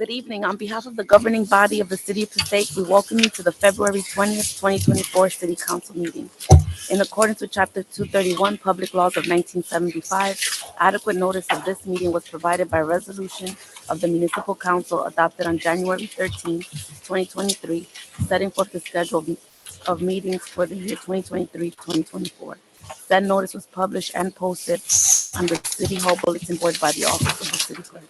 Good evening. On behalf of the governing body of the City of Passaic, we welcome you to the February 20th, 2024 City Council meeting. In accordance with Chapter 231, Public Laws of 1975, adequate notice of this meeting was provided by resolution of the Municipal Council adopted on January 13, 2023, setting forth the schedule of meetings for the year 2023-2024. Said notice was published and posted on the City Hall Bulletin Board by the Office of the City Clerk.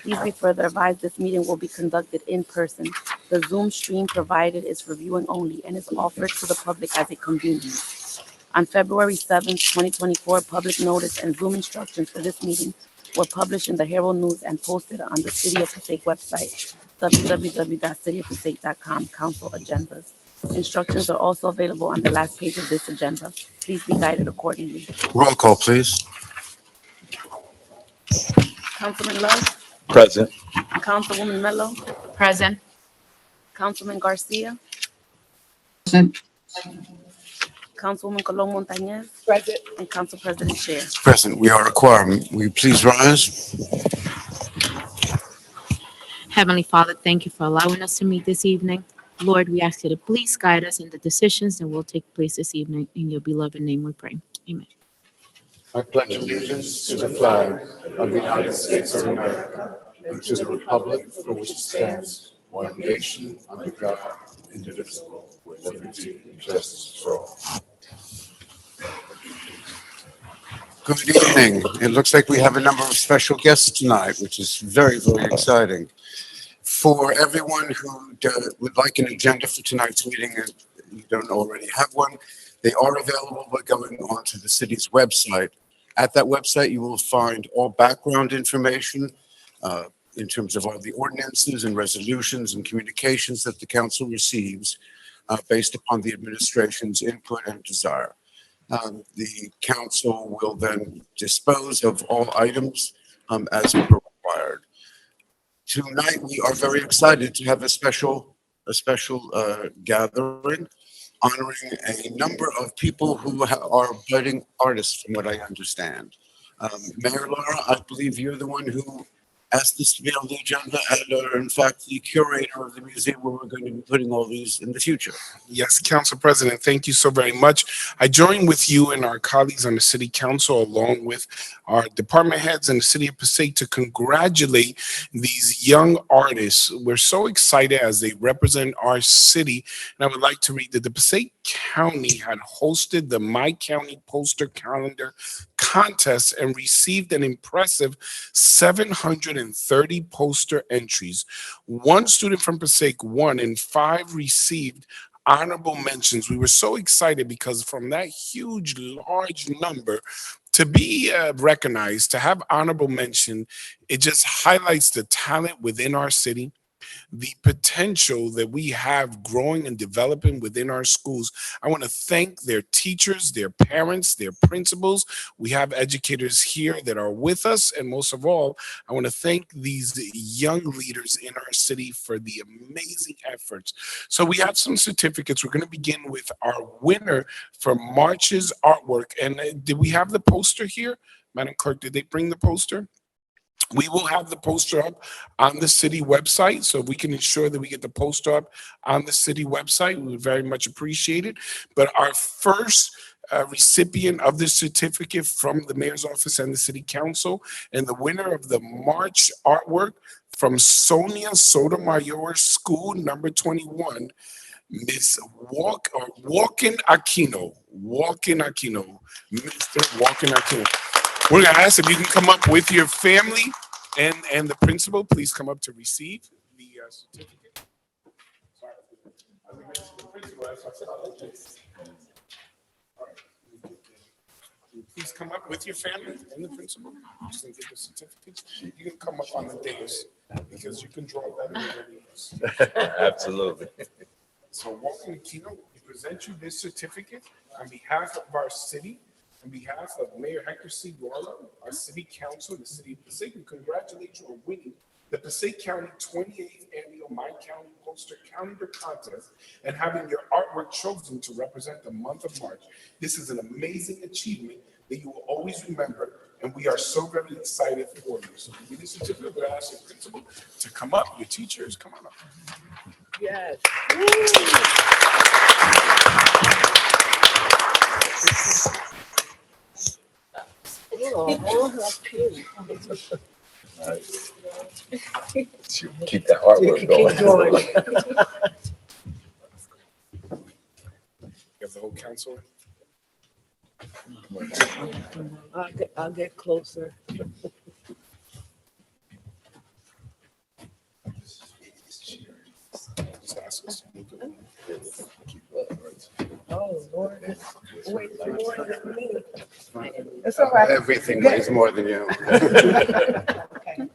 Please be further advised this meeting will be conducted in person. The Zoom stream provided is for viewing only and is offered to the public as a convenience. On February 7th, 2024, public notice and Zoom instructions for this meeting were published in the Herald News and posted on the City of Passaic website, www.cityofpassaic.com, Council Agendas. Instructions are also available on the last page of this agenda. Please be guided accordingly. Roll call, please. Councilman Love, Present. Councilwoman Mello, Present. Councilman Garcia, Present. Councilwoman Colon Montañez, Present. and Council President Chair. Present. We are a quorum. Will you please rise? Heavenly Father, thank you for allowing us to meet this evening. Lord, we ask you to please guide us in the decisions that will take place this evening. In your beloved name we pray. Amen. I pledge allegiance to the flag of the United States of America and to the republic for which it stands, one nation, under God, indivisible, with liberty and justice for all. Good evening. It looks like we have a number of special guests tonight, which is very, very exciting. For everyone who would like an agenda for tonight's meeting and you don't already have one, they are available by going onto the city's website. At that website, you will find all background information in terms of all the ordinances and resolutions and communications that the council receives based upon the administration's input and desire. The council will then dispose of all items as required. Tonight, we are very excited to have a special gathering honoring a number of people who are budding artists, from what I understand. Mayor Laura, I believe you're the one who asked this to be on the agenda and are in fact the curator of the museum where we're going to be putting all these in the future. Yes, Council President, thank you so very much. I join with you and our colleagues on the City Council, along with our department heads in the City of Passaic, to congratulate these young artists. We're so excited as they represent our city. And I would like to read that the Passaic County had hosted the My County Poster Calendar contest and received an impressive 730 poster entries. One student from Passaic won and 5 received honorable mentions. We were so excited because from that huge, large number, to be recognized, to have honorable mention, it just highlights the talent within our city, the potential that we have growing and developing within our schools. I want to thank their teachers, their parents, their principals. We have educators here that are with us. And most of all, I want to thank these young leaders in our city for the amazing efforts. So we have some certificates. We're going to begin with our winner for March's artwork. And did we have the poster here? Madam Clerk, did they bring the poster? We will have the poster up on the city website, so we can ensure that we get the poster up on the city website. We would very much appreciate it. But our first recipient of this certificate from the mayor's office and the city council, and the winner of the March artwork from Sonia Sotomayor School, number 21, Miss Walkin Aquino. Mr. Walkin Aquino. We're going to ask if you can come up with your family and the principal. Please come up to receive the certificate. Please come up with your family and the principal. Just to get the certificate. You can come up on the dais because you can draw better than everybody else. Absolutely. So, Walkin Aquino, we present you this certificate on behalf of our city. On behalf of Mayor Hector C. Guarlo, our city council, and the city of Passaic, we congratulate you on winning the Passaic County 28th Annual My County Poster Calendar Contest and having your artwork chosen to represent the month of March. This is an amazing achievement that you will always remember, and we are so very excited for you. So, we need a certificate, but I ask your principal to come up. Your teachers, come on up. Yes. Keep that artwork going. Keep going. You have the whole council. I'll get closer. Just ask us to move it. Oh, Lord, it's way more than me. It's all right. Everything weighs more than you. Okay.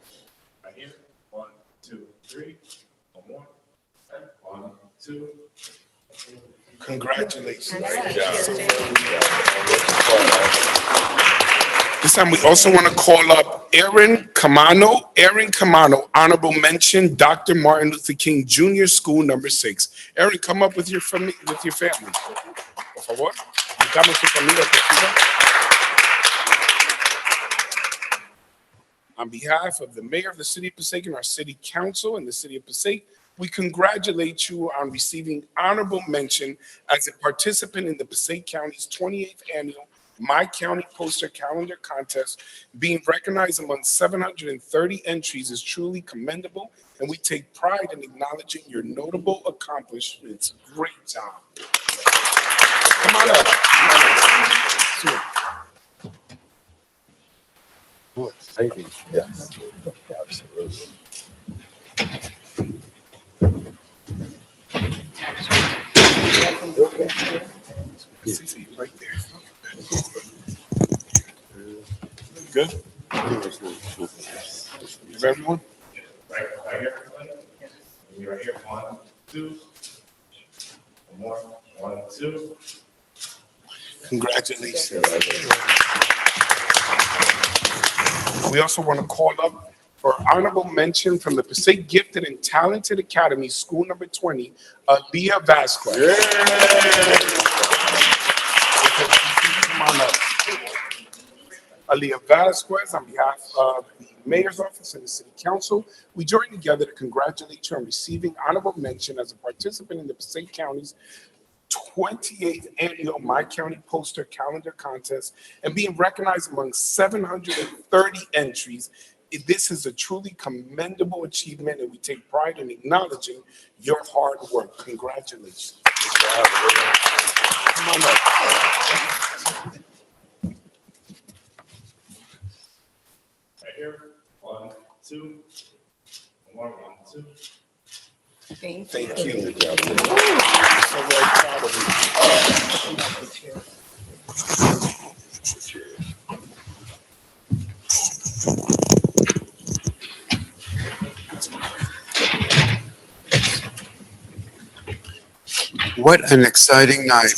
Right here. 1, 2, 3. One more. 1, 2. Congratulations. This time we also want to call up Aaron Camano. Aaron Camano, honorable mention, Dr. Martin Luther King Jr. School number 6. Aaron, come up with your family. Por favor. Invitamos a su familia, por favor. On behalf of the mayor of the city of Passaic and our city council and the city of Passaic, we congratulate you on receiving honorable mention as a participant in the Passaic County's 28th annual My County Poster Calendar Contest. Being recognized among 730 entries is truly commendable, and we take pride in acknowledging your notable accomplishments. Great job. Come on up. Sure. Oh, exciting. Yes. Absolutely. See, right there. Good? Give everyone? Right here, everybody. You right here. 1, 2. One more. 1, 2. Congratulations. We also want to call up for honorable mention from the Passaic Gifted and Talented Academy, School number 20, Aaliyah Vasquez. Come on up. Aaliyah Vasquez, on behalf of the mayor's office and the city council, we join together to congratulate you on receiving honorable mention as a participant in the Passaic County's 28th annual My County Poster Calendar Contest and being recognized among 730 entries. This is a truly commendable achievement, and we take pride in acknowledging your hard work. Congratulations. Come on up. Right here. 1, 2. One more. 1, 2. Thank Thank you. So very proud of you. What an exciting night.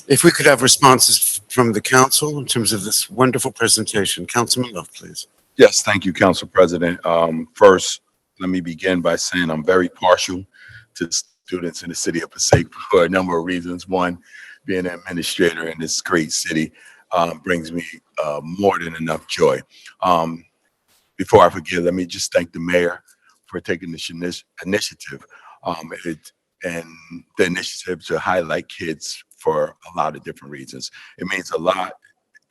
If we could have responses from the council in terms of this wonderful presentation. Councilman Love, please. Yes, thank you, Council President. First, let me begin by saying I'm very partial to students in the city of Passaic for a number of reasons. One, being an administrator in this great city brings me more than enough joy. Before I forget, let me just thank the mayor for taking this initiative and the initiative to highlight kids for a lot of different reasons. It means a lot.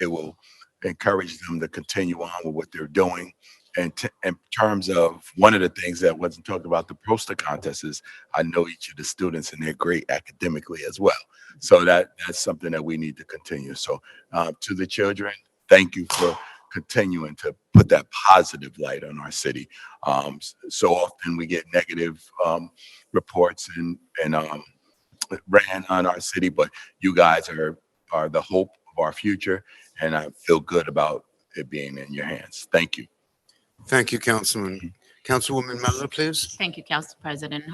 It will encourage them to continue on with what they're doing. And in terms of one of the things that wasn't talked about, the poster contest, is I know each of the students and they're great academically as well. So that's something that we need to continue. So to the children, thank you for continuing to put that positive light on our city. So often we get negative reports and ran on our city, but you guys are the hope of our future, and I feel good about it being in your hands. Thank you. Thank you, Councilman. Councilwoman Miller, please. Thank you, Council President.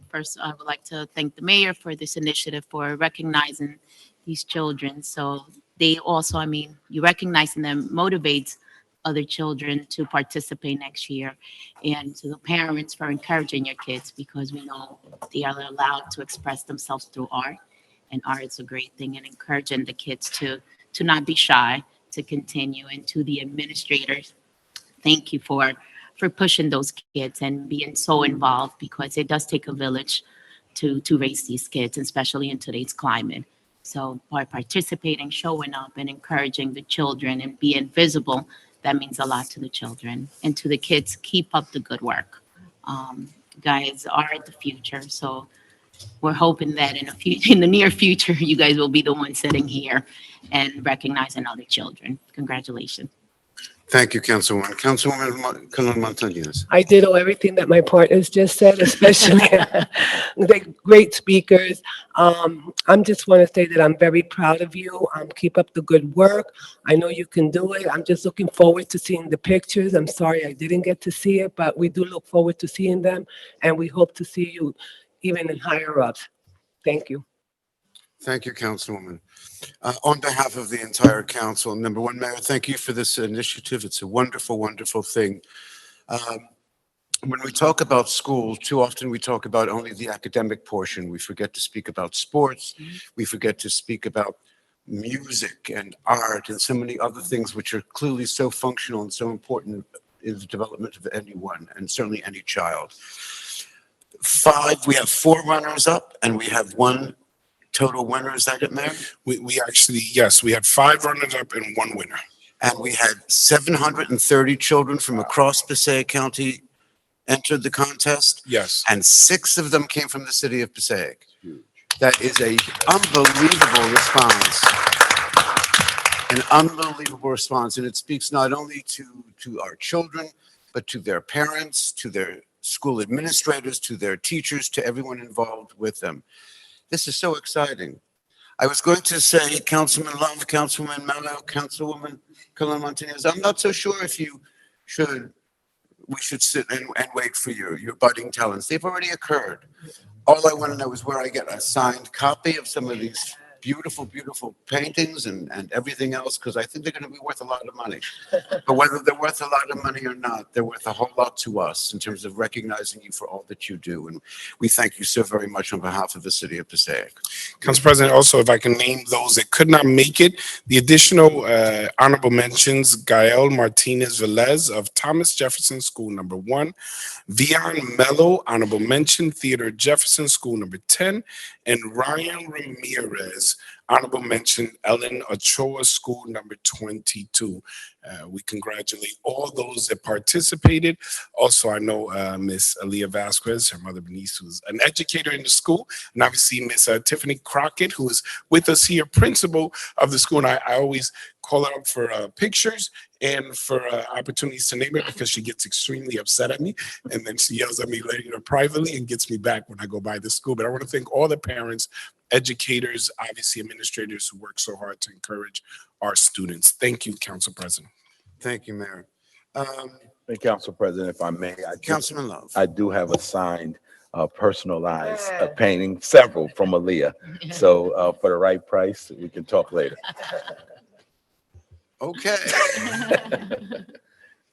First, I would like to thank the mayor for this initiative for recognizing these children. So they also, you recognizing them motivates other children to participate next year, and to the parents for encouraging your kids, because we know they are allowed to express themselves through art, and art is a great thing, and encouraging the kids to not be shy, to continue. And to the administrators, thank you for for pushing those kids and being so involved, because it does take a village to raise these kids, especially in today's climate. So by participating, showing up, and encouraging the children and being visible, that means a lot to the children. And to the kids, keep up the good work. Guys are the future, so we're hoping that in the near future, you guys will be the ones sitting here and recognizing other children. Congratulations. Thank you, Councilwoman. Councilwoman Cullen Montañez. I ditto everything that my partners just said, especially the great speakers. I'm just want to say that I'm very proud of you. Keep up the good work. I know you can do it. I'm just looking forward to seeing the pictures. I'm sorry I didn't get to see it, but we do look forward to seeing them, and we hope to see you even in higher ups. Thank you. Thank you, Councilwoman. On behalf of the entire council, number one, Mayor, thank you for this initiative. It's a wonderful, wonderful thing. When we talk about school, too often we talk about only the academic portion. We forget to speak about sports. We forget to speak about music and art and so many other things which are clearly so functional and so important in the development of anyone, and certainly any child. We have 4 runners up and we have 1 total winner. Is that it, Mayor? We actually, yes, we had 5 runners up and 1 winner. And we had 730 children from across Passaic County entered the contest, Yes. and 6 of them came from the city of Passaic. That is a unbelievable response. An unbelievable response, and it speaks not only to our children, but to their parents, to their school administrators, to their teachers, to everyone involved with them. This is so exciting. I was going to say, Councilman Love, Councilwoman Mello, Councilwoman Cullen Montañez, I'm not so sure if we should sit and wait for your budding talents. They've already occurred. All I want to know is where I get a signed copy of some of these beautiful, beautiful paintings and everything else, because I think they're going to be worth a lot of money. But whether they're worth a lot of money or not, they're worth a whole lot to us in terms of recognizing you for all that you do. And we thank you so very much on behalf of the city of Passaic. Council President, also, if I can name those that could not make it, the additional honorable mentions: Gael Martinez Velez of Thomas Jefferson School, number 1; Vian Mello, honorable mention, Theodore Jefferson School, number 10; and Ryan Ramirez, honorable mention, Ellen Ochoa School, number 22. We congratulate all those that participated. Also, I know Miss Aaliyah Vasquez, her mother Bernice, who's an educator in the school, and obviously Miss Tiffany Crockett, who is with us here, principal of the school. And I always call her up for pictures and for opportunities to name her, because she gets extremely upset at me, and then she yells at me later privately and gets me back when I go by the school. But I want to thank all the parents, educators, obviously administrators, who work so hard to encourage our students. Thank you, Council President. Thank you, Mayor. Hey, Council President, if I may, Councilman Love. I do have a signed, personalized painting, several from Aaliyah. So for the right price, we can talk later. Okay.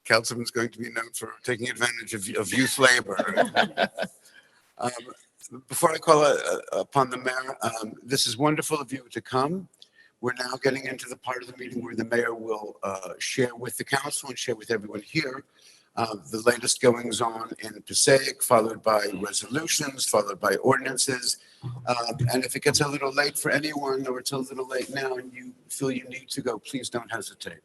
Councilman's going to be known for taking advantage of youth labor. Before I call upon the mayor, this is wonderful of you to come. We're now getting into the part of the meeting where the mayor will share with the council and share with everyone here the latest goings on in Passaic, followed by resolutions, followed by ordinances. And if it gets a little late for anyone, or it's a little late now and you feel you need to go, please don't hesitate.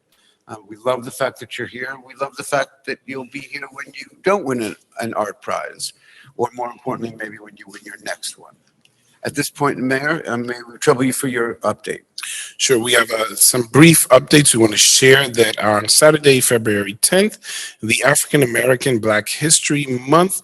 We love the fact that you're here. We love the fact that you'll be here when you don't win an art prize, or more importantly, maybe when you win your next one. At this point, Mayor, may we trouble you for your update? Sure, we have some brief updates we want to share. That on Saturday, February 10th, the African American Black History Month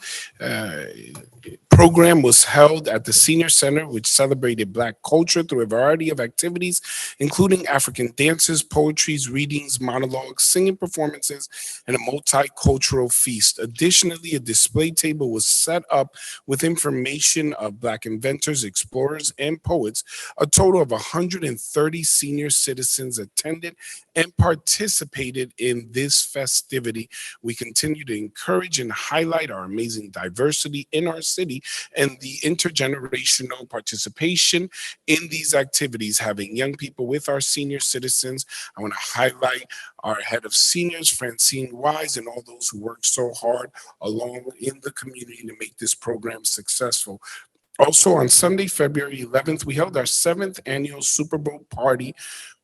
program was held at the Senior Center, which celebrated Black culture through a variety of activities, including African dances, poetries, readings, monologues, singing performances, and a multicultural feast. Additionally, a display table was set up with information of Black inventors, explorers, and poets. A total of 130 130 senior citizens attended and participated in this festivity. We continue to encourage and highlight our amazing diversity in our city and the intergenerational participation in these activities, having young people with our senior citizens. I want to highlight our head of seniors, Francine Wise, and all those who work so hard along in the community to make this program successful. Also, on Sunday, February 11th, we held our 7th annual Super Bowl party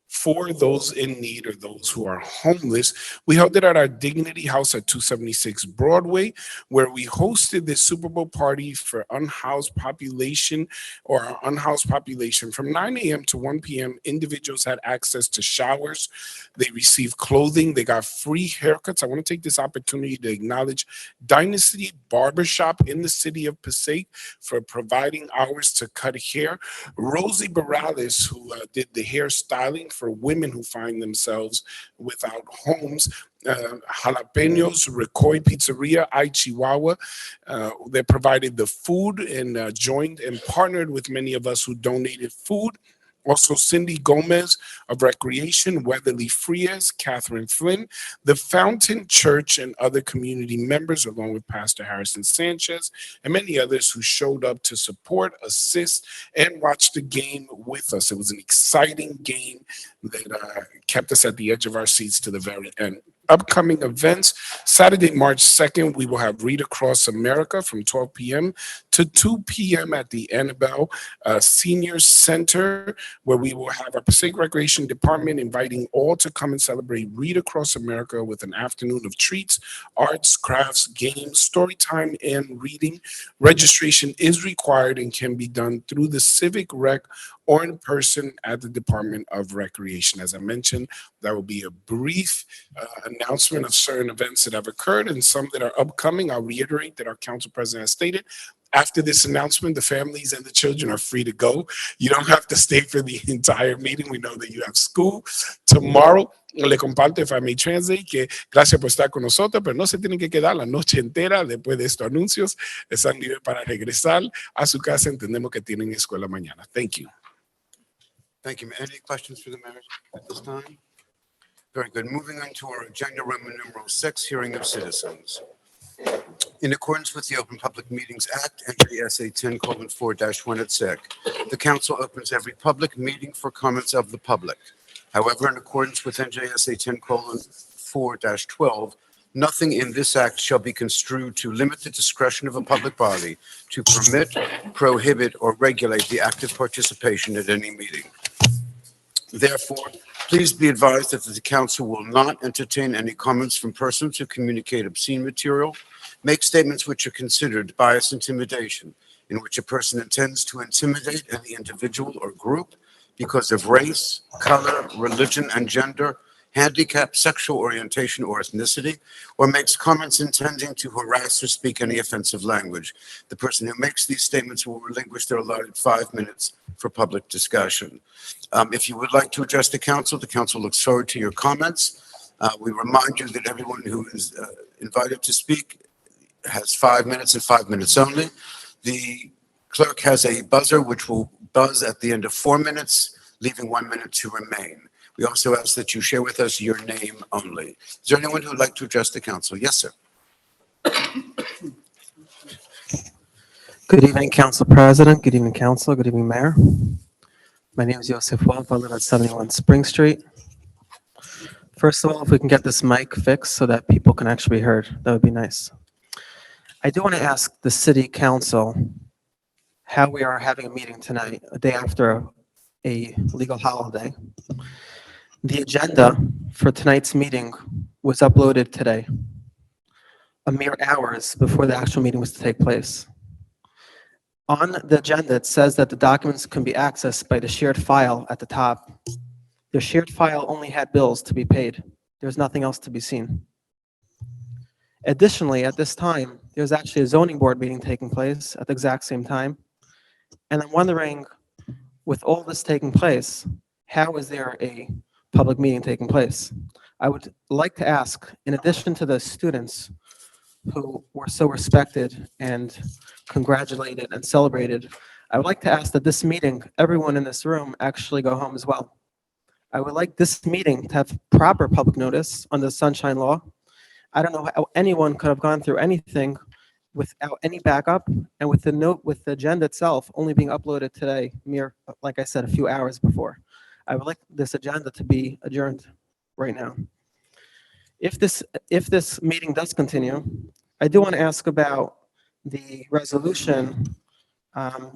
for those in need or those who are homeless. We held it at our Dignity House at 276 Broadway, where we hosted this Super Bowl party for unhoused population or our unhoused population. From 9 a.m. to 1 p.m., individuals had access to showers. They received clothing. They got free haircuts. I want to take this opportunity to acknowledge Dynasty Barbershop in the city of Passaic for providing hours to cut hair. Rosie Morales, who did the hairstyling for women who find themselves without homes. Jalapenos, Recoy Pizzeria, Chihuahua. They provided the food and joined and partnered with many of us who donated food. Also, Cindy Gomez of Recreation, Weatherly Frias, Catherine Flynn, the Fountain Church, and other community members, along with Pastor Harrison Sanchez, and many others who showed up to support, assist, and watch the game with us. It was an exciting game that kept us at the edge of our seats to the very end. Upcoming events, Saturday, March 2nd, we will have Read Across America from 12 p.m. to 2 p.m. at the Annabelle Senior Center, where we will have our Passaic Recreation Department inviting all to come and celebrate Read Across America with an afternoon of treats, arts, crafts, games, story time, and reading. Registration is required and can be done through the Civic Rec or in person at the Department of Recreation. As I mentioned, that will be a brief announcement of certain events that have occurred and some that are upcoming. I'll reiterate that our council president has stated, after this announcement, the families and the children are free to go. You don't have to stay for the entire meeting. We know that you have school tomorrow. Le comparto, if I may translate, que gracias por estar con nosotros, pero no se tienen que quedar la noche entera después de estos anuncios. Están libres para regresar a su casa. Entendemos que tienen escuela mañana. Thank you. Thank you. Any questions for the mayor at this time? Very good. Moving on to our agenda, Roman numeral 6, hearing of citizens. In accordance with the Open Public Meetings Act, NJSA 10:4-1 at SEC, the council opens every public meeting for comments of the public. However, in accordance with NJSA 10:4-12, nothing in this act shall be construed to limit the discretion of a public body to permit, prohibit, or regulate the active participation at any meeting. Therefore, please be advised that the council will not entertain any comments from persons who communicate obscene material, make statements which are considered bias intimidation, in which a person intends to intimidate any individual or group because of race, color, religion, and gender, handicap, sexual orientation, or ethnicity, or makes comments intending to harass or speak any offensive language. The person who makes these statements will relinquish their allotted 5 minutes for public discussion. If you would like to address the council looks forward to your comments. We remind you that everyone who is invited to speak has 5 minutes and 5 minutes only. The clerk has a buzzer which will buzz at the end of 4 minutes, leaving 1 minute to remain. We also ask that you share with us your name only. Is there anyone who would like to address the council? Yes, sir. Good evening, Council President. Good evening, Council. Good evening, Mayor. My name is Yosef Wolf. I live at 71 Spring Street. First of all, if we can get this mic fixed so that people can actually be heard, that would be nice. I do want to ask the City Council how we are having a meeting tonight, a day after a legal holiday. The agenda for tonight's meeting was uploaded today, a mere hours before the actual meeting was to take place. On the agenda, it says that the documents can be accessed by the shared file at the top. The shared file only had bills to be paid. There's nothing else to be seen. Additionally, at this time, there's actually a zoning board meeting taking place at the exact same time. And I'm wondering, with all this taking place, how is there a public meeting taking place? I would like to ask, in addition to the students who were so respected and congratulated and celebrated, I would like to ask that this meeting, everyone in this room actually go home as well. I would like this meeting to have proper public notice under the Sunshine Law. I don't know how anyone could have gone through anything without any backup, and with the note, with the agenda itself only being uploaded today, like I said, a few hours before. I would like this agenda to be adjourned right now. If this meeting does continue, I do want to ask about the resolution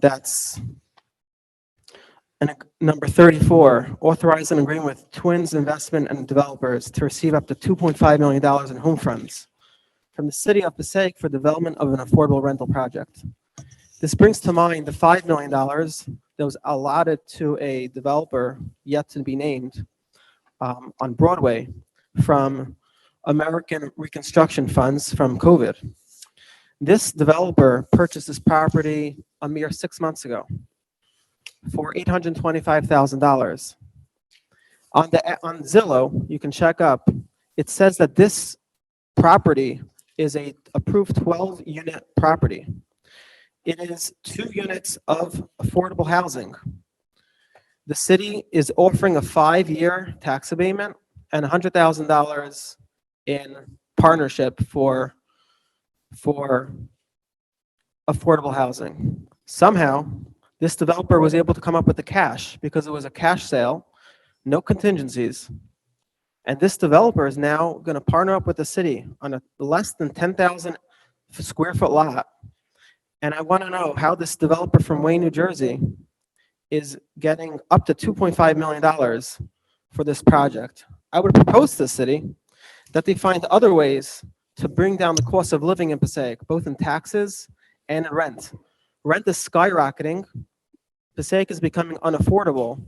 that's number 34, authorize an agreement with Twins Investment and Developers to receive up to $2.5 million in home funds from the city of Passaic for development of an affordable rental project. This brings to mind the $5 million that was allotted to a developer yet to be named on Broadway from American Reconstruction Funds from COVID. This developer purchased this property a mere 6 months ago for $825,000. On Zillow, you can check up. It says that this property is a approved 12-unit property. It is 2 units of affordable housing. The city is offering a 5-year tax abatement and $100,000 in partnership for affordable housing. Somehow, this developer was able to come up with the cash because it was a cash sale, no contingencies. And this developer is now going to partner up with the city on a less than 10,000 square foot lot. And I want to know how this developer from Wayne, New Jersey is getting up to $2.5 million for this project. I would propose to the city that they find other ways to bring down the cost of living in Passaic, both in taxes and in rent. Rent is skyrocketing. Passaic is becoming unaffordable.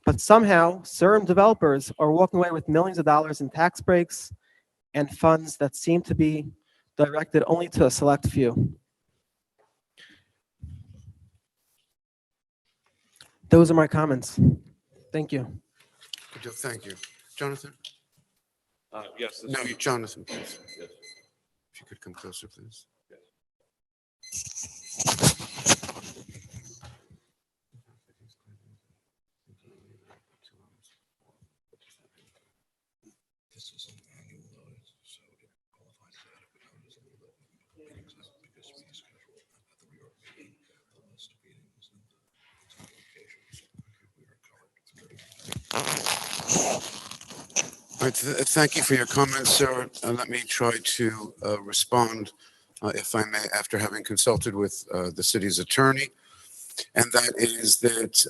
But somehow, certain developers are walking away with millions of dollars in tax breaks and funds that seem to be directed only to a select few. Those are my comments. Thank you. Good deal. Thank you. Jonathan? Yes. No, Jonathan, please. If you could come closer, please. All right, thank you for your comments, sir. Let me try to respond, if I may, after having consulted with the city's attorney. And that is that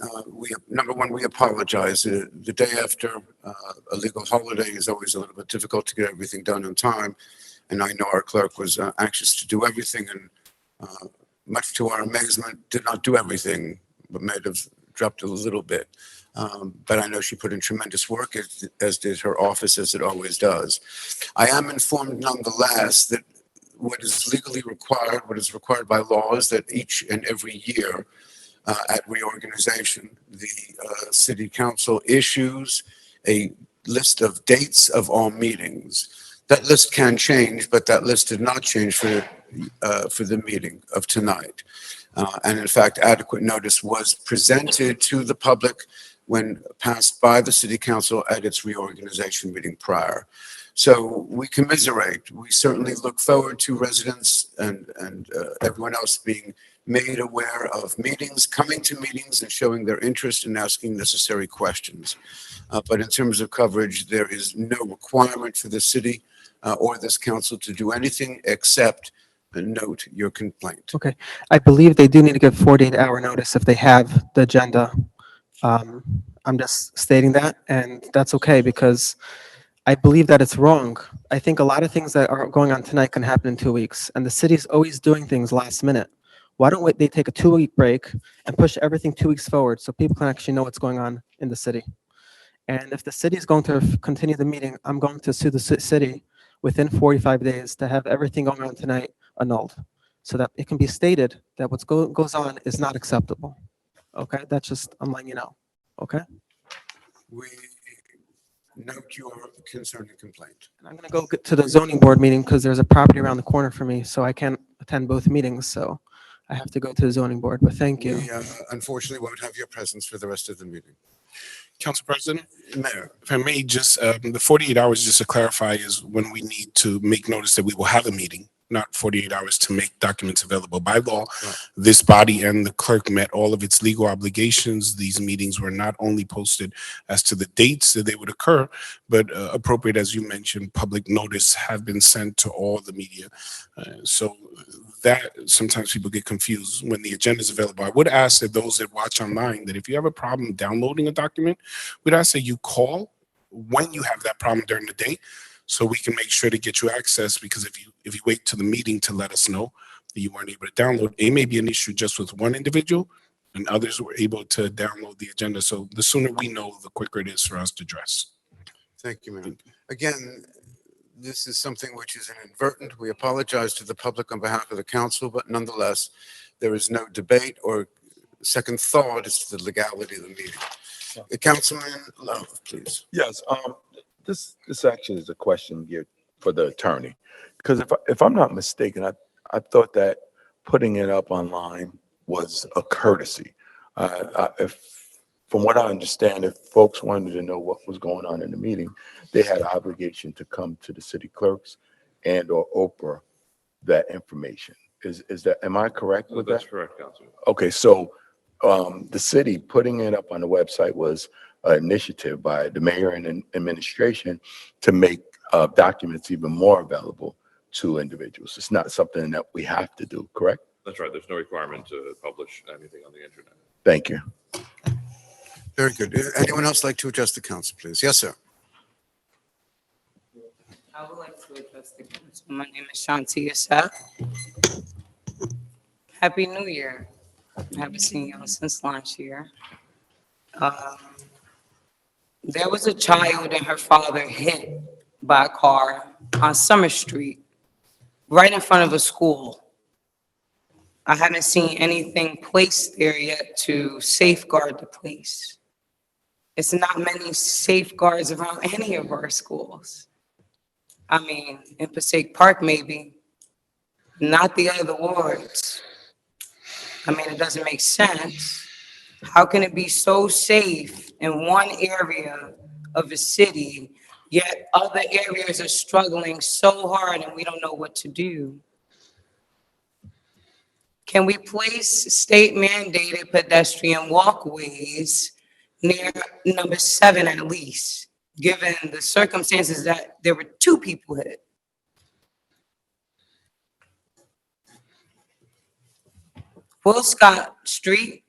number one, we apologize. The day after a legal holiday is always a little bit difficult to get everything done in time. And I know our clerk was anxious to do everything, and much to our amazement, did not do everything, but may have dropped a little bit. But I know she put in tremendous work, as did her office, as it always does. I am informed nonetheless that what is legally required, what is required by law, is that each and every year at reorganization, the city council issues a list of dates of all meetings. That list can change, but that list did not change for the meeting of tonight. And in fact, adequate notice was presented to the public when passed by the city council at its reorganization meeting prior. So we commiserate. We certainly look forward to residents and everyone else being made aware of meetings, coming to meetings and showing their interest and asking necessary questions. But in terms of coverage, there is no requirement for the city or this council to do anything except note your complaint. Okay. I believe they do need to give 48-hour notice if they have the agenda. I'm just stating that, and that's okay because I believe that it's wrong. I think a lot of things that are going on tonight can happen in 2 weeks, and the city's always doing things last minute. Why don't they take a 2-week break and push everything 2 weeks forward so people can actually know what's going on in the city? And if the city is going to continue the meeting, I'm going to sue the city within 45 days to have everything going on tonight annulled so that it can be stated that what goes on is not acceptable. Okay, that's just, I'm letting you know. Okay? We note your concern and complaint. And I'm going to go to the zoning board meeting because there's a property around the corner for me, so I can't attend both meetings. So I have to go to the zoning board, but thank you. We unfortunately won't have your presence for the rest of the meeting. Council President, Mayor, if I may, just the 48 hours, just to clarify, is when we need to make notice that we will have a meeting, not 48 hours to make documents available. By law, Right. this body and the clerk met all of its legal obligations. These meetings were not only posted as to the dates that they would occur, but appropriate, as you mentioned, public notice have been sent to all the media. So that sometimes people get confused when the agenda is available. I would ask that those that watch online that if you have a problem downloading a document, we'd ask that you call when you have that problem during the day, so we can make sure to get you access. Because if you wait to the meeting to let us know that you weren't able to download, it may be an issue just with one individual, and others were able to download the agenda. So the sooner we know, the quicker it is for us to address. thank you, Mayor. Again, this is something which is inadvertent. We apologize to the public on behalf of the council, but nonetheless, there is no debate or second thought as to the legality of the meeting. Councilman Love, please. Yes, this actually is a question geared for the attorney. Because if I'm not mistaken, I thought that putting it up online was a courtesy. From what I understand, if folks wanted to know what was going on in the meeting, they had an obligation to come to the city clerks and or Oprah that information. Is that, am I correct with that? That's correct, Councilman. Okay, so the city putting it up on the website was an initiative by the mayor and administration to make documents even more available to individuals. It's not something that we have to do, correct? That's right. There's no requirement to publish anything on the internet. Thank you. Very good. Anyone else like to address the council, please? Yes, sir. I would like to address the council. My name is Shantia Seth. Happy New Year. I haven't seen y'all since last year. There was a child and her father hit by a car on Summer Street, right in front of a school. I haven't seen anything placed there yet to safeguard the place. It's not many safeguards around any of our schools. I mean, in Passaic Park, maybe, not the other wards. I mean, it doesn't make sense. How can it be so safe in one area of a city, yet other areas are struggling so hard and we don't know what to do? Can we place state mandated pedestrian walkways near number 7 at least, given the circumstances that there were 2 people hit? Will Scott Street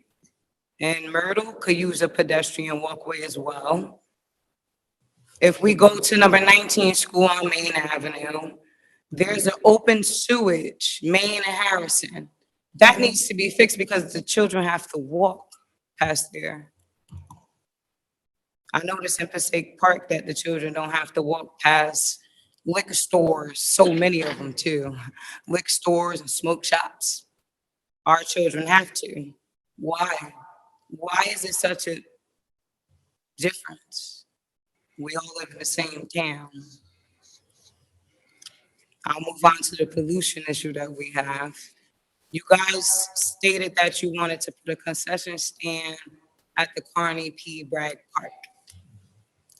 and Myrtle could use a pedestrian walkway as well. If we go to number 19 School on Main Avenue, there's an open sewage, Main and Harrison. That needs to be fixed because the children have to walk past there. I noticed in Passaic Park that the children don't have to walk past liquor stores, so many of them too. Liquor stores and smoke shops. Our children have to. Why? Why is it such a difference? We all live in the same town. I'll move on to the pollution issue that we have. You guys stated that you wanted to put a concession stand at the Carney P. Bragg Park.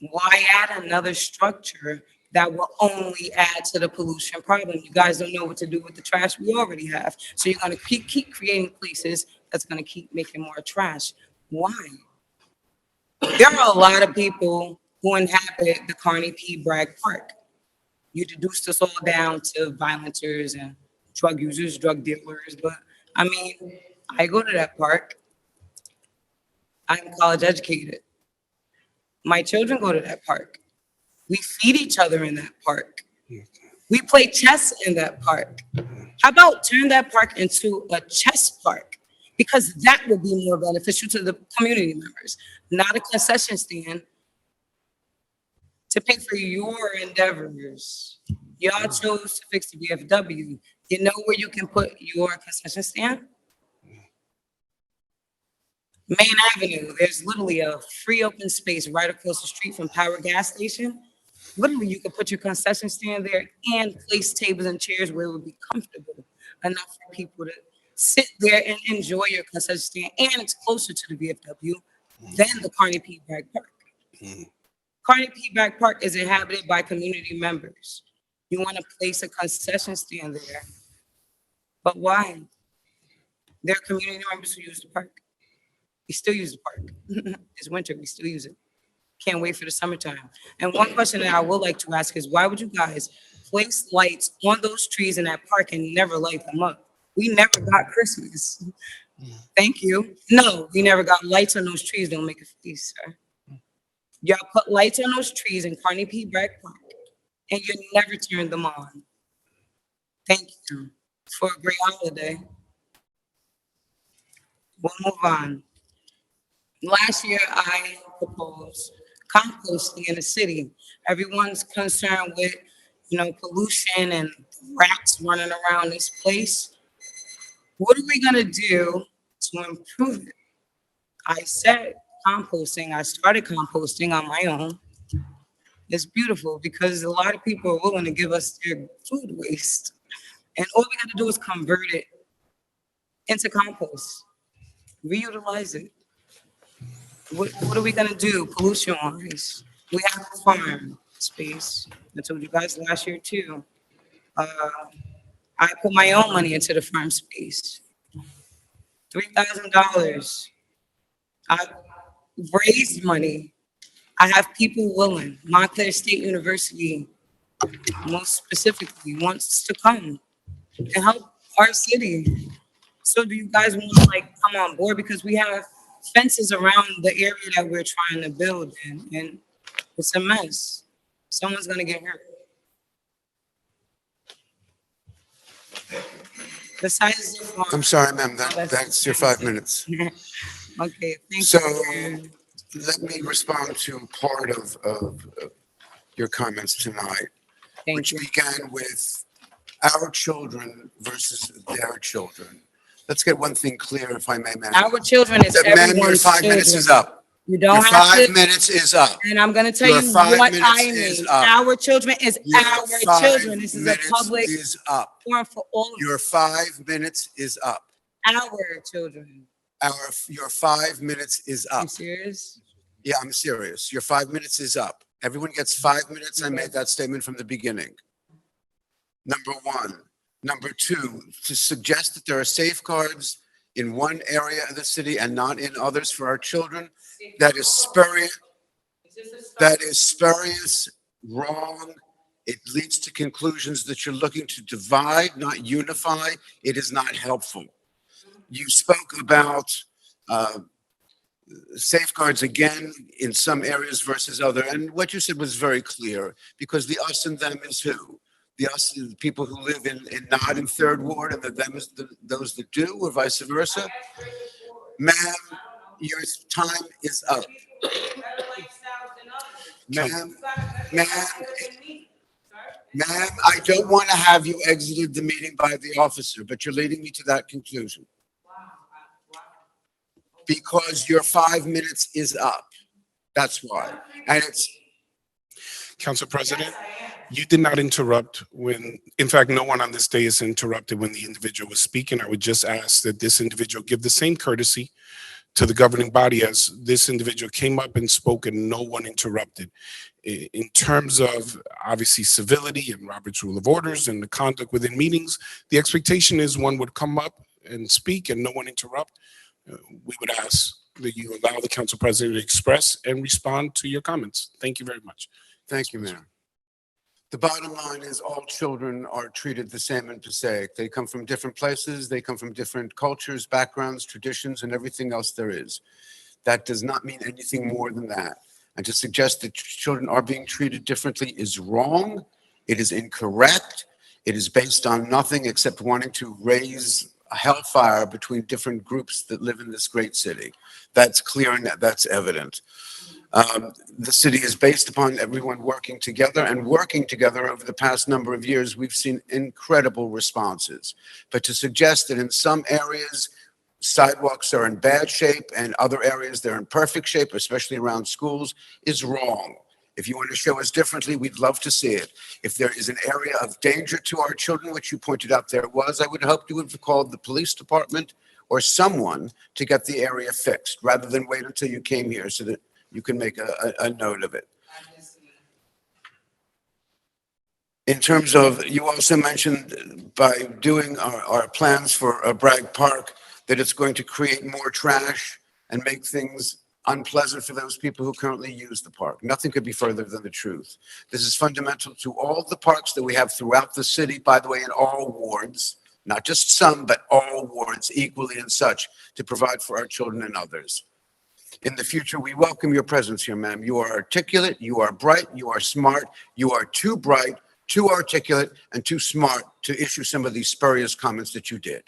Why add another structure that will only add to the pollution problem? You guys don't know what to do with the trash we already have. So you're gonna keep creating places that's gonna keep making more trash. Why? There are a lot of people who inhabit the Carney P. Bragg Park. You deduced us all down to violenters and drug users, drug dealers, but I mean, I go to that park. I'm college educated. My children go to that park. We feed each other in that park. We play chess in that park. How about turn that park into a chess park? Because that would be more beneficial to the community members, not a concession stand to pay for your endeavors. Y'all chose to fix the VFW. You know where you can put your concession stand? Main Avenue, there's literally a free open space right across the street from Power Gas Station. Literally, you could put your concession stand there and place tables and chairs where it would be comfortable enough for people to sit there and enjoy your concession stand. And it's closer to the VFW than the Carney P. Bragg Park. Carney P. Bragg Park is inhabited by community members. You want to place a concession stand there. But why? There are community members who use the park. We still use the park. It's winter, we still use it. Can't wait for the summertime. And one question that I would like to ask is, why would you guys place lights on those trees in that park and never light them up? We never got Christmas. Thank you. No, we never got lights on those trees. Don't make a face, sir. Y'all put lights on those trees in Carney P. Bragg Park, and you never turned them on. Thank you for a great holiday. We'll move on. Last year, I proposed composting in the city. Everyone's concerned with, pollution and rats running around this place. What are we gonna do to improve it? I said composting. I started composting on my own. It's beautiful because a lot of people are willing to give us their food waste. And all we gotta do is convert it into compost, reutilize it. What are we gonna do pollution wise? We have a farm space. I told you guys last year too. I put my own money into the farm space. $3,000. I raised money. I have people willing. Montclair State University, most specifically, wants to come and help our city. So do you guys want to come on board? Because we have fences around the area that we're trying to build in, and it's a mess. Someone's gonna get hurt. Besides the farm. I'm sorry, ma'am, that's your 5 minutes. Okay, thank So you. let me respond to part of your comments tonight, Thank which you. began with our children versus their children. Let's get one thing clear, if I may, ma'am. Our children is Ma'am, your everyone's 5 minutes is children. up. You Your don't have 5 to, minutes is up. and I'm gonna tell Your you 5 what minutes I is mean. up. Our children is Your our 5 children. This is a minutes public is up. forum for all of Your 5 minutes is up. our children. Your 5 minutes is You up. serious? Yeah, I'm serious. Your 5 minutes is up. Everyone gets 5 minutes. I made that statement from the beginning. Number one. Number two, to suggest that there are safeguards in one area of the city and not in others for our children, that is spurious. That is spurious, wrong. It leads to conclusions that you're looking to divide, not unify. It is not helpful. You spoke about safeguards again in some areas versus other, and what you said was very clear, because the us and them is who? The us is the people who live in not in third ward, and the them is those that do, or vice versa. Ma'am, your time is up. Ma'am, I don't want to have you exited the meeting by the officer, but you're leading me to that conclusion. Because your 5 minutes is up. That's why. And it's. Council President, you did not interrupt when, in fact, no one on this dais interrupted when the individual was speaking. I would just ask that this individual give the same courtesy to the governing body as this individual came up and spoke and no one interrupted. In terms of obviously civility and Robert's Rule of Orders and the conduct within meetings, the expectation is one would come up and speak and no one interrupt. We would ask that you allow the council president to express and respond to your comments. Thank you very much. Thank you, Mayor. The bottom line is all children are treated the same in Passaic. They come from different places. They come from different cultures, backgrounds, traditions, and everything else there is. That does not mean anything more than that. And to suggest that children are being treated differently is wrong. It is incorrect. It is based on nothing except wanting to raise a hellfire between different groups that live in this great city. That's clear and that's evident. The city is based upon everyone working together, and working together over the past number of years, we've seen incredible responses. But to suggest that in some areas, sidewalks are in bad shape and other areas they're in perfect shape, especially around schools, is wrong. If you want to show us differently, we'd love to see it. If there is an area of danger to our children, which you pointed out there was, I would hope you would have called the police department or someone to get the area fixed, rather than wait until you came here so that you can make a note of it. In terms of, you also mentioned by doing our plans for Bragg Park, that it's going to create more trash and make things unpleasant for those people who currently use the park. Nothing could be further than the truth. This is fundamental to all the parks that we have throughout the city, by the way, in all wards, not just some, but all wards equally and such, to provide for our children and others. In the future, we welcome your presence here, ma'am. You are articulate, you are bright, you are smart, you are too bright, too articulate, and too smart to issue some of these spurious comments that you did.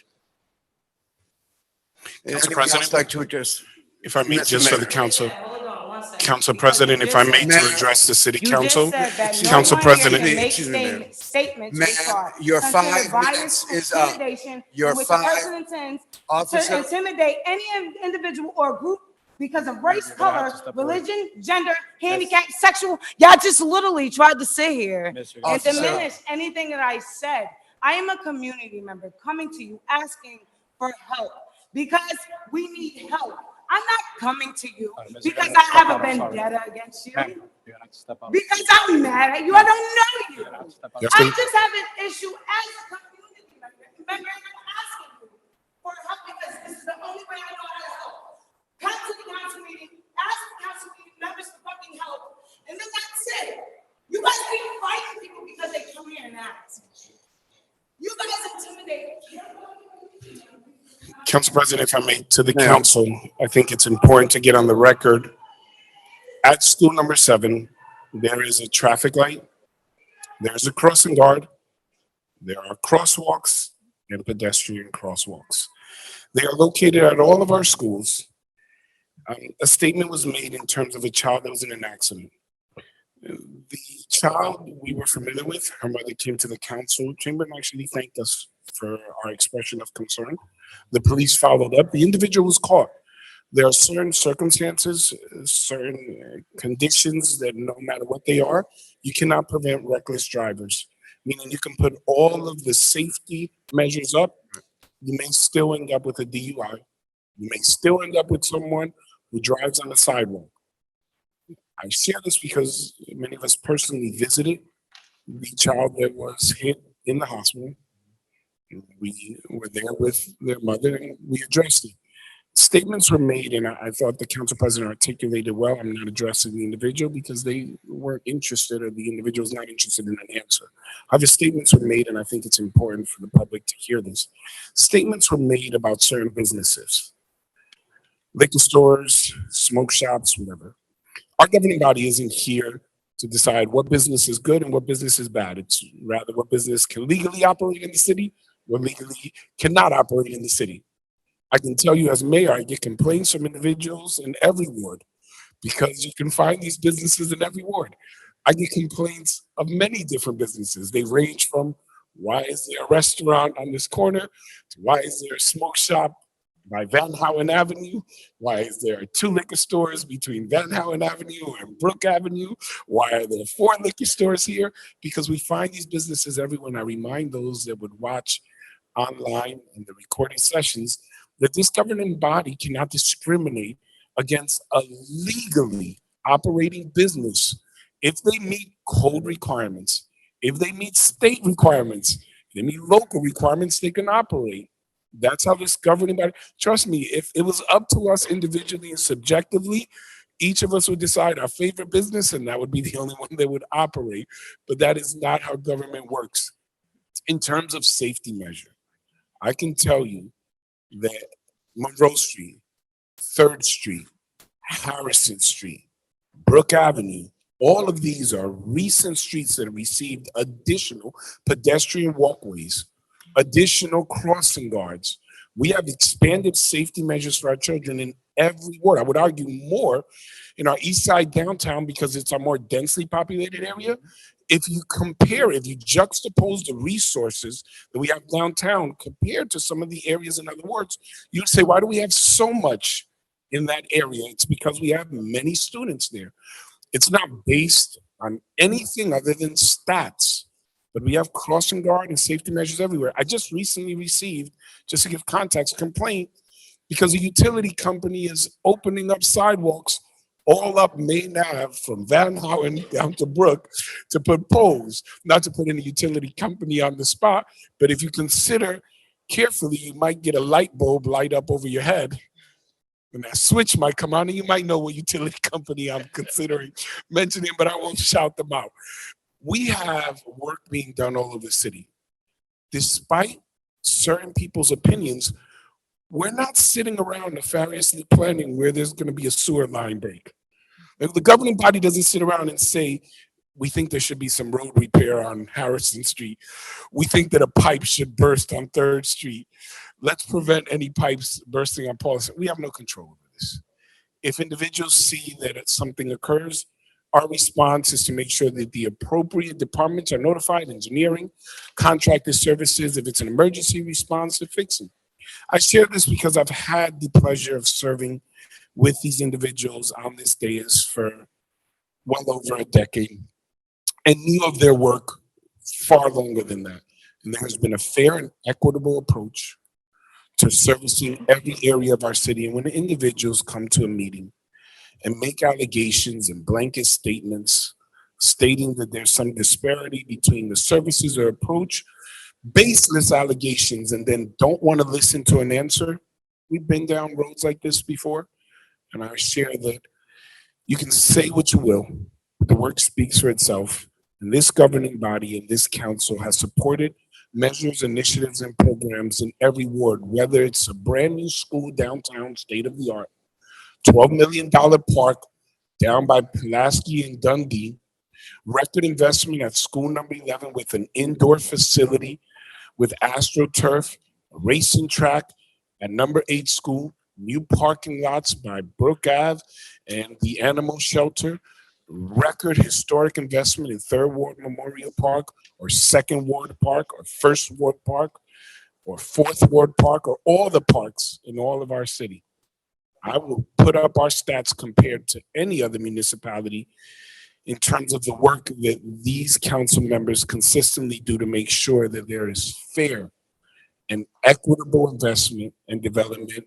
Council Anyone else President? like to address? If I may, Mr. just for the Mayor. council, Hold on one second. Council Because you President, if just I may, said- Mayor, to address the city You just council. said that no Council one here President. can make Excuse me, ma'am. statements Ma'am, which are your considered 5 bias minutes is up. intimidation, Your in which a 5 person intends to Officer, intimidate any individual or group because of race, color, religion, gender, handicap, sexual. Y'all just literally tried to sit here and Officer. diminish anything that I said. I am a community member coming to you asking for help because we need help. I'm not coming to you because I have a vendetta against you. Because I'm mad at you. I don't know you. You have I to- just have an issue as a community member. Remember, I'm asking you for help because this is the only way I know how to help. Come to the council meeting, ask the council meeting members for fucking help, and then that's it. You guys keep fighting people because they come here and ask. You guys intimidate. Council President, if I may, to the Mayor. council, I think it's important to get on the record. At school number 7, there is a traffic light, there's a crossing guard, there are crosswalks and pedestrian crosswalks. They are located at all of our schools. A statement was made in terms of a child that was in an accident. The child we were familiar with, her mother came to the council chamber and actually thanked us for our expression of concern. The police followed up. The individual was caught. There are certain circumstances, certain conditions that no matter what they are, you cannot prevent reckless drivers. Meaning you can put all of the safety measures up, you may still end up with a DUI. You may still end up with someone who drives on the sidewalk. I share this because many of us personally visited the child that was hit in the hospital. We were there with their mother and we addressed it. Statements were made, and I thought the council president articulated well. I'm not addressing the individual because they weren't interested, or the individual is not interested in an answer. However, statements were made, and I think it's important for the public to hear this. Statements were made about certain businesses, liquor stores, smoke shops, whatever. Our governing body isn't here to decide what business is good and what business is bad. It's rather what business can legally operate in the city, what legally cannot operate in the city. I can tell you as mayor, I get complaints from individuals in every ward because you can find these businesses in every ward. I get complaints of many different businesses. They range from why is there a restaurant on this corner to why is there a smoke shop by Van Howen Avenue? Why is there 2 liquor stores between Van Howen Avenue and Brook Avenue? Why are there 4 liquor stores here? Because we find these businesses everywhere. And I remind those that would watch online in the recording sessions that this governing body cannot discriminate against a legally operating business if they meet code requirements, if they meet state requirements, if they meet local requirements, they can operate. That's how this governing body, trust me, if it was up to us individually and subjectively, each of us would decide our favorite business and that would be the only one that would operate. But that is not how government works. In terms of safety measure, I can tell you that Monroe Street, 3rd Street, Harrison Street, Brook Avenue, all of these are recent streets that have received additional pedestrian walkways, additional crossing guards. We have expanded safety measures for our children in every ward. I would argue more in our east side downtown because it's a more densely populated area. If you juxtapose the resources that we have downtown compared to some of the areas in other wards, you'd say, why do we have so much in that area? It's because we have many students there. It's not based on anything other than stats, but we have crossing guard and safety measures everywhere. I just recently received, just to give context, complaint because a utility company is opening up sidewalks all up Main Ave from Van Houten down to Brook to put poles, not to put any utility company on the spot, but if you consider carefully, you might get a light bulb light up over your head. And that switch might come on, and you might know what utility company I'm considering mentioning, but I won't shout them out. We have work being done all over the city. Despite certain people's opinions, we're not sitting around nefariously planning where there's going to be a sewer line break. Like, the governing body doesn't sit around and say, we think there should be some road repair on Harrison Street. We think that a pipe should burst on 3rd Street. Let's prevent any pipes bursting on Paulson. We have no control over this. If individuals see that something occurs, our response is to make sure that the appropriate departments are notified, engineering, contracted services, if it's an emergency response, to fix it. I share this because I've had the pleasure of serving with these individuals on this dais for well over a decade and knew of their work far longer than that. And there has been a fair and equitable approach to servicing every area of our city. And when individuals come to a meeting and make allegations and blanket statements stating that there's some disparity between the services or approach, baseless allegations, and then don't want to listen to an answer, we've been down roads like this before. And I share that you can say what you will, but the work speaks for itself. And this governing body and this council has supported measures, initiatives, and programs in every ward, whether it's a brand new school downtown, state of the art, $12 million park down by Pulaski and Dundee, record investment at school number 11 with an indoor facility with AstroTurf, a racing track at number 8 school, new parking lots by Brook Ave and the animal shelter, record historic investment in 3rd Ward Memorial Park or 2nd Ward Park or 1st Ward Park or 4th Ward Park or all the parks in all of our city. I will put up our stats compared to any other municipality in terms of the work that these council members consistently do to make sure that there is fair and equitable investment and development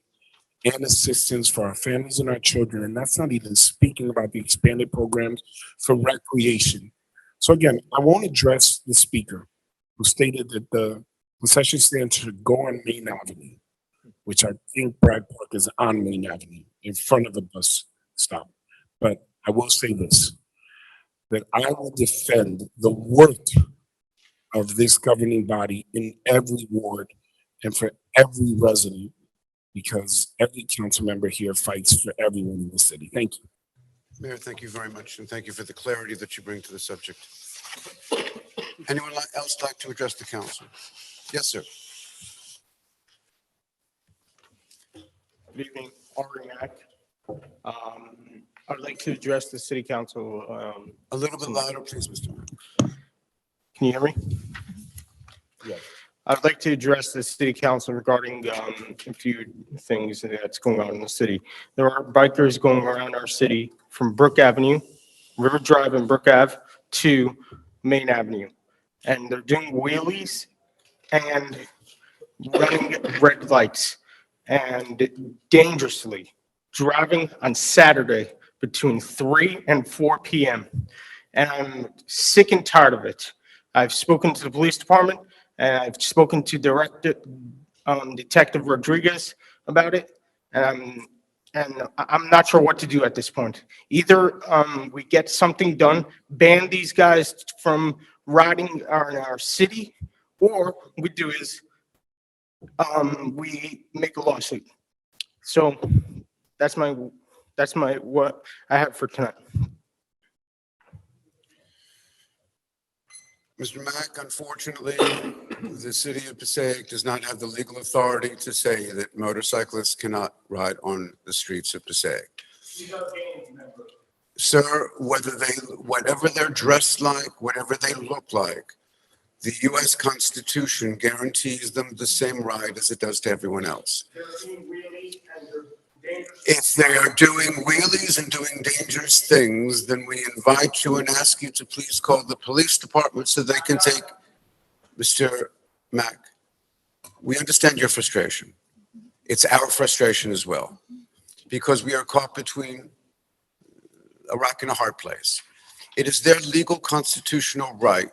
and assistance for our families and our children. And that's not even speaking about the expanded programs for recreation. So again, I won't address the speaker who stated that the concession stand should go on Main Avenue, which I think Bragg Park is on Main Avenue in front of the bus stop. But I will say this, that I will defend the work of this governing body in every ward and for every resident, because every council member here fights for everyone in the city. Thank you. Mayor, thank you very much, and thank you for the clarity that you bring to the subject. Anyone else like to address the council? Yes, sir. Good evening, Ari Mack. I'd like to address the city council. A little bit louder, please, Mr. Mayor. Can you hear me? Yes. I'd like to address the city council regarding a few things that's going on in the city. There are bikers going around our city from Brook Avenue, River Drive and Brook Ave to Main Avenue. And they're doing wheelies and running red lights and dangerously driving on Saturday between 3 and 4 p.m. And I'm sick and tired of it. I've spoken to the police department and I've spoken to Detective Rodriguez about it. And I'm not sure what to do at this point. Either we get something done, ban these guys from riding in our city, or we do is we make a lawsuit. So that's my what I have for tonight. Mr. Mack, unfortunately, the city of Passaic does not have the legal authority to say that motorcyclists cannot ride on the streets of Passaic. Sir, whatever they're dressed like, whatever they look like, the U.S. Constitution guarantees them the same right as it does to everyone else. If they are doing wheelies and doing dangerous things, then we invite you and ask you to please call the police department so they can take. Mr. Mack, we understand your frustration. It's our frustration as well, because we are caught between a rock and a hard place. It is their legal constitutional right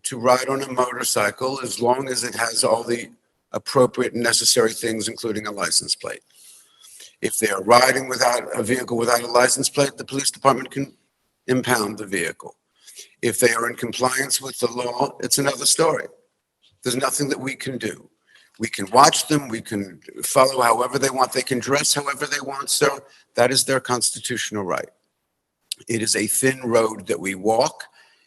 to ride on a motorcycle as long as it has all the appropriate and necessary things, including a license plate. If they are riding without a vehicle without a license plate, the police department can impound the vehicle. If they are in compliance with the law, it's another story. There's nothing that we can do. We can watch them, we can follow however they want, they can dress however they want, sir. That is their constitutional right. It is a thin road that we walk.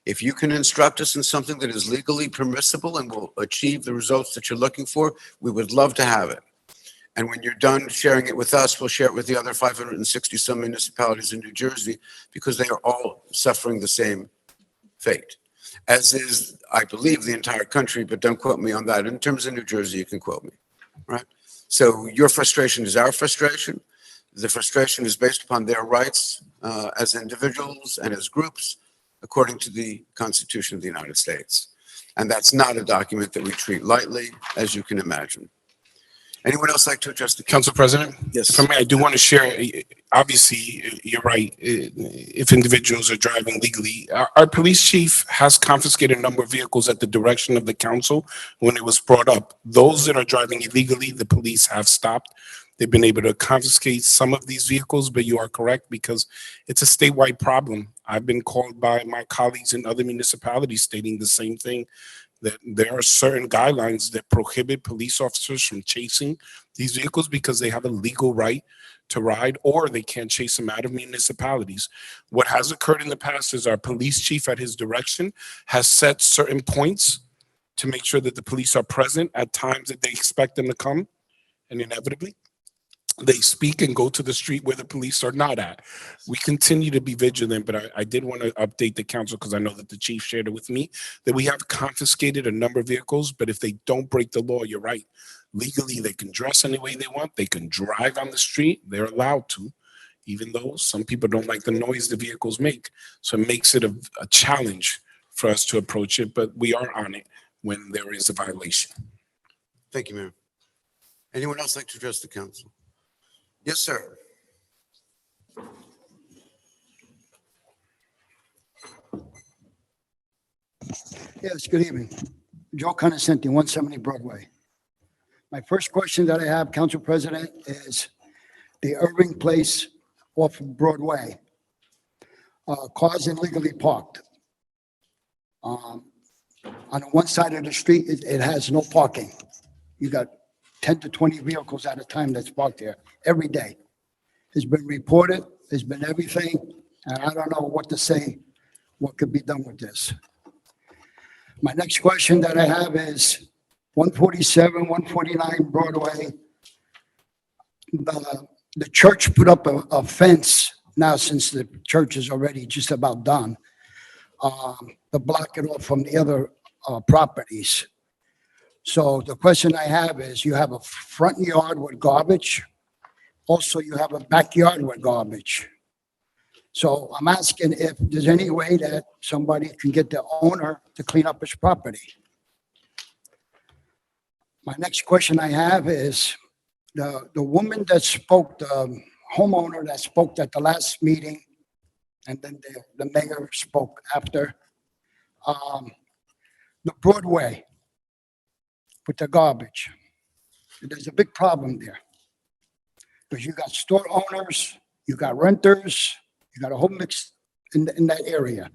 If you can instruct us in something that is legally permissible and will achieve the results that you're looking for, we would love to have it. And when you're done sharing it with us, we'll share it with the other 560 some municipalities in New Jersey, because they are all suffering the same fate, as is, I believe, the entire country, but don't quote me on that. In terms of New Jersey, you can quote me, right? So your frustration is our frustration. The frustration is based upon their rights as individuals and as groups, according to the Constitution of the United States. And that's not a document that we treat lightly, as you can imagine. Anyone else like to address the Council President? Yes. If I may, I do want to share, obviously, you're right, if individuals are driving legally. Our police chief has confiscated a number of vehicles at the direction of the council when it was brought up. Those that are driving illegally, the police have stopped. They've been able to confiscate some of these vehicles, but you are correct, because it's a statewide problem. I've been called by my colleagues in other municipalities stating the same thing, that there are certain guidelines that prohibit police officers from chasing these vehicles because they have a legal right to ride, or they can't chase them out of municipalities. What has occurred in the past is our police chief, at his direction, has set certain points to make sure that the police are present at times that they expect them to come, and inevitably they speak and go to the street where the police are not at. We continue to be vigilant, but I did want to update the council, because I know that the chief shared it with me, that we have confiscated a number of vehicles, but if they don't break the law, you're right. Legally, they can dress any way they want. They can drive on the street. They're allowed to, even though some people don't like the noise the vehicles make. So it makes it a challenge for us to approach it, but we are on it when there is a violation. Thank you, Mayor. Anyone else like to address the council? Yes, sir. Yes, good evening. Joe Conoscenti, 170 Broadway. My first question that I have, Council President, is the Irving Place off of Broadway. Cars illegally parked. On one side of the street, it has no parking. You got 10 to 20 vehicles at a time that's parked there every day. It's been reported, there's been everything, and I don't know what to say, what could be done with this. My next question that I have is 147, 149 Broadway. The church put up a fence now, since the church is already just about done, to block it off from the other properties. So the question I have is, you have a front yard with garbage. Also, you have a backyard with garbage. So I'm asking if there's any way that somebody can get the owner to clean up his property. My next question I have is, the woman that spoke, the homeowner that spoke at the last meeting, and then the mayor spoke after, the Broadway with the garbage. There's a big problem there. Because you got store owners, you got renters, you got a whole mix in that area.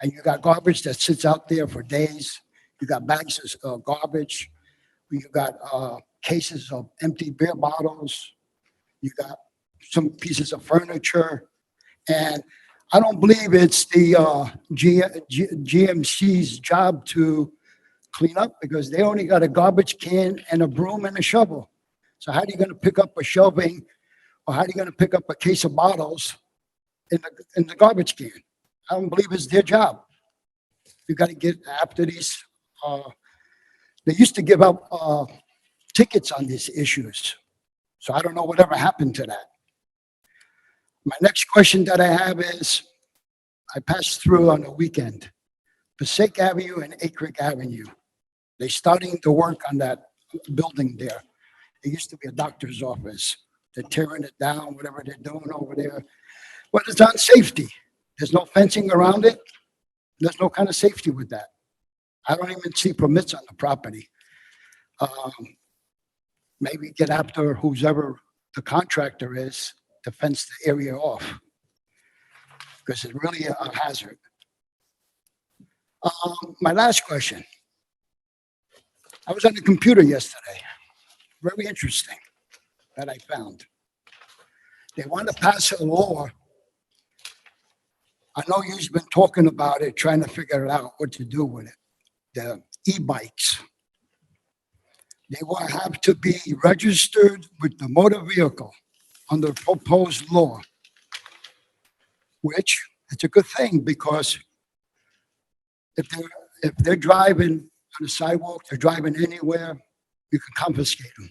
And you got garbage that sits out there for days. You got bags of garbage. You got cases of empty beer bottles. You got some pieces of furniture. And I don't believe it's the GMC's job to clean up, because they only got a garbage can and a broom and a shovel. So how are you going to pick up a shelving, or how are you going to pick up a case of bottles in the garbage can? I don't believe it's their job. You got to get after these. They used to give out tickets on these issues. So I don't know whatever happened to that. My next question that I have is, I passed through on the weekend, Passaic Avenue and Acre Avenue. They're starting to work on that building there. It used to be a doctor's office. They're tearing it down, whatever they're doing over there. But it's on safety. There's no fencing around it. There's no kind of safety with that. I don't even see permits on the property. Maybe get after whoever the contractor is to fence the area off. Because it's really a hazard. My last question. I was on the computer yesterday. Very interesting that I found. They want to pass a law. I know you've been talking about it, trying to figure out what to do with it. The e-bikes. They will have to be registered with the motor vehicle under proposed law, which it's a good thing because if they're driving on the sidewalk, they're driving anywhere, you can confiscate them.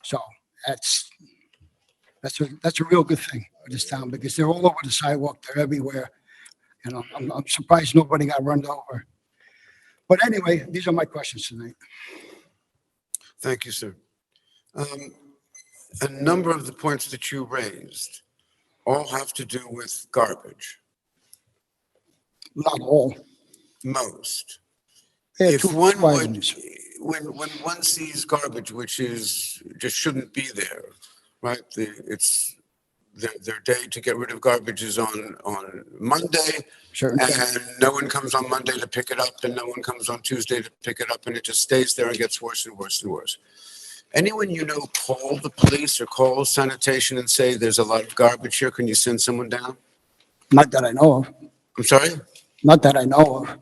So that's a real good thing for this town because they're all over the sidewalk, they're everywhere. You know, I'm surprised nobody got run over. But anyway, these are my questions tonight. Thank you, sir. A number of the points that you raised all have to do with garbage, Not all. most. There are If two one would, items. when one sees garbage, which is, just shouldn't be there, right? It's their day to get rid of garbage is on Monday, Sure. and no one comes on Monday to pick it up, and no one comes on Tuesday to pick it up, and it just stays there and gets worse and worse and worse. Anyone you know call the police or call sanitation and say there's a lot of garbage here, can you send someone down? Not that I know of. I'm sorry? Not that I know of.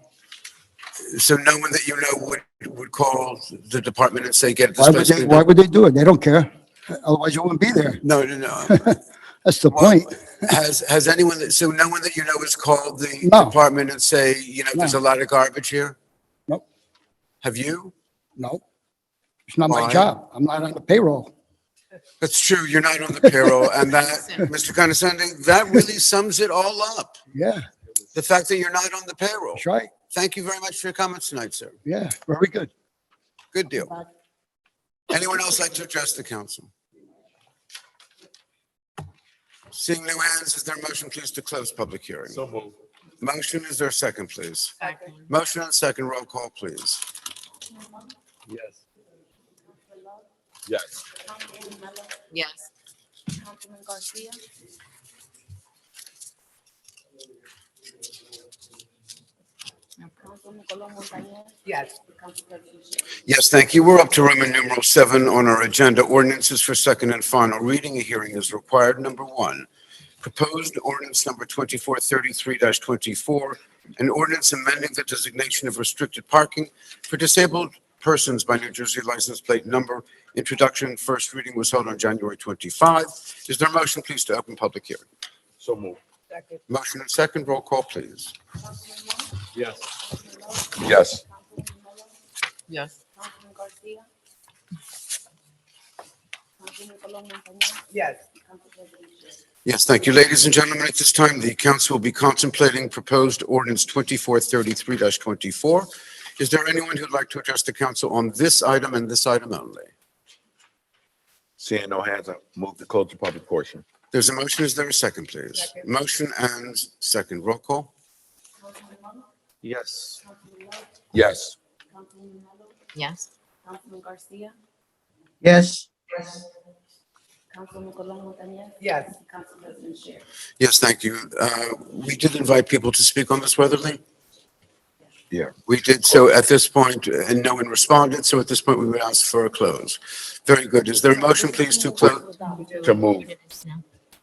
So no one that you know would call the department and say, get this Why would place they, cleaned why up? would they do it? They don't care. Otherwise you wouldn't be there. No, no, no. That's the Well, point. Has anyone, so no one that you know has called the No. department and say, there's No. a lot of garbage here? Nope. Have you? No. It's not my Why? job. I'm not on the payroll. That's true, you're not on the payroll, and that, Mr. Condescending, that really sums it all up. Yeah, The fact that you're not on the payroll. that's right. Thank you very much for your comments tonight, sir. Yeah, very good. Good deal. Anyone else like to address the council? Seeing no hands, is there a motion, please, to close public hearing? So moved. Motion, is there a second, please? Second. Motion and second, roll call, please. Yes. Yes. Councilwoman Mello, Yes. Councilman Garcia. Councilman Colon Montañez. Yes. Council President Sher. Yes, thank you. We're up to Roman numeral 7 on our agenda. Ordinances for second and final reading. A hearing is required. Number 1, proposed ordinance number 2433-24, an ordinance amending the designation of restricted parking for disabled persons by New Jersey license plate number. Introduction, first reading was held on January 25. Is there a motion, please, to open public hearing? So moved. Second. Motion and second, roll call, please. Yes. Yes. Councilwoman Mello, Yes. Councilman Garcia. Councilman Colon Montañez. Yes. Council President Sher. Yes, thank you. Ladies and gentlemen, at this time, the council will be contemplating proposed ordinance 2433-24. Is there anyone who'd like to address the council on this item and this item only? Seeing no hands, I move to close the public portion. There's a motion. Is there a second, please? Second. Motion and second. Roll call. Councilman Monk, Yes. Councilman Love, Yes. Councilman Mello, Yes. Councilman Garcia, Yes. Councilman Colon Montañez. Yes. Council President Sher. Yes, thank you. We did invite people to speak on this, Weatherly. Yeah. We did. So at this point, and no one responded. So at this point, we would ask for a close. Very good. Is there a motion, please, to close? To move.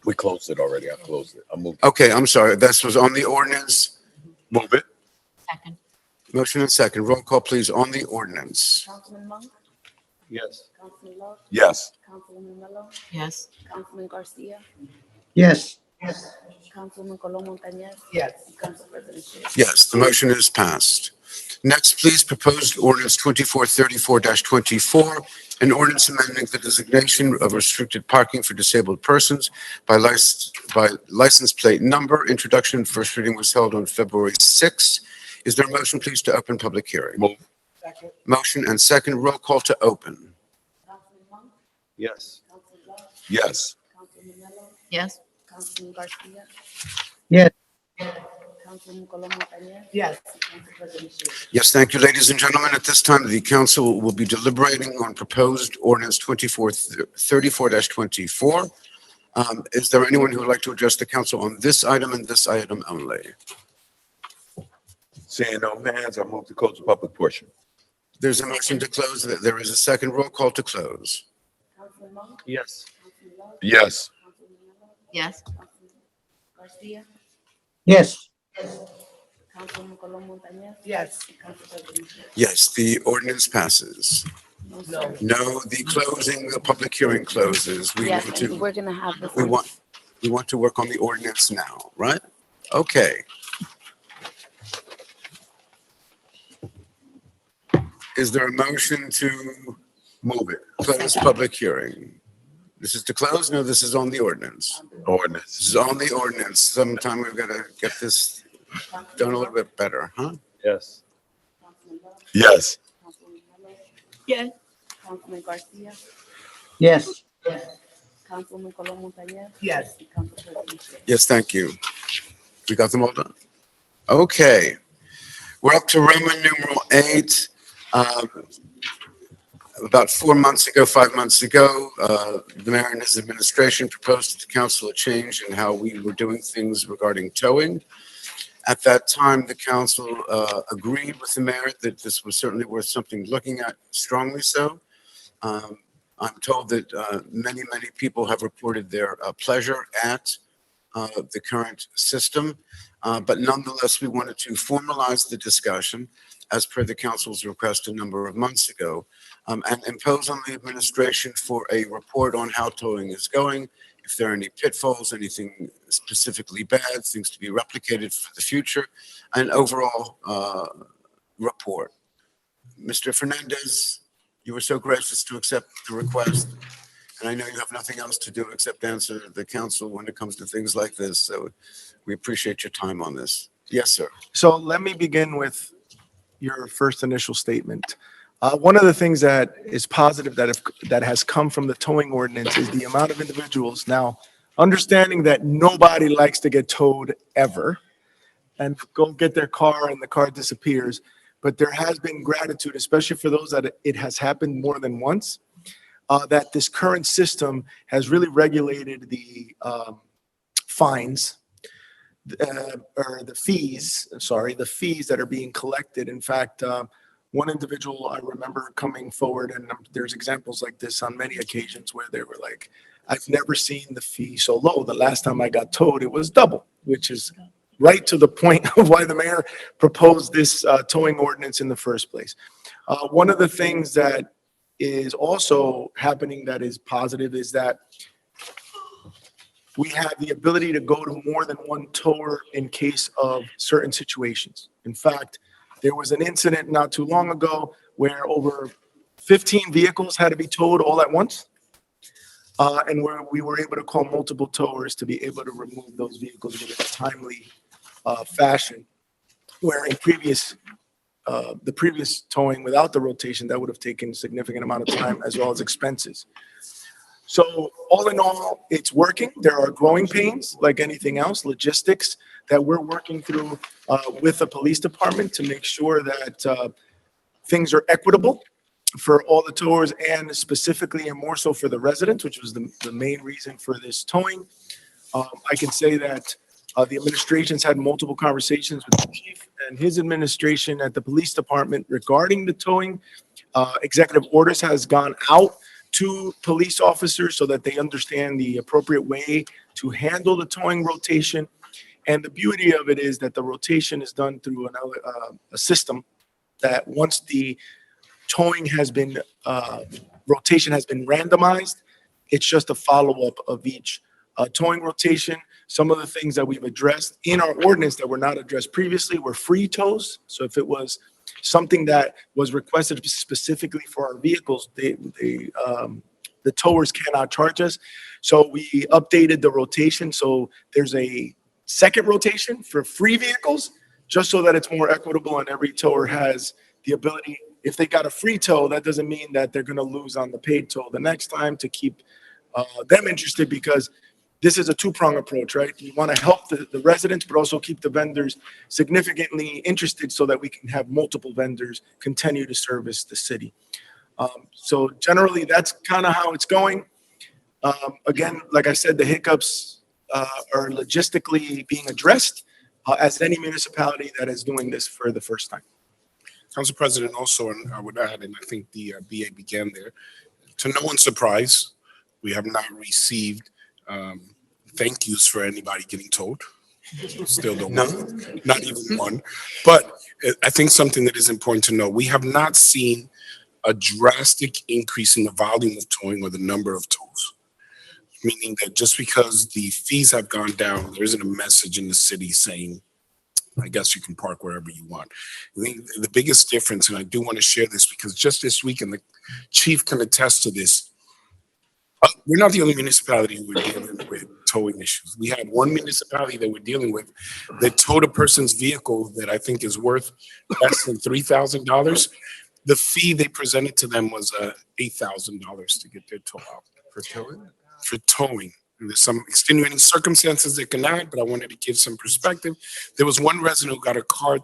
We closed it already. I closed it. I moved. Okay, I'm sorry. This was on the ordinance. Move it. Second. Motion and second. Roll call, please, on the ordinance. Councilman Monk, Yes. Councilman Love, Yes. Councilwoman Mello, Yes. Councilman Garcia, Yes. Councilman Colon Montañez. Yes. Council President Sher. Yes, the motion is passed. Next, please, proposed ordinance 2434-24, an ordinance amending the designation of restricted parking for disabled persons by license plate number. Introduction, first reading was held on February 6th. Is there a motion, please, to open public hearing? Move. Second. Motion and second, roll call to open. Councilman Monk, Yes. Councilman Love, Yes. Councilman Mello, Yes. Councilman Garcia. Yes. Councilman Colom Montañez. Yes. Council President Shields. Yes, thank you, ladies and gentlemen. At this time, the council will be deliberating on proposed ordinance 34-24. Is there anyone who would like to address the council on this item and this item only? Seeing no hands, I move to close the public portion. There's a motion to close. There is a second roll call to close. Councilman Monk. Yes. Councilman Love. Yes. Councilman Miller. Yes. Councilman Garcia. Yes. Councilman Colom Montañez. Yes. Council President Shields. Yes, the ordinance passes. No, sir. No, the public hearing closes. We Yes, want and to, we're gonna have this. we want to work on the ordinance now, right? Okay. Is there a motion to move it? Close public hearing. This is to close? No, this is on the ordinance. Ordinance. This is on the ordinance. Sometime we've got to get this done a little bit better, huh? Yes. Councilman Love. Yes. Councilman Miller. Yes. Councilman Garcia. Yes. Councilman Colom Montañez. Yes. And Council President Shields. Yes, thank you. We got them all done? Okay. We're up to Roman numeral 8. About 5 months ago, the mayor and his administration proposed to the council a change in how we were doing things regarding towing. At that time, the council agreed with the mayor that this was certainly worth something looking at, strongly so. I'm told that many people have reported their pleasure at the current system, but nonetheless, we wanted to formalize the discussion as per the council's request a number of months ago, and impose on the administration for a report on how towing is going, if there are any pitfalls, anything specifically bad, things to be replicated for the future, an overall report. Mr. Fernandez, you were so gracious to accept the request, and I know you have nothing else to do except answer the council when it comes to things like this, so we appreciate your time on this. Yes, sir. So let me begin with your first initial statement. One of the things that is positive that has come from the towing ordinance is the amount of individuals. Now, understanding that nobody likes to get towed ever and go get their car and the car disappears, but there has been gratitude, especially for those that it has happened more than once, that this current system has really regulated the fines or the fees that are being collected. In fact, one individual I remember coming forward, and there's examples like this on many occasions where they were like, I've never seen the fee so low. The last time I got towed, it was double, which is right to the point of why the mayor proposed this towing ordinance in the first place. One of the things that is also happening that is positive is that we have the ability to go to more than one tower in case of certain situations. In fact, there was an incident not too long ago where over 15 vehicles had to be towed all at once. And where we were able to call multiple towers to be able to remove those vehicles in a timely fashion. Where in the previous towing without the rotation, that would have taken a significant amount of time as well as expenses. So all in all, it's working. There are growing pains, like anything else, logistics that we're working through with the police department to make sure that things are equitable for all the towers and specifically and more so for the residents, which was the main reason for this towing. I can say that the administration's had multiple conversations with the chief and his administration at the police department regarding the towing. Executive orders has gone out to police officers so that they understand the appropriate way to handle the towing rotation. And the beauty of it is that the rotation is done through a system that once the towing has been, rotation has been randomized, it's just a follow-up of each towing rotation. Some of the things that we've addressed in our ordinance that were not addressed previously were free tows. So if it was something that was requested specifically for our vehicles, the towers cannot charge us. So we updated the rotation. So there's a second rotation for free vehicles, just so that it's more equitable and every tower has the ability. If they got a free tow, that doesn't mean that they're going to lose on the paid tow the next time, to keep them interested, because this is a two-prong approach, right? We want to help the residents, but also keep the vendors significantly interested so that we can have multiple vendors continue to service the city. So generally, that's kind of how it's going. Again, like I said, the hiccups are logistically being addressed as any municipality that is doing this for the first time. Council President, also, and I would add, and I think the BA began there, to no one's surprise, we have not received thank yous for anybody getting told. Still don't, not even one. But I think something that is important to know, we have not seen a drastic increase in the volume of towing or the number of tows. Meaning that just because the fees have gone down, there isn't a message in the city saying, I guess you can park wherever you want. I think the biggest difference, and I do want to share this because just this week, and the chief can attest to this, we're not the only municipality who are dealing with towing issues. We had one municipality that we're dealing with that towed a person's vehicle that I think is worth less than $3,000. The fee they presented to them was $8,000 to get their tow out. For towing? For towing. And there's some extenuating circumstances that can add, but I wanted to give some perspective. There was one resident who got a car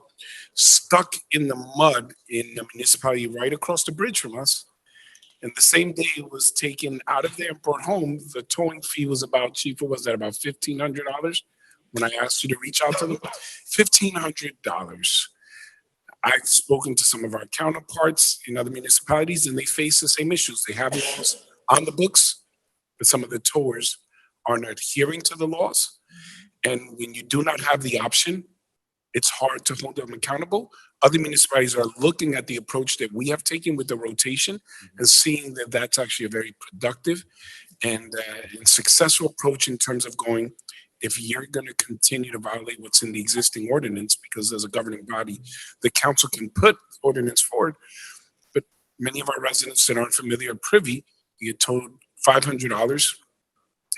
stuck in the mud in the municipality right across the bridge from us. And the same day it was taken out of there and brought home, the towing fee was about, chief, what was that, about $1,500? When I asked you to reach out to them, $1,500. I've spoken to some of our counterparts in other municipalities, and they face the same issues. They have laws on the books, but some of the towers aren't adhering to the laws. And when you do not have the option, it's hard to hold them accountable. Other municipalities are looking at the approach that we have taken with the rotation and seeing that that's actually a very productive and successful approach in terms of going, if you're going to continue to violate what's in the existing ordinance, because as a governing body, the council can put ordinance forward, but many of our residents that aren't familiar or privy, you get told $500,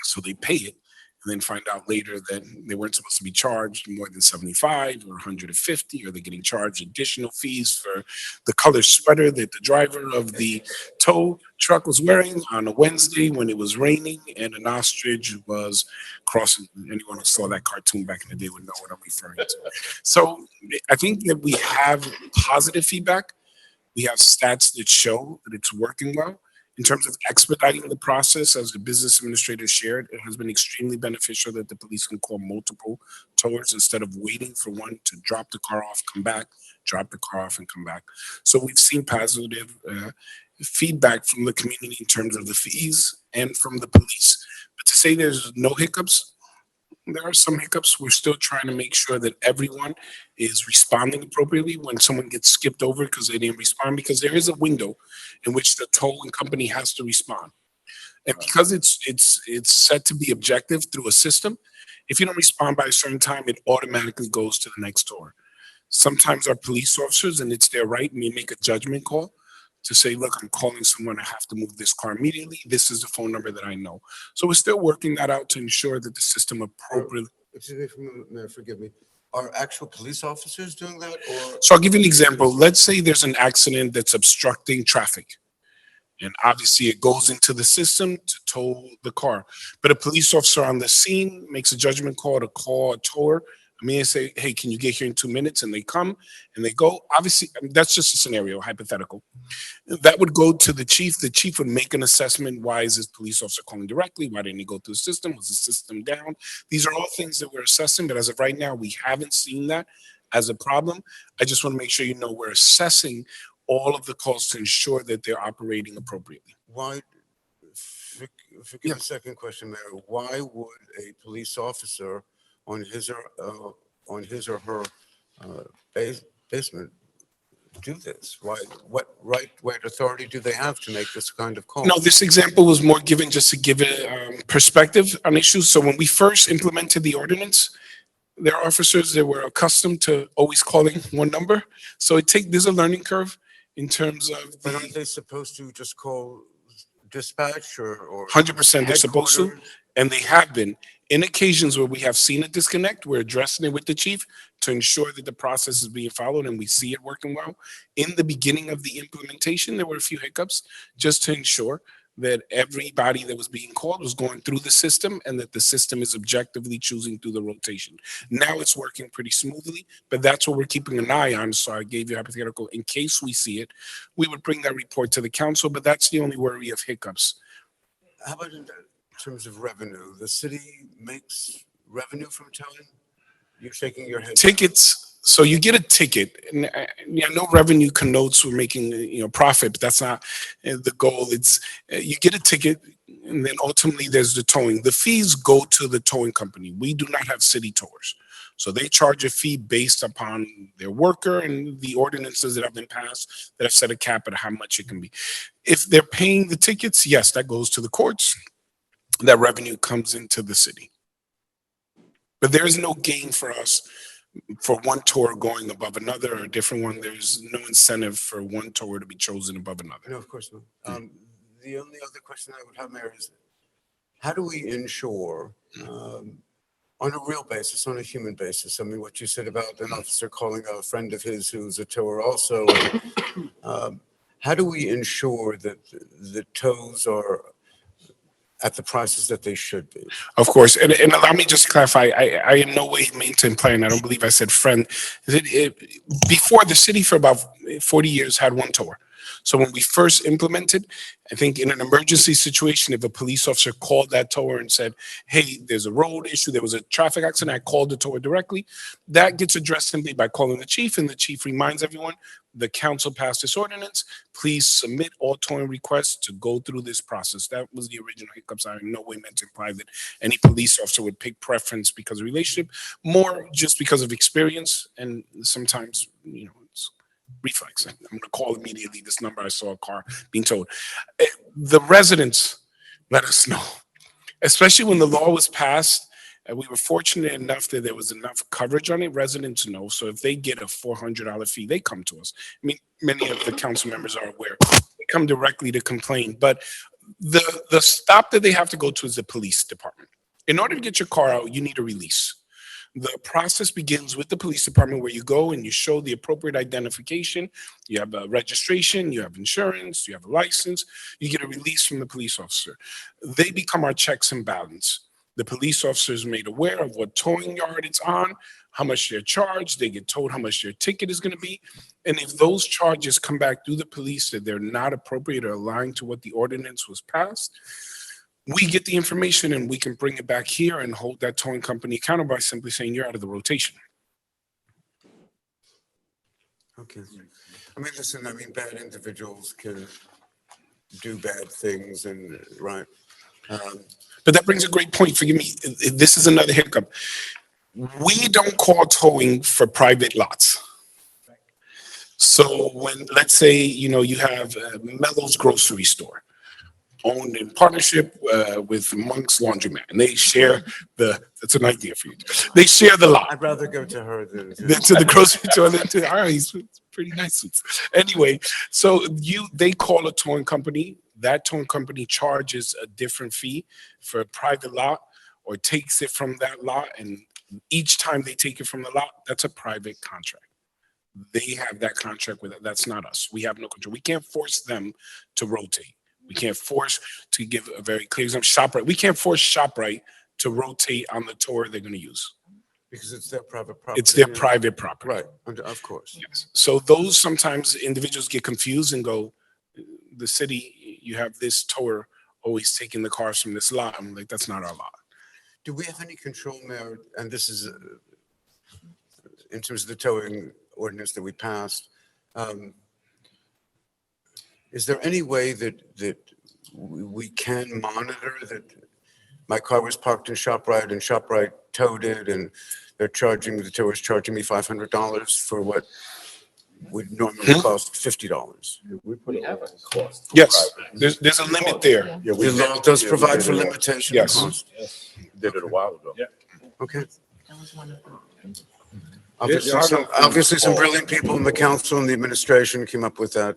so they pay it, and then find out later that they weren't supposed to be charged more than 75 or 150, or they're getting charged additional fees for the color sweater that the driver of the tow truck was wearing on a Wednesday when it was raining and an ostrich was crossing. Anyone who saw that cartoon back in the day would know what I'm referring to. So I think that we have positive feedback. We have stats that show that it's working well. In terms of expediting the process, as the business administrator shared, it has been extremely beneficial that the police can call multiple towers instead of waiting for one to drop the car off, come back, drop the car off, and come back. So we've seen positive feedback from the community in terms of the fees and from the police. But to say there's no hiccups, there are some hiccups. We're still trying to make sure that everyone is responding appropriately when someone gets skipped over because they didn't respond, because there is a window in which the towing company has to respond. And because it's set to be objective through a system, if you don't respond by a certain time, it automatically goes to the next tour. Sometimes our police officers, and it's their right, may make a judgment call to say, look, I'm calling someone, I have to move this car immediately. This is the phone number that I know. So we're still working that out to ensure that the system appropriately. Excuse me, Mayor, forgive me. Are actual police officers doing that, or? So I'll give you an example. Let's say there's an accident that's obstructing traffic. And obviously it goes into the system to tow the car. But a police officer on the scene makes a judgment call to call a tower. I mean, they say, hey, can you get here in 2 minutes? And they come and they go. Obviously, I mean, that's just a scenario, hypothetical. That would go to the chief. The chief would make an assessment. Why is this police officer calling directly? Why didn't he go through the system? Was the system down? These are all things that we're assessing. But as of right now, we haven't seen that as a problem. I just want to make sure you know we're assessing all of the calls to ensure that they're operating appropriately. Why, forgive a second question, Mayor. Why would a police officer on his or her basement do this? Why? What right authority do they have to make this kind of call? No, this example was more given just to give a perspective on issues. So when we first implemented the ordinance, there are officers that were accustomed to always calling one number. So there's a learning curve in terms of. But aren't they supposed to just call dispatch or 100% they're supposed to, headquarters? and they have been. In occasions where we have seen a disconnect, we're addressing it with the chief to ensure that the process is being followed and we see it working well. In the beginning of the implementation, there were a few hiccups just to ensure, that everybody that was being called was going through the system and that the system is objectively choosing through the rotation. Now it's working pretty smoothly, but that's what we're keeping an eye on. So I gave you a hypothetical in case we see it. We would bring that report to the council, but that's the only worry of hiccups. How about in terms of revenue? The city makes revenue from towing? You're shaking your head. Tickets. So you get a ticket, and I know revenue connotes we're making profit, but that's not the goal. It's you get a ticket, and then ultimately there's the towing. The fees go to the towing company. We do not have city towers, so they charge a fee based upon their worker and the ordinances that have been passed that have set a cap at how much it can be. If they're paying the tickets, yes, that goes to the courts. That revenue comes into the city, but there is no gain for us. For one tour going above another or a different one, there's no incentive for one tour to be chosen above another. No, of course not. The only other question I would have, Mayor, is how do we ensure on a real basis, on a human basis? I mean, what you said about an officer calling a friend of his who's a tower also. How do we ensure that the tows are at the prices that they should be? Of course, and allow me just to clarify, I in no way mean to imply, and I don't believe I said friend. Before, the city for about 40 years had one tour. So when we first implemented, I think in an emergency situation, if a police officer called that tower and said, hey, there's a road issue, there was a traffic accident, I called the tower directly, that gets addressed simply by calling the chief, and the chief reminds everyone, the council passed this ordinance, please submit all towing requests to go through this process. That was the original hiccups. I in no way meant to imply that any police officer would pick preference because of relationship, more just because of experience, and sometimes, it's reflex. I'm going to call immediately this number. I saw a car being towed. The residents let us know, especially when the law was passed. We were fortunate enough that there was enough coverage on it. Residents know. So if they get a $400 fee, they come to us. I mean, many of the council members are aware. They come directly to complain. But the stop that they have to go to is the police department. In order to get your car out, you need a release. The process begins with the police department, where you go and you show the appropriate identification. You have a registration, you have insurance, you have a license, you get a release from the police officer. They become our checks and balance. The police officer is made aware of what towing yard it's on, how much they're charged, they get told how much their ticket is going to be. And if those charges come back through the police that they're not appropriate or aligned to what the ordinance was passed, we get the information and we can bring it back here and hold that towing company accountable by simply saying you're out of the rotation. Okay. I mean, listen, bad individuals can do bad things and, right. But that brings a great point. Forgive me. This is another hiccup. We don't call towing for private lots. So when, let's say, you have Mello's grocery store, owned in partnership with Monk's Laundromat, and they share that's an idea for you. They share the lot. I'd rather go to her than to the grocery store than to it's pretty nice. Anyway, so they call a towing company. That towing company charges a different fee for a private lot or takes it from that lot, and each time they take it from the lot, that's a private contract. They have that contract with it. That's not us. We have no control. We can't force them to rotate. We can't force, to give a very clear example, ShopRite. We can't force ShopRite to rotate on the tour they're going to use. Because it's their private property. It's their private property. Right, of course. Yes. So those sometimes individuals get confused and go, the city, you have this tour always taking the cars from this lot. I'm like, that's not our lot. Do we have any control, Mayor? And this is in terms of the towing ordinance that we passed. Is there any way that we can monitor that my car was parked in ShopRite and ShopRite towed it and the tow is charging me $500 for what would normally cost $50? We have a cost. Yes, there's a limit there. Yeah, The law does provide for limitation of Yes. cost. Did it a while ago. Yeah. Okay. That was one of them. Obviously, some brilliant people in the council and the administration came up with that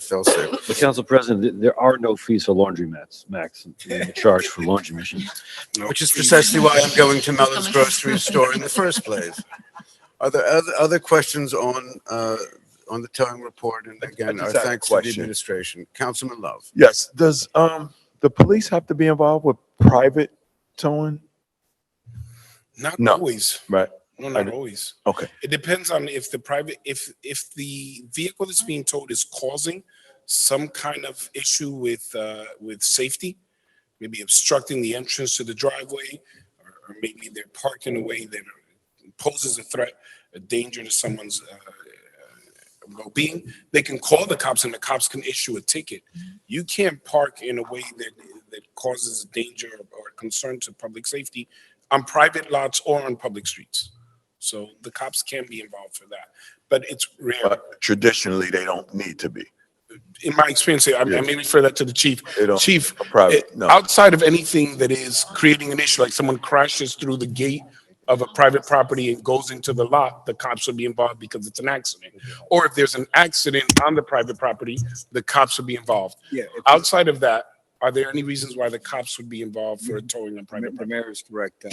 fail-safe. But Council President, there are no fees for laundromats, Max, charge for laundry machines. Which is precisely why I'm going to Melon's grocery store in the first place. Are there other questions on the towing report? And again, I our just have a thanks to the question. administration. Councilman Love. Yes, does the police have to be involved with private towing? Not No. always. Right. No, not always. Okay. It depends on if the vehicle that's being towed is causing some kind of issue with safety, maybe obstructing the entrance to the driveway, or maybe they're parked in a way that poses a threat, a danger to someone's well-being. They can call the cops, and the cops can issue a ticket. You can't park in a way that causes danger or concern to public safety on private lots or on public streets. So the cops can be involved for that, but it's rare. But traditionally, they don't need to be. In my experience, I may refer that to the chief. They don't. Chief, A private, no. outside of anything that is creating an issue, like someone crashes through the gate of a private property and goes into the lot, the cops would be involved because it's an accident. Or if there's an accident on the private property, the cops would be involved. Yeah. Outside of that, are there any reasons why the cops would be involved for towing on private The property? mayor is correct.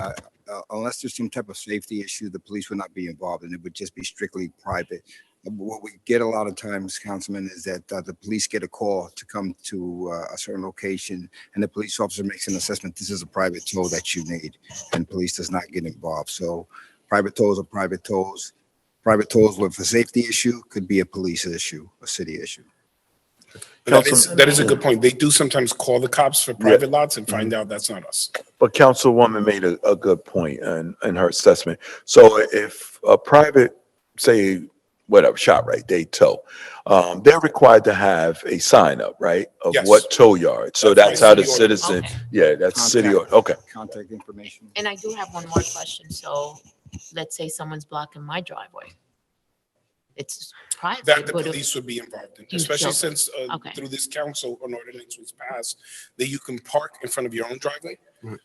Unless there's some type of safety issue, the police would not be involved, and it would just be strictly private. What we get a lot of times, Councilman, is that the police get a call to come to a certain location, and the police officer makes an assessment, this is a private tow that you need, and police does not get involved. So private tows are private tows. Private tows with a safety issue could be a police issue, a city issue. That is a good point. They do sometimes call the cops for private lots and find out that's not us. But Councilwoman made a good point in her assessment. So if a private, say, whatever, shop, right, they tow, they're required to have a sign up, right, of Yes. what tow yard. So That's that's right, how the city ordinance. citizen, Okay. yeah, that's city, Contact. okay. Contact information. And I do have one more question. So let's say someone's blocking my driveway. It's private, That the but if- police would be involved in, You especially feel- since Okay. through this council, an ordinance was passed that you can park in front of your own driveway.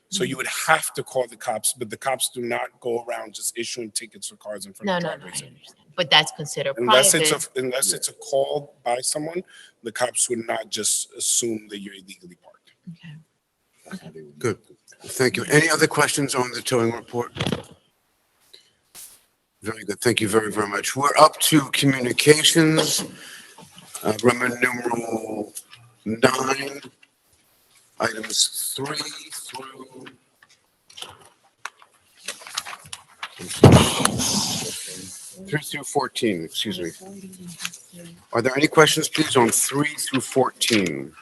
So you would have to call the cops, but the cops do not go around just issuing tickets for cars in front no, of no, no, I driveways. understand. But that's considered Unless private. unless it's a call by someone, the cops would not just assume that you're illegally parked. Okay. Good. Thank you. Any other questions on the towing report? Very good. Thank you very, very much. We're up to communications, Roman numeral 9, items 3 through 14, excuse me. Are there any questions, please, on 3 through 14?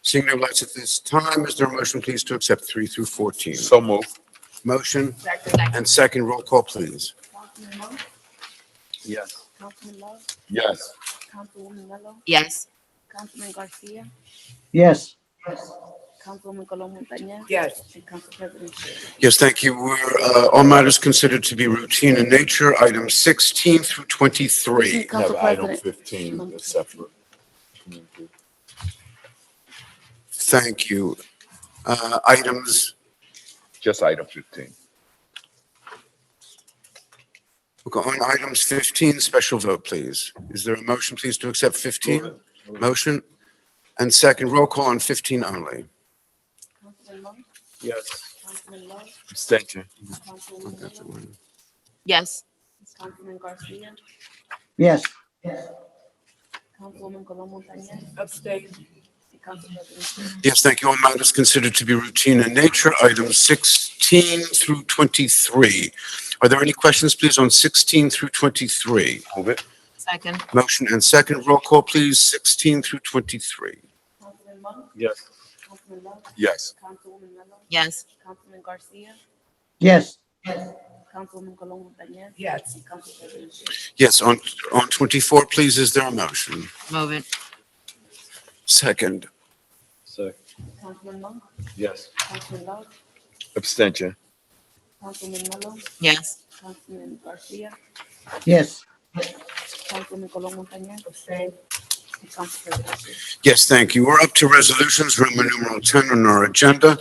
Seeing no lights at this time, is there a motion, please, to accept 3 through 14? So move. Motion Second. and second, roll call, please. Councilman Monk, Yes. Councilman Love, Yes. Councilwoman Mello, Yes. Councilman Garcia, Yes. Councilwoman Colon Montañez. Yes. And Council President Schaefer. Yes, thank you. We're, all matters considered to be routine in nature, items 16 through 23. Council Have item President. 15, a separate. Thank you. Items, Just item 15. we'll go on items 15, special vote, please. Is there a motion, please, to accept 15? Motion and second, roll call on 15 only. Councilman Monk, Yes. Councilman Love, Abstention. Councilwoman Mello, Yes. Councilman Garcia, Yes. Councilwoman Colon Montañez, Abstain. and Council President Schaefer. Yes, thank you. All matters considered to be routine in nature, items 16 through 23. Are there any questions, please, on 16 through 23? Move it. Second. Motion and second, roll call, please, 16 through 23. Councilman Monk, Yes. Councilman Love, Yes. Councilwoman Mello, Yes. Councilman Garcia, Yes. Councilwoman Colon Montañez. Yes. And Council President Schaefer. Yes, on 24, please, is there a motion? Move it. Second, Councilman Monk, Yes. Councilman Love, Abstention. Councilman Mello, Yes. Councilman Garcia, Yes. Councilwoman Colon Montañez. And Council President Schaefer. yes, thank you. We're up to resolutions, Roman numeral 10 on our agenda.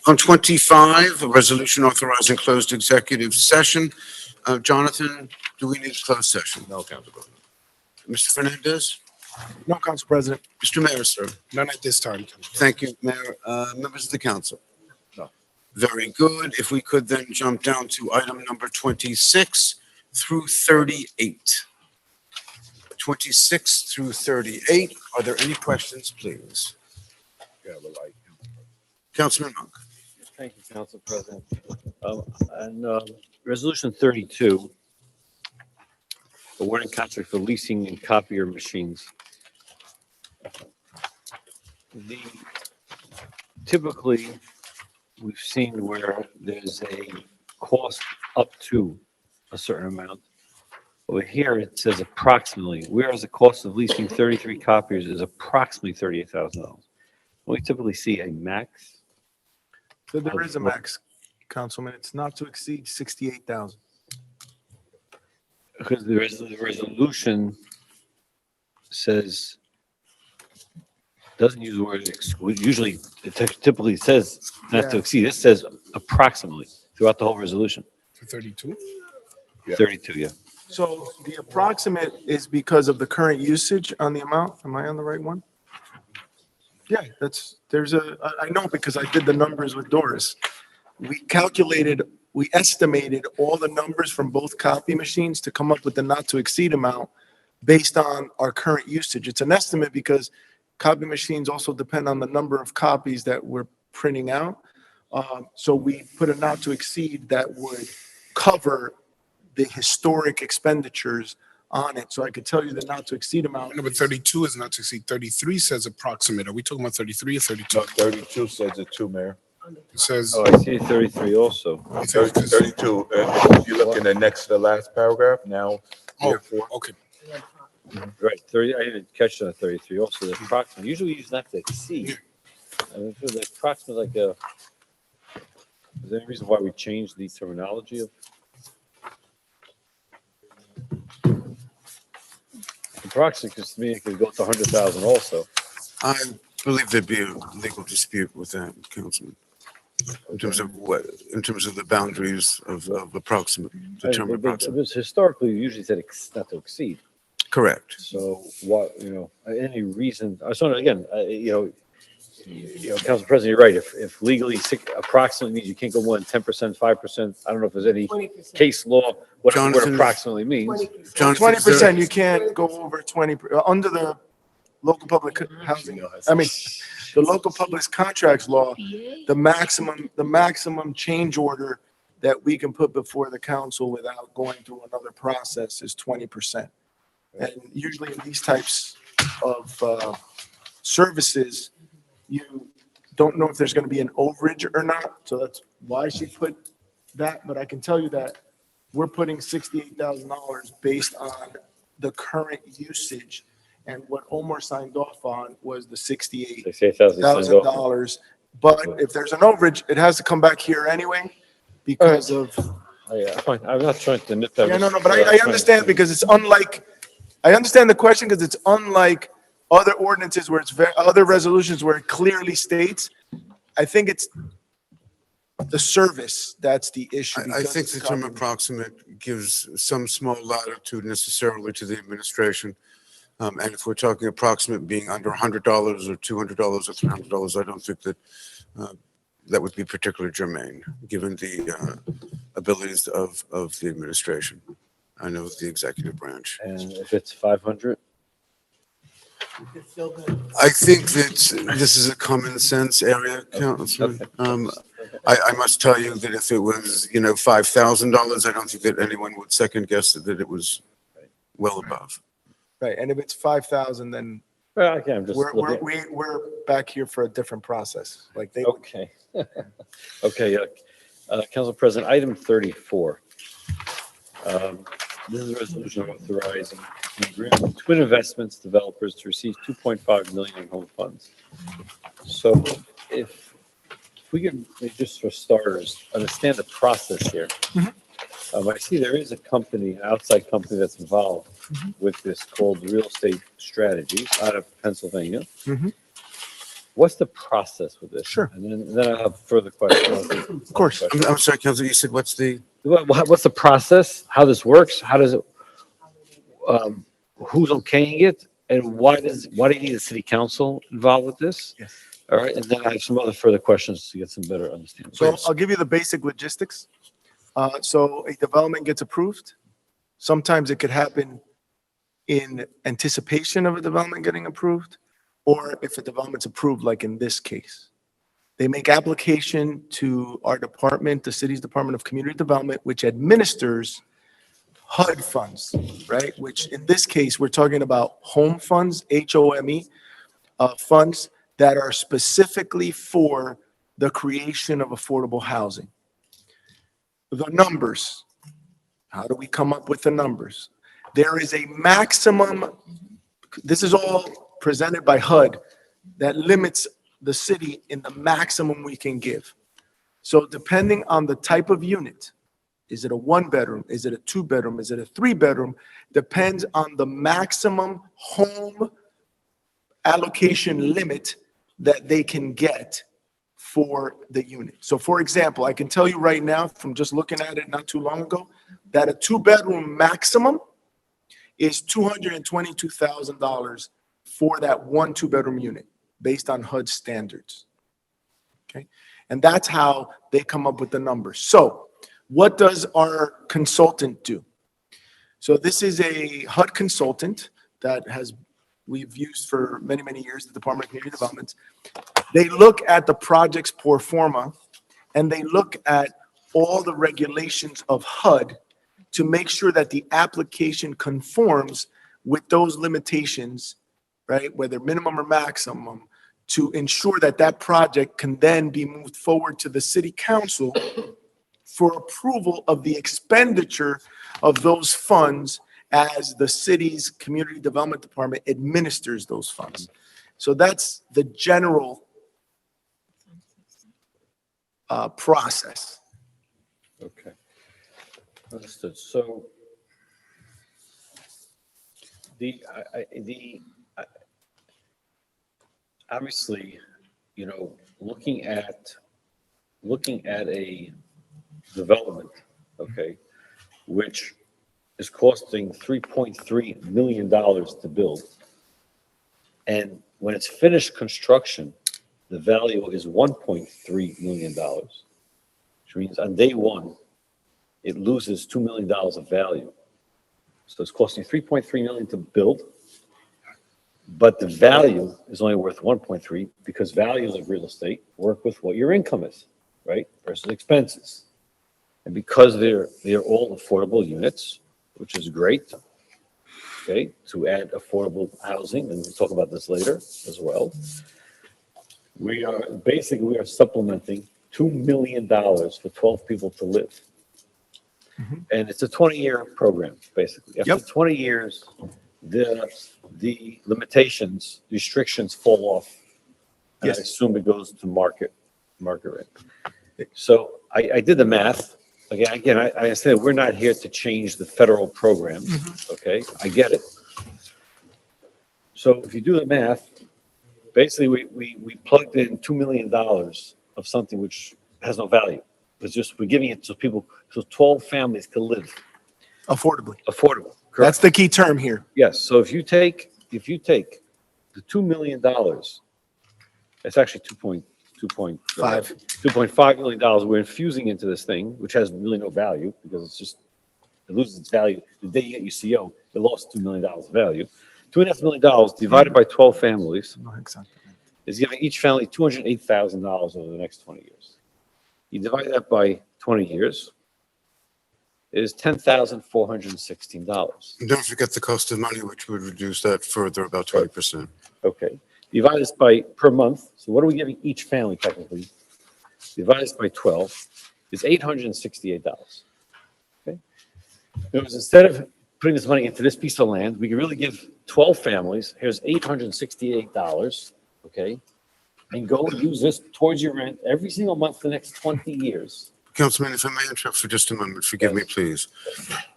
On 25, a resolution authorizing closed executive session. Jonathan, do we need a closed session? No, Council President. Mr. Fernandez? No, Council President. Mr. Mayor, sir? None at this time. Thank you, Mayor. Members of the council? No. Very good. If we could then jump down to item number 26 through 38. 26 through 38. Are there any questions, please? Councilman Monk. Thank you, Council President. And Resolution 32, awarding contract for leasing and copier machines. The, typically, we've seen where there's a cost up to a certain amount. Over here, it says approximately, whereas the cost of leasing 33 copiers is approximately $38,000. We typically see a max. So there is a max, Councilman. It's not to exceed 68,000. Because the resolution says, doesn't use the word exclude, usually it typically says not to Yeah. exceed, this says approximately throughout the whole resolution. For 32? 32, yeah. So the approximate is because of the current usage on the amount. Am I on the right one? Yeah, I know because I did the numbers with Doris. We estimated all the numbers from both copy machines to come up with the not to exceed amount based on our current usage. It's an estimate because copy machines also depend on the number of copies that we're printing out. So we put a not to exceed that would cover the historic expenditures on it. So I could tell you the not to exceed amount. Number 32 is not to exceed. 33 says approximate. Are we talking about 33 or 32? No, 32 says it too, Mayor. It says. Oh, I see 33 also. 32, if you look in the next, the last paragraph, now, Oh, therefore. okay. Right, 30, I didn't catch that 33 also, the approximate, usually we use not to exceed. I mean, for the approximate, like is there any reason why we changed the terminology of? Approximate, because to me, it could go to 100,000 also. I believe there'd be a legal dispute with that, Councilman. In terms of the boundaries of approximate, the term approximate. It was historically usually said not to exceed. Correct. So what, any reason, I just want to, again, Council President, you're right. If legally approximately means you can't go more than 10%, 5%, I don't know if there's any 20%. case law, what Jonathan- approximately means. 20%. 20%, you can't go over 20, under the local public housing. I mean, the local public contracts law, the maximum change order that we can put before the council without going through another process is 20%. And usually in these types of services, you don't know if there's going to be an overage or not. So that's why she put that. But I can tell you that we're putting $68,000 based on the current usage. And what Omar signed off on was the $68,000. But if there's an overage, it has to come back here anyway because of. Yeah, fine. I'm not trying to nip that. Yeah, no, but I understand because it's unlike, I understand the question because it's unlike other ordinances where it's other resolutions where it clearly states. I think it's the service that's the issue. I think the term approximate gives some small latitude necessarily to the administration. And if we're talking approximate being under $100 or $200 or $300, I don't think that that would be particularly germane, given the abilities of the administration. I know the executive branch. And if it's 500? I think that this is a common sense area, Councilman. I must tell you that if it was, $5,000, I don't think that anyone would second guess that it was well above. Right, and if it's 5,000, then Well, okay, I'm just looking. we're back here for a different process. Like they. Okay. Okay, Council President, item 34. This is a resolution authorizing an agreement with Twin Investments developers to receive 2.5 million in home funds. So if we can, just for starters, understand the process here. I see there is a company, an outside company that's involved with this called Real Estate Strategies out of Pennsylvania. What's the process with this? Sure. And then I have further questions. Of course. I'm sorry, Councilor, you said what's the? What's the process? How this works? How does it? Who's okaying it? And why do you need the city council involved with this? Yes. All right, and then I have some other further questions to get some better understanding. So I'll give you the basic logistics. So a development gets approved. Sometimes it could happen in anticipation of a development getting approved. or if a development's approved, like in this case. They make application to our department, the city's Department of Community Development, which administers HUD funds, right? Which in this case, we're talking about home funds, HOME, funds that are specifically for the creation of affordable housing. The numbers, how do we come up with the numbers? There is a maximum, this is all presented by HUD, that limits the city in the maximum we can give. So depending on the type of unit, is it a 1-bedroom? Is it a 2-bedroom? Is it a 3-bedroom? Depends on the maximum home allocation limit that they can get for the unit. So for example, I can tell you right now from just looking at it not too long ago, that a 2-bedroom maximum is $222,000 for that 1 2-bedroom unit based on HUD standards. Okay. And that's how they come up with the numbers. So what does our consultant do? So this is a HUD consultant that we've used for many, many years, the Department of Community Development. They look at the project's pro forma, and they look at all the regulations of HUD to make sure that the application conforms with those limitations, right, whether minimum or maximum, to ensure that that project can then be moved forward to the city council for approval of the expenditure of those funds as the city's community development department administers those funds. So that's the general process. Okay. Understood. So obviously, you know, looking at a development, okay, which is costing $3.3 million to build. And when it's finished construction, the value is $1.3 million, which means on day one, it loses $2 million of value. So it's costing $3.3 million to build, but the value is only worth 1.3 because values of real estate work with what your income is, right, versus expenses. And because they're all affordable units, which is great, okay, to add affordable housing, and we'll talk about this later as well. We are supplementing $2 million for 12 people to live. And it's a 20-year program, basically. After 20 years, the limitations, restrictions fall off. And I assume it goes to market rate. So I did the math. Again, I said we're not here to change the federal programs. Okay, I get it. So if you do the math, basically we plugged in $2 million of something which has no value. We're giving it so 12 families can live Affordably. affordable. Correct. That's the key term here. Yes. So if you take the $2 million, it's actually $2.5 million we're infusing into this thing, which has really no value because it loses its value the day you get your CO. It lost $2 million of value. $2.5 million divided by 12 families is giving each family $208,000 over the next 20 years. You divide that by 20 years, it is $10,416. And don't forget the cost of money, which would reduce that further about 20%. Okay. Divide this by per month. So what are we giving each family technically? Divide this by 12 is $868. Okay. In other words, instead of putting this money into this piece of land, we can really give 12 families, here's $868, okay? And go use this towards your rent every single month for the next 20 years. Councilman, if I may interrupt for just a moment, forgive me, please,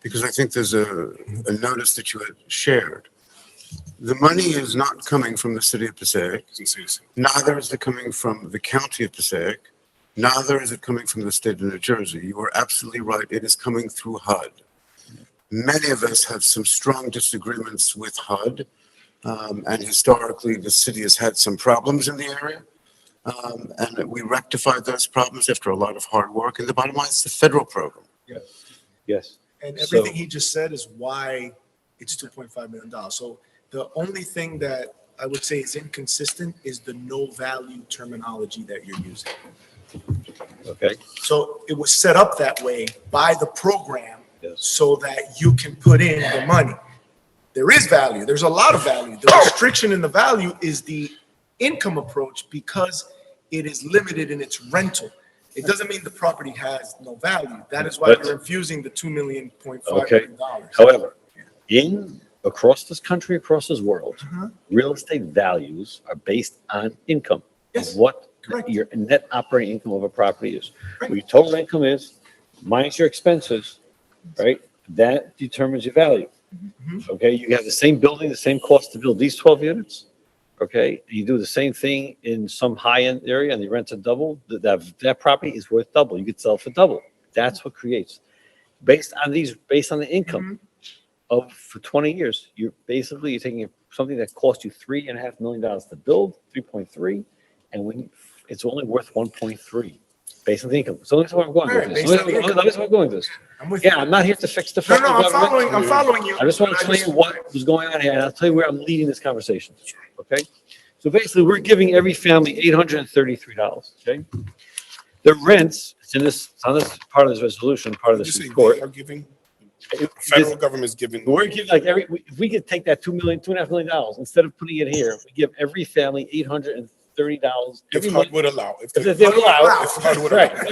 because I think there's a notice that you had shared. The money is not coming from the city of Passaic. Neither is it coming from the county of Passaic. Neither is it coming from the state of New Jersey. You are absolutely right. It is coming through HUD. Many of us have some strong disagreements with HUD. And historically, the city has had some problems in the area. And we rectified those problems after a lot of hard work. And the bottom line is the federal program. Yes. And everything he just said is why it's $2.5 million. So the only thing that I would say is inconsistent is the no value terminology that you're using. Okay, So it was set up that way by the program yes. so that you can put in the money. There is value. There's a lot of value. The restriction in the value is the income approach because it is limited in its rental. It doesn't mean the property has no value. That is why But- you're infusing the $2.5 million. Okay. However, across this country, across this world, Uh-huh. real estate values are based on income. Yes, Of what correct. your net operating income of a property is. Right. What your total income is, minus your expenses, right? That determines your value. Mhm. Okay, you have the same building, the same cost to build these 12 units. Okay, you do the same thing in some high-end area and the rent's a double, that property is worth double. You could sell it for double. That's what creates. Based on the income of, for 20 years, you're taking something that cost you $3.5 million to build, 3.3, and when it's only worth 1.3 based on the income. So that's where I'm going with Right, this. based on the income. That's where I'm going with this. I'm with Yeah, you. I'm not here to fix the No, federal no, government. I'm following you. I just want to But explain what was going on here, and I'll tell you where I'm leading this conversation. Okay? So basically, we're giving every family $833, okay? The rents, it's on this part of this resolution, part of You this say report. they are giving, it- federal government's giving. We're giving like if we could take that $2.5 million, instead of putting it here, we give every family $830 If every HUD month. would allow. If If the- they allow, If HUD would right, allow. if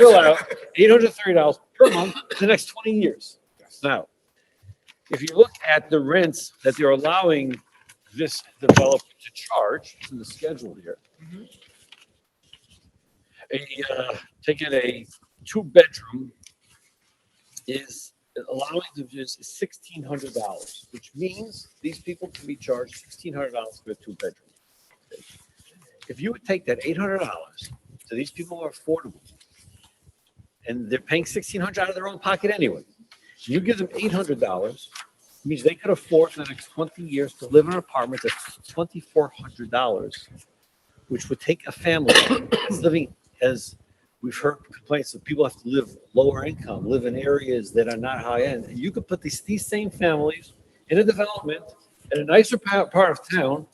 they allow $830 per month for the next 20 years. Now, if you look at the rents that they're allowing this developer to charge, it's in the schedule here. Taking a 2-bedroom is allowing them just $1,600, which means these people can be charged $1,600 for a 2-bedroom. If you would take that $800 to these people who are affordable, and they're paying $1,600 out of their own pocket anyway, you give them $800, means they could afford for the next 20 years to live in an apartment that's $2,400, which would take a family that's living, as we've heard complaints that people have to live lower income, live in areas that are not high end. And you could put these same families in a development in a nicer part of town,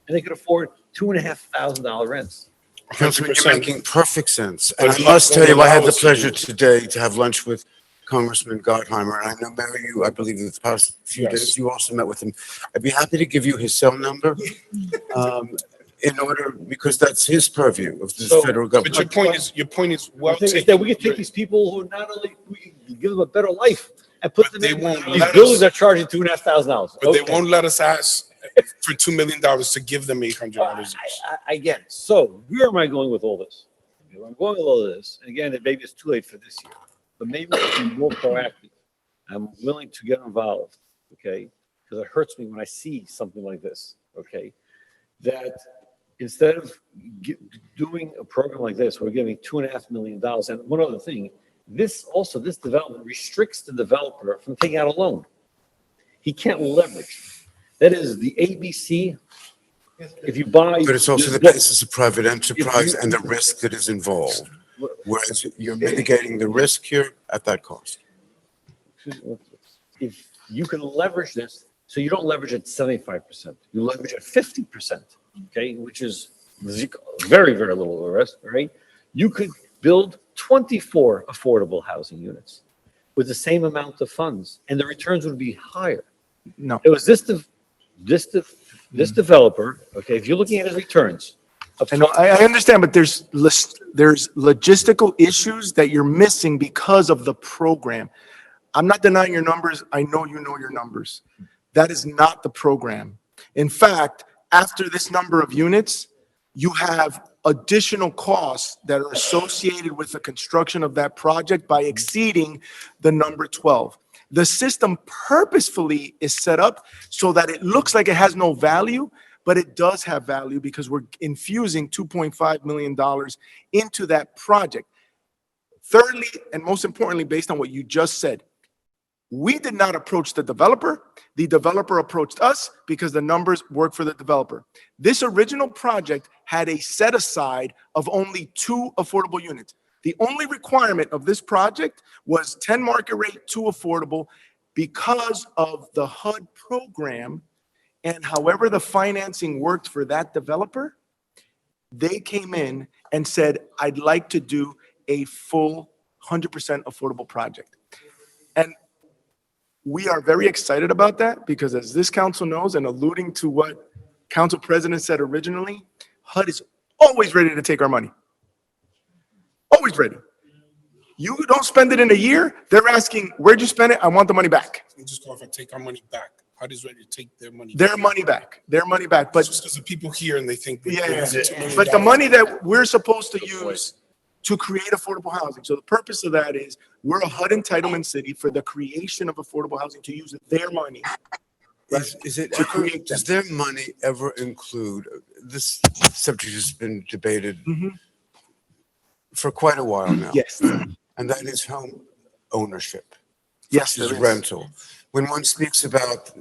and they could afford $2,500 rents. Councilman, you're 100%. making perfect sense. And But I must HUD tell you, I had allow the us to pleasure do- today to have lunch with Congressman Gottheimer. And I know, Mary, you, I believe in the past few Yes. days, you also met with him. I'd be happy to give you his cell number in order, because that's his purview of the So- federal But government. your point is well The thing is taken. that we could take these people who not only, we can give them a better life and put But them they in, won't these let buildings us. are charging $2,500. But they Okay. won't let us ask for $2 million to give them $800 each. I get it. So where am I going with all this? Where I'm going with all this, and again, maybe it's too late for this year, but maybe we can be more proactive. I'm willing to get involved, okay? Because it hurts me when I see something like this, okay? That instead of doing a program like this, we're giving $2.5 million. And one other thing, this development restricts the developer from taking out a loan. He can't leverage. That is the ABC. If you buy. But it's also the basis of private enterprise and the risk that is involved. Whereas you're mitigating the risk here at that cost. If you can leverage this, so you don't leverage at 75%, you leverage at 50%, okay, which is very, very little risk, right? You could build 24 affordable housing units with the same amount of funds, and the returns would be higher. No. It was this developer, okay, if you're looking at his returns. I know, I understand, but there's logistical issues that you're missing because of the program. I'm not denying your numbers. I know you know your numbers. That is not the program. In fact, after this number of units, you have additional costs that are associated with the construction of that project by exceeding the number 12. The system purposefully is set up so that it looks like it has no value, but it does have value because we're infusing $2.5 million into that project. Thirdly, and most importantly, based on what you just said, we did not approach the developer. The developer approached us because the numbers work for the developer. This original project had a set aside of only 2 affordable units. The only requirement of this project was 10 market rate, 2 affordable. Because of the HUD program And however the financing worked for that developer, they came in and said, I'd like to do a full 100% affordable project. And we are very excited about that because as this council knows, and alluding to what council president said originally, HUD is always ready to take our money. Always ready. You don't spend it in a year, they're asking, where'd you spend it? I want the money back. We just go if I take our money back. HUD is ready to take their money. Their money back, their money back. But Just because the people here and they think. yeah, $2 million. but the money that we're supposed to use to create affordable housing. So the purpose of that is we're a HUD entitlement city for the creation of affordable housing to use their money. Is it To ever, create does their money ever include, this subject has been debated for quite a while now. Yes. And that is home ownership. Yes, versus there is. rental. When one speaks about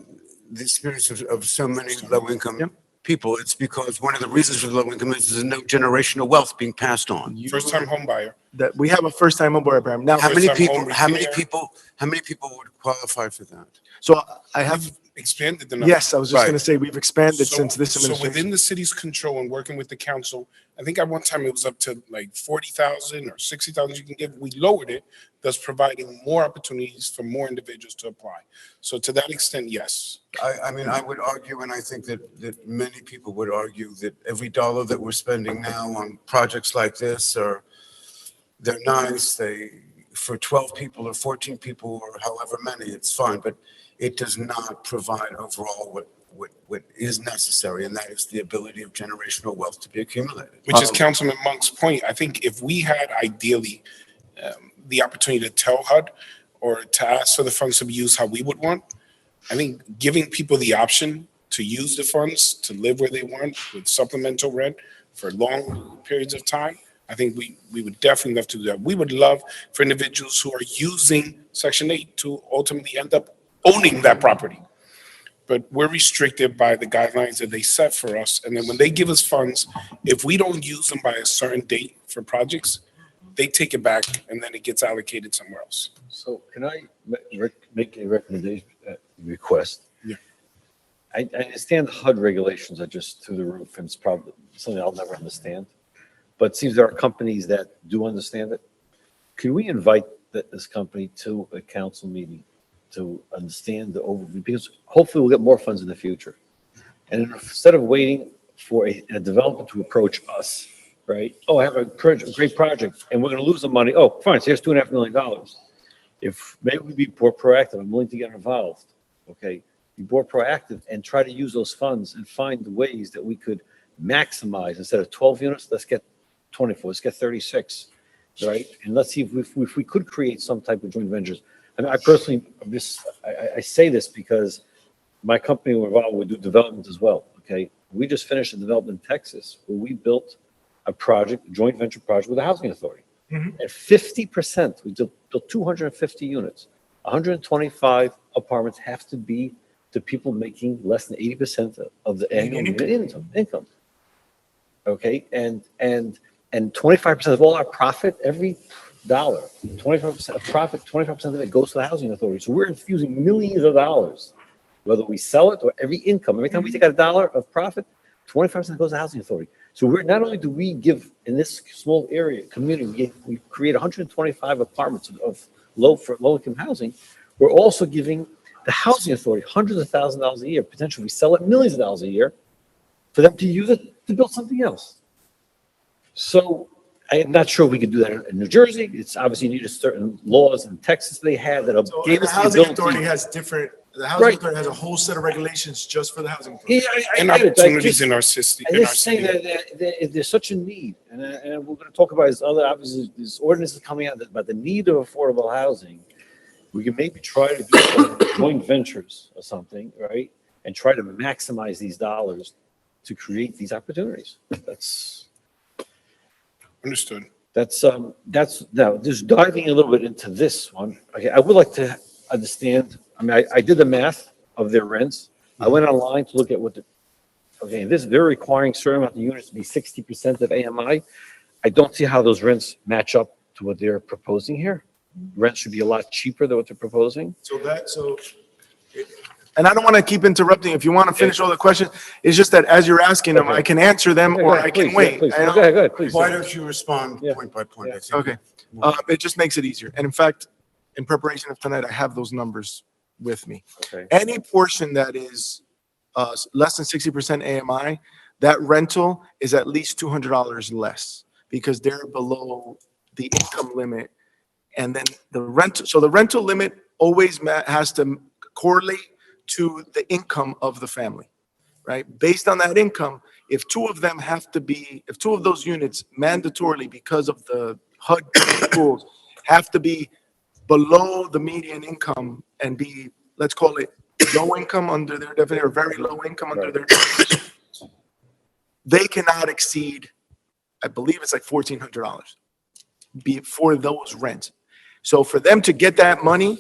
the experience of so many low-income people, it's because one of the reasons for low income is there's no generational wealth being passed on. First-time home buyer. That we have a first-time homebuyer program. Now, How many First-time people, home how many repair. people, how many people would qualify for that? so I have, Expanded the number. yes, I was just Right. going to say, we've expanded So- since this So administration. within the city's control and working with the council, I think at one time it was up to like 40,000 or 60,000 you can give. We lowered it, thus providing more opportunities for more individuals to apply. So to that extent, yes. I mean, I would argue, and I think that many people would argue that every dollar that we're spending now on projects like this they're nice, for 12 people or 14 people or however many, it's fine, but it does not provide overall what is necessary, and that is the ability of generational wealth to be accumulated. Which is Councilman Monk's point. I think if we had ideally the opportunity to tell HUD or to ask for the funds to be used how we would want, I think giving people the option to use the funds to live where they want with supplemental rent for long periods of time, I think we would definitely love to do that. We would love for individuals who are using Section 8 to ultimately end up owning that property. But we're restricted by the guidelines that they set for us. And then when they give us funds, if we don't use them by a certain date for projects, they take it back and then it gets allocated somewhere else. So can I make a recommendation, request? Yeah. I understand the HUD regulations are just through the roof, and it's probably something I'll never understand. But it seems there are companies that do understand it. Can we invite this company to a council meeting to understand the overview? Because hopefully we'll get more funds in the future. And instead of waiting for a developer to approach us, right? Oh, I have a great project and we're going to lose the money. Oh, fine, so here's $2.5 million. If maybe we'd be more proactive, I'm willing to get involved, okay? Be more proactive and try to use those funds and find the ways that we could maximize. Instead of 12 units, let's get 24, let's get 36, right? And let's see if we could create some type of joint ventures. I mean, I personally, I say this because my company we're involved with do development as well, okay? We just finished a development in Texas where we built a project, a joint venture project with the housing authority. At 50%, we built 250 units. 125 apartments have to be to people making less than 80% of the annual income. Okay, and 25% of all our profit, every dollar, 25% of profit, 25% of it goes to the housing authority. So we're infusing millions of dollars, whether we sell it or every income. Every time we take out a dollar of profit, 25% goes to the housing authority. So we're not only do we give in this small area community, we create 125 apartments of low income housing. We're also giving the housing authority hundreds of thousands of dollars a year. Potentially, we sell it millions of dollars a year for them to use it to build something else. So I'm not sure we could do that in New Jersey. It's obviously needed certain laws in Texas they had that gave The us the housing ability. authority has different, the housing Right. authority has a whole set of regulations just for the housing authority. Yeah, And I get it. opportunities in our system. I just say that there's such a need, and we're going to talk about this other, obviously, these ordinances coming out about the need of affordable housing. We can maybe try to do some joint ventures or something, right? And try to maximize these dollars to create these opportunities. Understood. That's now just diving a little bit into this one. Okay, I would like to understand. I mean, I did the math of their rents. I went online to look at what they're requiring certain amount of units to be 60% of AMI. I don't see how those rents match up to what they're proposing here. Rent should be a lot cheaper than what they're proposing. And I don't want to keep interrupting. If you want to finish all the questions, it's just that as you're asking them, I can answer them or I can wait. I don't- Go ahead, please. Why don't you respond Yeah. point by point? I think Okay. It just makes it easier. And in fact, in preparation of tonight, I have those numbers with me. Okay. Any portion that is less than 60% AMI, that rental is at least $200 less because they're below the income limit. And then the rental, so the rental limit always has to correlate to the income of the family, right? Based on that income, if two of those units mandatorily, because of the HUD rules, have to be below the median income and be, let's call it low income under their definition, or very low income under their definition, they cannot exceed, I believe it's like $1,400 for those rents. So for them to get that money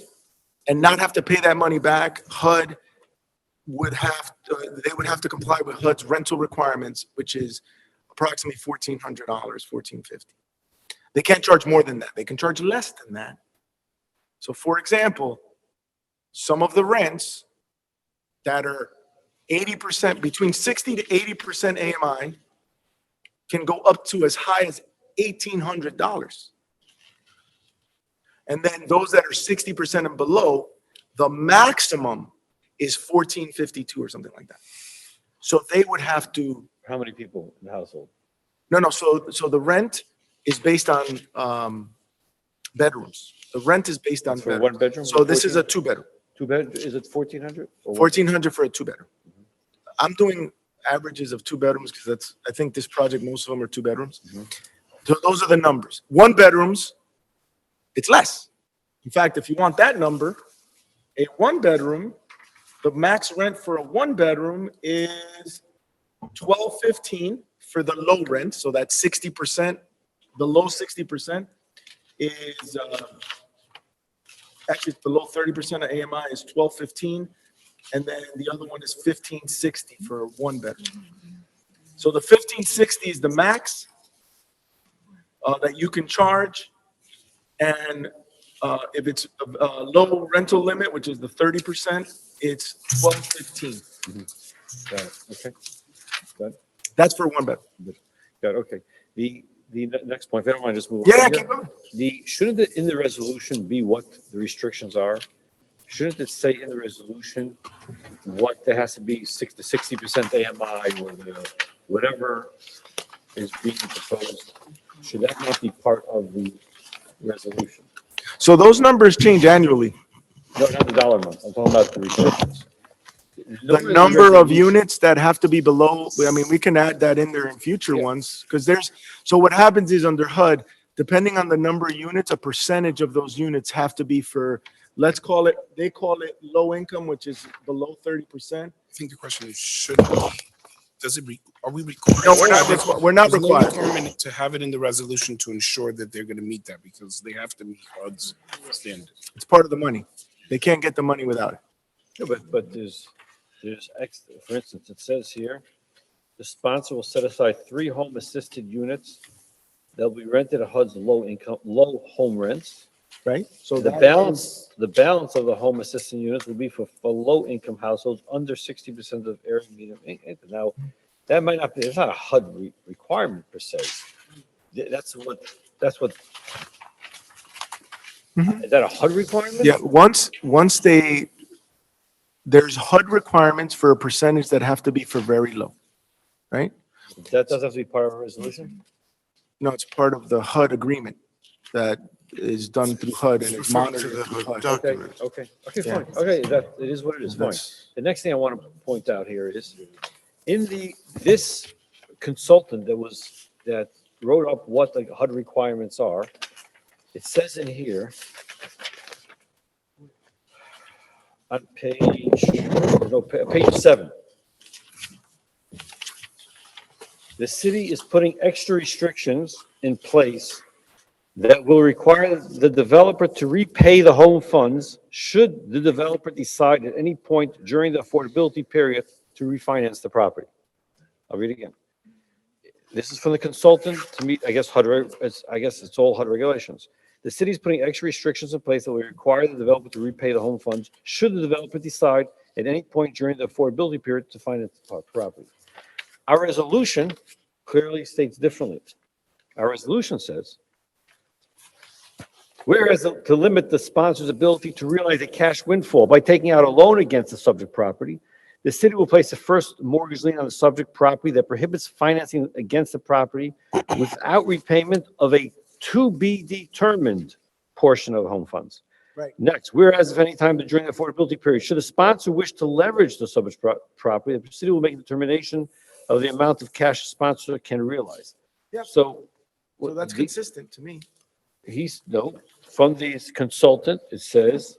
and not have to pay that money back, HUD would have to comply with HUD's rental requirements, which is approximately $1,400, $1,450. They can't charge more than that. They can charge less than that. So for example, some of the rents that are 80%, between 60 to 80% AMI can go up to as high as $1,800. And then those that are 60% and below, the maximum is 1452 or something like that. So they would have to. How many people in the household? No. So the rent is based on bedrooms. The rent is based on For bedrooms. 1 bedroom? So this is a 2-bedroom. 2 bed, is it 1,400? 1,400 for a 2-bedroom. I'm doing averages of 2 bedrooms because I think this project, most of them are 2 bedrooms. So those are the numbers. 1 bedrooms, it's less. In fact, if you want that number, a 1-bedroom, the max rent for a 1-bedroom is $1,215 for the low rent. So that's 60%. The low 60% is actually it's below 30% of AMI is $1,215, and then the other one is $1,560 for a 1-bedroom. So the $1,560 is the max that you can charge, and if it's a low rental limit, which is the 30%, it's $1,215. Got it, okay. Got it. That's for 1-bedroom. Got it, okay. The next point, if I don't mind, just move. Yeah, on keep here. going. Shouldn't it in the resolution be what the restrictions are? Shouldn't it say in the resolution what there has to be 60% AMI or whatever is being proposed? Should that not be part of the resolution? So those numbers change annually. No, not the dollar amount. I'm talking about the restrictions. The number of units that have to be below, I mean, we can add that in there in future ones, because so what happens is under HUD, depending on the number of units, a percentage of those units have to be for, let's call it, they call it low income, which is below 30%. I think the question is, are we required? No, we're not There's no required. requirement to have it in the resolution to ensure that they're going to meet that because they have to meet HUD's standard. It's part of the money. They can't get the money without it. Yeah, but there's for instance, it says here, the sponsor will set aside 3 home assisted units. They'll be rented at HUD's low home rents. Right? So The balance of the home assistant units will be for low income households under 60% of area median income. Now, that might not be, it's not a HUD requirement per se. That's what. Is that a HUD requirement? Yeah, once there's HUD requirements for a percentage that have to be for very low, right? That doesn't have to be part of a resolution? No, it's part of the HUD agreement that is done through HUD and is Refer to monitored the through HUD. document. Okay, Yeah. fine. Okay, it is what it is, fine. That's- The next thing I want to point out here is, this consultant that wrote up what the HUD requirements are, it says in here, on page 7, the city is putting extra restrictions in place that will require the developer to repay the home funds should the developer decide at any point during the affordability period to refinance the property. I'll read it again. This is from the consultant to meet, I guess it's all HUD regulations. The city is putting extra restrictions in place that will require the developer to repay the home funds should the developer decide at any point during the affordability period to finance the property. Our resolution clearly states differently. Our resolution says, whereas to limit the sponsor's ability to realize a cash windfall by taking out a loan against the subject property, the city will place a first mortgage lien on the subject property that prohibits financing against the property without repayment of a to be determined portion of home funds. Right. Next, whereas if any time during the affordability period, should the sponsor wish to leverage the subject property, the city will make a determination of the amount of cash the sponsor can realize. Yep. So that's consistent to me. From the consultant, it says,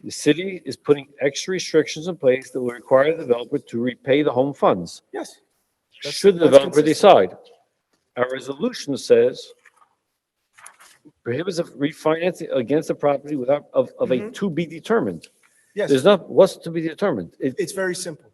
the city is putting extra restrictions in place that will require the developer to repay the home funds. Yes. Should the that's developer consistent. decide. Our resolution says prohibits of refinancing against the property without, of a to be determined. Yes. There's not, what's to be determined? It's very simple.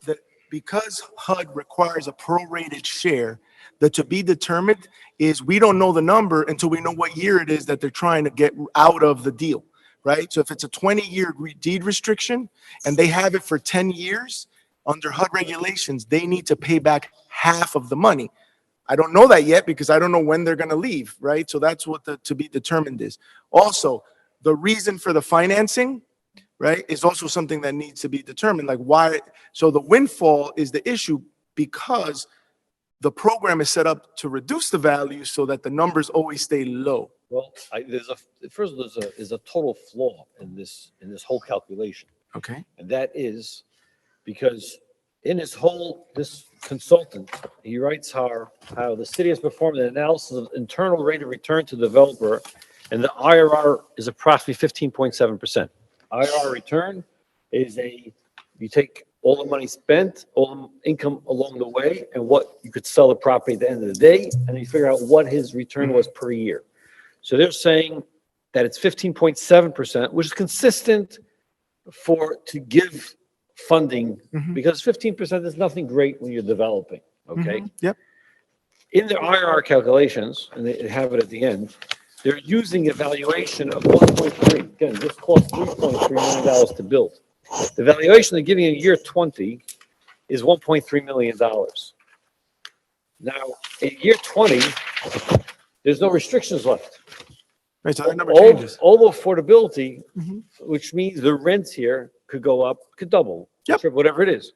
That because HUD requires a prorated share, the to be determined is we don't know the number until we know what year it is that they're trying to get out of the deal, right? So if it's a 20-year deed restriction and they have it for 10 years, under HUD regulations, they need to pay back half of the money. I don't know that yet because I don't know when they're going to leave, right? So that's what the to be determined is. Also, the reason for the financing, right, is also something that needs to be determined. Like why? So the windfall is the issue because the program is set up to reduce the value so that the numbers always stay low. Well, first of all, there's a total flaw in this whole calculation. Okay. And that is because in this consultant, he writes how the city has performed an analysis of internal rate of return to the developer, and the IRR is approximately 15.7%. IRR return is you take all the money spent, all the income along the way, and what you could sell the property at the end of the day, and then you figure out what his return was per year. So they're saying that it's 15.7%, which is consistent to give funding, because 15% is nothing great when you're developing, okay? Yep. In their IRR calculations, and they have it at the end, they're using a valuation of 1.3. Again, this cost $3.3 million to build. The valuation they're giving in year 20 is $1.3 million. Now, in year 20, there's no restrictions left. Right, so that number changes. All affordability, which means the rents here could go up, could double, whatever it is.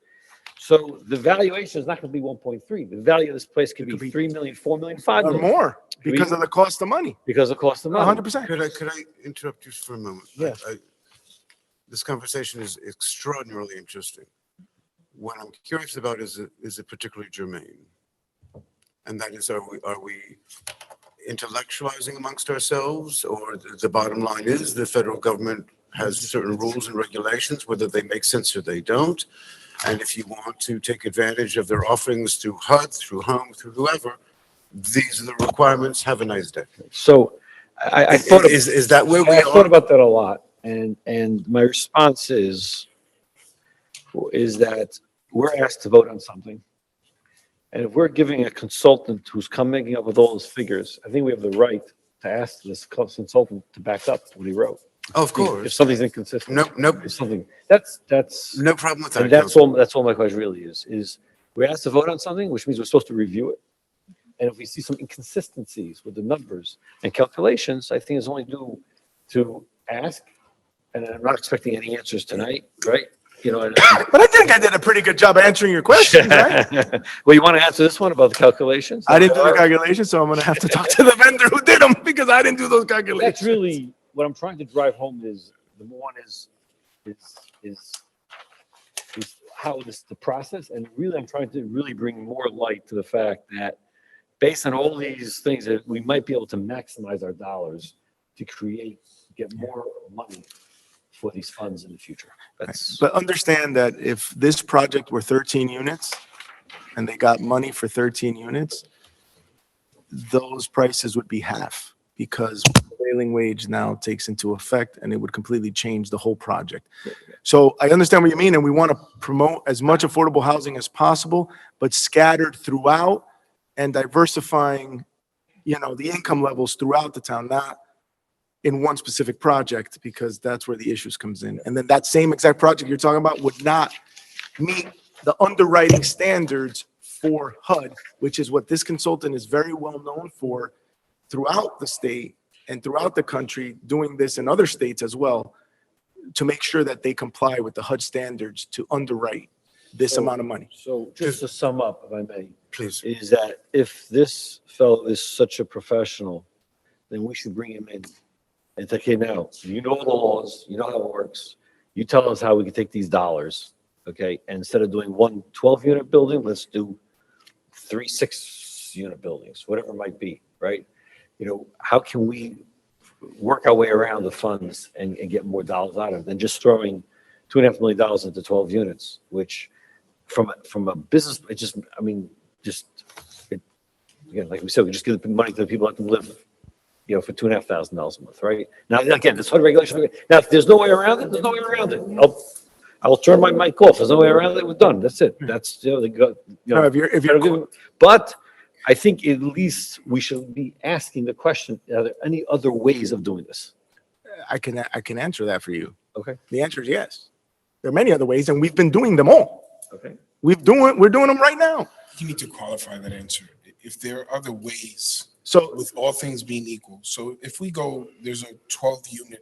So the valuation is not going to be 1.3. The value of this place could be 3 million, 4 million, 5 Or million. more because of the cost of money. Because of cost of money. 100%. Could I interrupt you for a moment? Yeah. This conversation is extraordinarily interesting. What I'm curious about is it particularly germane? And that is, are we intellectualizing amongst ourselves, or the bottom line is the federal government has certain rules and regulations, whether they make sense or they don't. And if you want to take advantage of their offerings through HUD, through home, through whoever, these are the requirements. Have a nice day. So I thought is that where we I are? thought about that a lot, and my response is that we're asked to vote on something, and if we're giving a consultant who's coming up with all those figures, I think we have the right to ask this consultant to back up what he wrote. Of course. If something's inconsistent. Nope. If something that's no problem with that. And that's all my question really is we're asked to vote on something, which means we're supposed to review it. And if we see some inconsistencies with the numbers and calculations, I think it's only due to ask. And I'm not expecting any answers tonight, right? You know, but I think I did a pretty good job answering your questions, right? Well, you want to answer this one about the calculations? I didn't do the calculations, so I'm going to have to talk to the vendor who did them because I didn't do those calculations. That's really what I'm trying to drive home is number one is how the process, and really I'm trying to really bring more light to the fact that based on all these things that we might be able to maximize our dollars to get more money for these funds in the future. But understand that if this project were 13 units and they got money for 13 units, those prices would be half because prevailing wage now takes into effect and it would completely change the whole project. So I understand what you mean, and we want to promote as much affordable housing as possible, but scattered throughout and diversifying, the income levels throughout the town, not in one specific project because that's where the issues comes in. And then that same exact project you're talking about would not meet the underwriting standards for HUD, which is what this consultant is very well known for throughout the state and throughout the country, doing this in other states as well, to make sure that they comply with the HUD standards to underwrite this amount of money. So just to sum up, if I may, Please. is that if this fellow is such a professional, then we should bring him in. And say, okay, now, you know the laws, you know how it works. You tell us how we can take these dollars, okay? And instead of doing one 12-unit building, let's do 3 6-unit buildings, whatever it might be, right? You know, how can we work our way around the funds and get more dollars out of it than just throwing $2.5 million into 12 units, which from a business, it just, I mean, again, like we said, we just give the money to the people that can live, you know, for $2,500 a month, right? Now, again, that's HUD regulation. Now, if there's no way around it, there's no way around it. I'll turn my mic off. There's no way around it. We're done. That's it. That's, you know, they got, you know, if you're but I think at least we should be asking the question, are there any other ways of doing this? I can answer that for you. Okay. The answer is yes. There are many other ways, and we've been doing them all. Okay. We're doing them right now. You need to qualify that answer. If there are other ways, so with all things being equal, so if we go, there's a 12-unit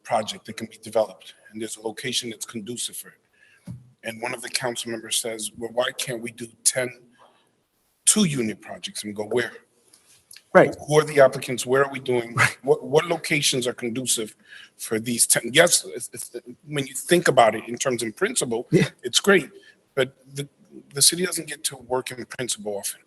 project that can be developed, and there's a location that's conducive for it. And one of the council members says, well, why can't we do 10 2-unit projects? And we go, where? Right. Who are the applicants? Where are we doing? What locations are conducive for these 10? Yes, when you think about it in terms of principle, it's great, but the city doesn't get to work in principle often.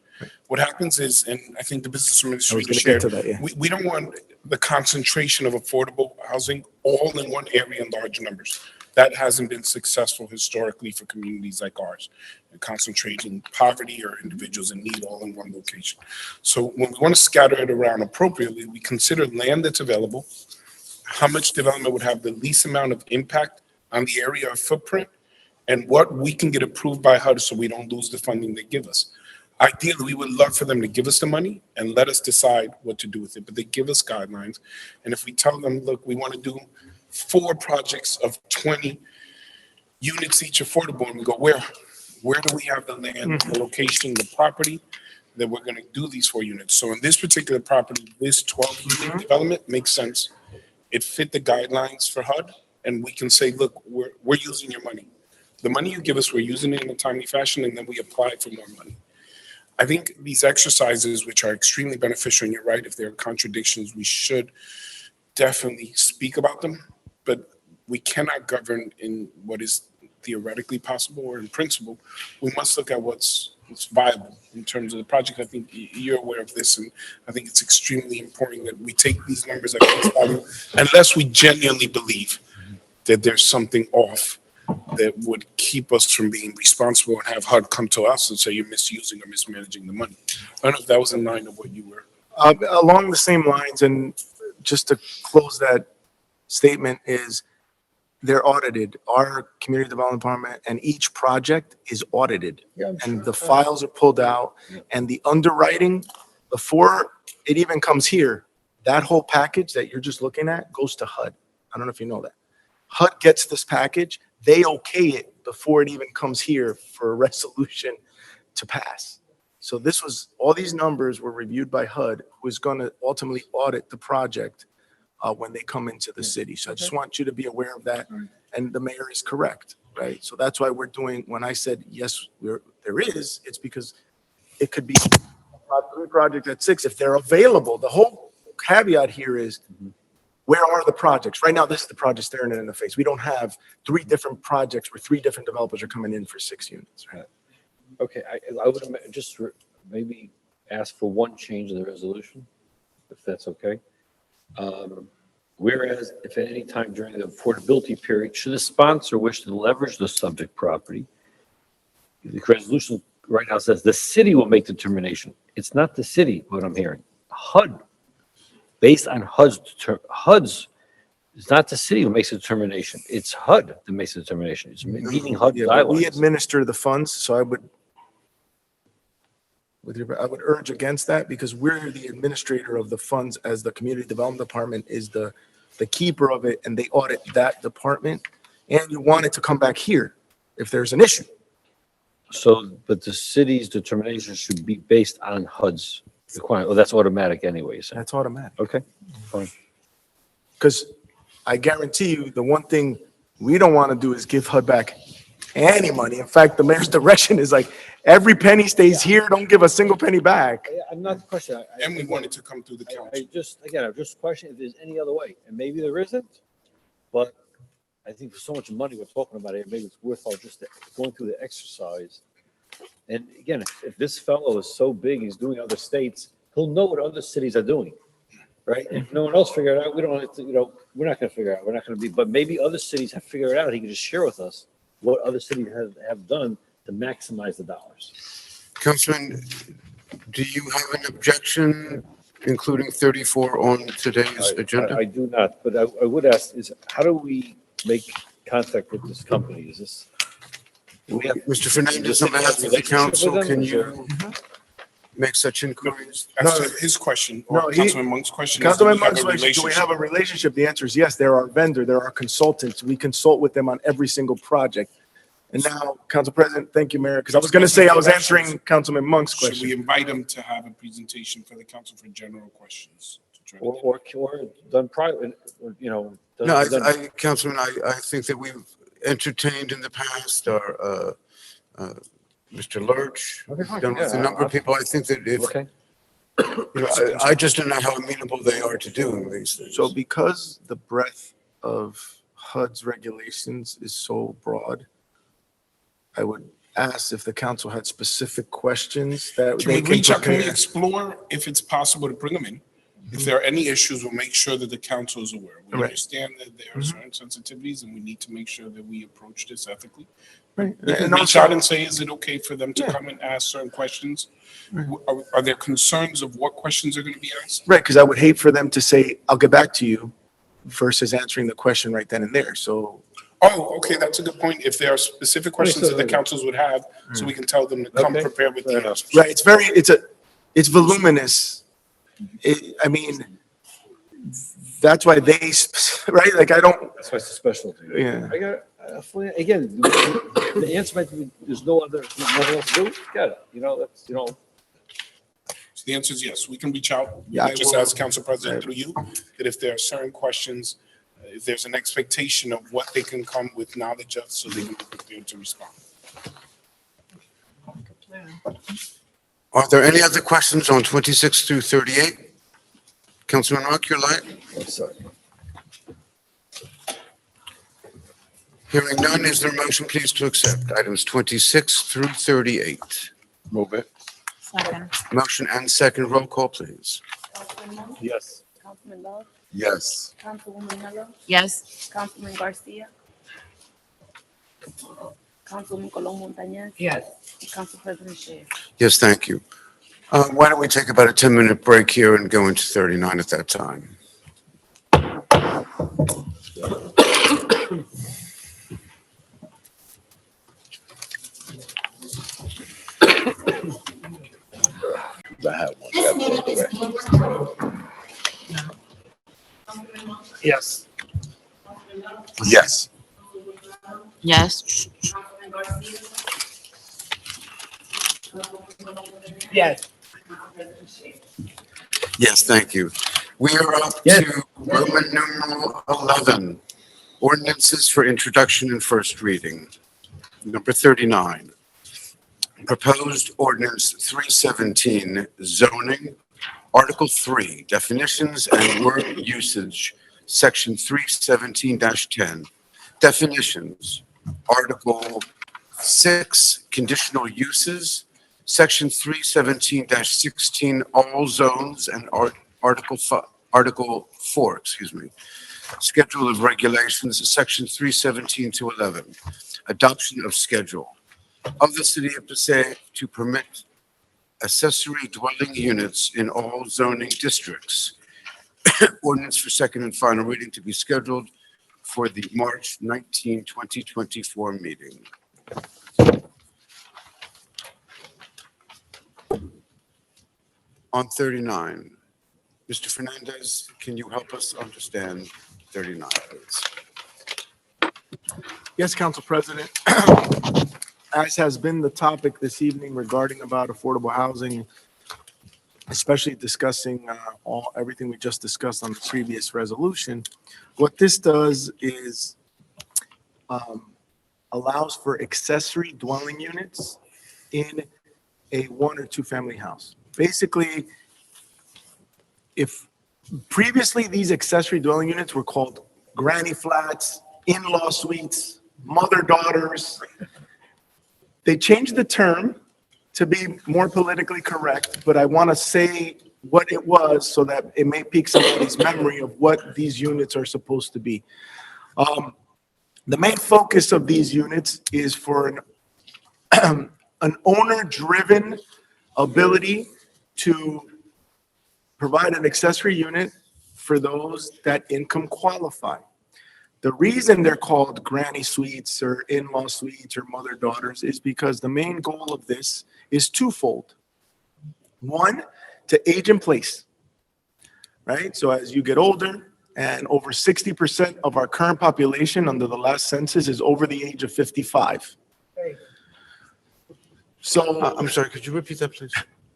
What happens is, and I think the business administrator shared, we don't want the concentration of affordable housing all in one area in large numbers. That hasn't been successful historically for communities like ours, concentrating poverty or individuals in need all in one location. So when we want to scatter it around appropriately, we consider land that's available, how much development would have the least amount of impact on the area of footprint, and what we can get approved by HUD so we don't lose the funding they give us. Ideally, we would love for them to give us the money and let us decide what to do with it, but they give us guidelines. And if we tell them, look, we want to do 4 projects of 20 units each affordable, and we go, where do we have the land, the location, the property that we're going to do these 4 units? So in this particular property, this 12-unit development makes sense. It fit the guidelines for HUD, and we can say, look, we're using your money. The money you give us, we're using it in a timely fashion, and then we apply for more money. I think these exercises, which are extremely beneficial, and you're right, if there are contradictions, we should definitely speak about them, but we cannot govern in what is theoretically possible or in principle. We must look at what's viable in terms of the project. I think you're aware of this, and I think it's extremely important that we take these numbers at face value, unless we genuinely believe that there's something off that would keep us from being responsible and have HUD come to us and say you're misusing or mismanaging the money. I don't know if that was in line of what you were. Along the same lines, and just to close that statement, is they're audited. Our community development department and each project is audited. And the files are pulled out, and the underwriting, before it even comes here, that whole package that you're just looking at goes to HUD. I don't know if you know that. HUD gets this package, they okay it before it even comes here for a resolution to pass. So this was, all these numbers were reviewed by HUD, who is going to ultimately audit the project when they come into the city. So I just want you to be aware of that. And the mayor is correct, right? So that's why we're doing, when I said, yes, there is, it's because it could be a project at 6 if they're available. The whole caveat here is, where are the projects? Right now, this is the project staring it in the face. We don't have 3 different projects where 3 different developers are coming in for 6 units, right? Okay, I would just maybe ask for one change in the resolution, if that's okay. Whereas if at any time during the affordability period, should the sponsor wish to leverage the subject property, the resolution right now says the city will make determination. It's not the city, what I'm hearing. HUD, based on HUD's, it's not the city who makes a determination. It's HUD that makes a determination. It's meeting HUD Yeah, but we guidelines. administer the funds, so I would, I would urge against that because we're the administrator of the funds as the Community Development Department is the keeper of it and they audit that department. And you want it to come back here if there's an issue. So, but the city's determination should be based on HUD's requirement. Well, that's automatic anyway, so. That's automatic. Okay, fine. Because I guarantee you, the one thing we don't want to do is give HUD back any money. In fact, the mayor's direction is like, every penny stays here, don't give a single penny back. I'm not questioning. And we want it to come through the council. I'm just questioning if there's any other way, and maybe there isn't, but I think for so much money we're talking about here, maybe it's worthwhile just going through the exercise. And again, if this fellow is so big, he's doing other states, he'll know what other cities are doing, right? If no one else figured it out, we don't have to, we're not gonna figure it out, we're not gonna be, but maybe other cities have figured it out, he can just share with us what other cities have done to maximize the dollars. Councilman, do you have an objection, including 34 on today's agenda? I do not, but I would ask is, how do we make contact with this company? Is this? Mr. Fernandez, on behalf of the council, can you make such inquiries? As to his question, No, or he- Councilman Monk's question, is, Councilman do we have Monk's a question, do we have a relationship? relationship? The answer is yes. They're our vendor. They're our consultants. We consult with them on every single project. And now, Council President, thank you, Mayor, because I was going to say I was answering Councilman Monk's Should we question. invite him to have a presentation for the council for general questions? to try to Or done private, done- No, done- Councilman, I think that we've entertained in the past our, Mr. Lurch, Okay, fine. done with a Yeah, number of people. I think that if, Okay. I just don't know how amenable they are to doing these things. So because the breadth of HUD's regulations is so broad, I would ask if the council had specific questions that Can we they can reach out, can we prepare. explore if it's possible to bring them in? If there are any issues, we'll make sure that the council is aware. We Right. understand that there are certain sensitivities and we need to make sure that we approach this ethically. Right. We can And reach also- out and say, is it okay for them to Yeah. come and ask certain questions? Are there concerns of what questions are going to be asked? Right, because I would hate for them to say, I'll get back to you versus answering the question right then and there. So, Oh, okay, that's a good point. If there are specific questions that the Understood. councils would have, so we can tell them to come Okay. prepared with Fair the enough. answers. right, it's voluminous. I mean, that's why right? Like, I don't, That's why it's a specialty. yeah. I got, again, the answer might be, there's nothing else to do, got it, that's, So the answer is yes, we can reach out. Yeah, I Just will. ask Council President through you, that if there are certain questions, if there's an expectation of what they can come with knowledge of, so they can be prepared to respond. Are there any other questions on 26 through 38? Councilman Rock, your light? sorry. Hearing none, is there a motion please to accept items 26 through 38? Move it. Second. Motion and second, roll call, please. Councilman Monk? Yes. Councilman Love? Yes. Councilwoman Mello? Yes. Councilman Garcia? Councilwoman Colon Montañez? Yes. And Council President Shay. Yes, thank you. Why don't we take about a 10-minute break here and go into 39 at that time? I have one. Yes. Yes. Yes. Yes. Yes, thank you. We are up to Roman numeral 11, ordinances for introduction and first reading. Number 39, proposed ordinance 317, zoning, Article 3, definitions and word usage, Section 317-10. Definitions, Article 6, conditional uses, Section 317-16, all zones, and Article 4, Schedule of regulations, Section 317-11, adoption of schedule of the City of Passaic to permit accessory dwelling units in all zoning districts. Ordinance for second and final reading to be scheduled for the March 19, 2024 meeting. on 39. Mr. Fernandez, can you help us understand 39, please? Yes, Council President. As has been the topic this evening regarding about affordable housing, especially discussing everything we just discussed on the previous resolution, what this does is allows for accessory dwelling units in a 1 or 2 family house. Basically, if previously these accessory dwelling units were called granny flats, in-law suites, mother-daughters, they changed the term to be more politically correct, but I want to say what it was so that it may pique somebody's memory of what these units are supposed to be. The main focus of these units is for an owner-driven ability to provide an accessory unit for those that income qualify. The reason they're called granny suites or in-law suites or mother-daughters is because the main goal of this is twofold. One, to age in place, right? So as you get older, and over 60% of our current population under the last census is over the age of 55. So I'm sorry, could you repeat that, please?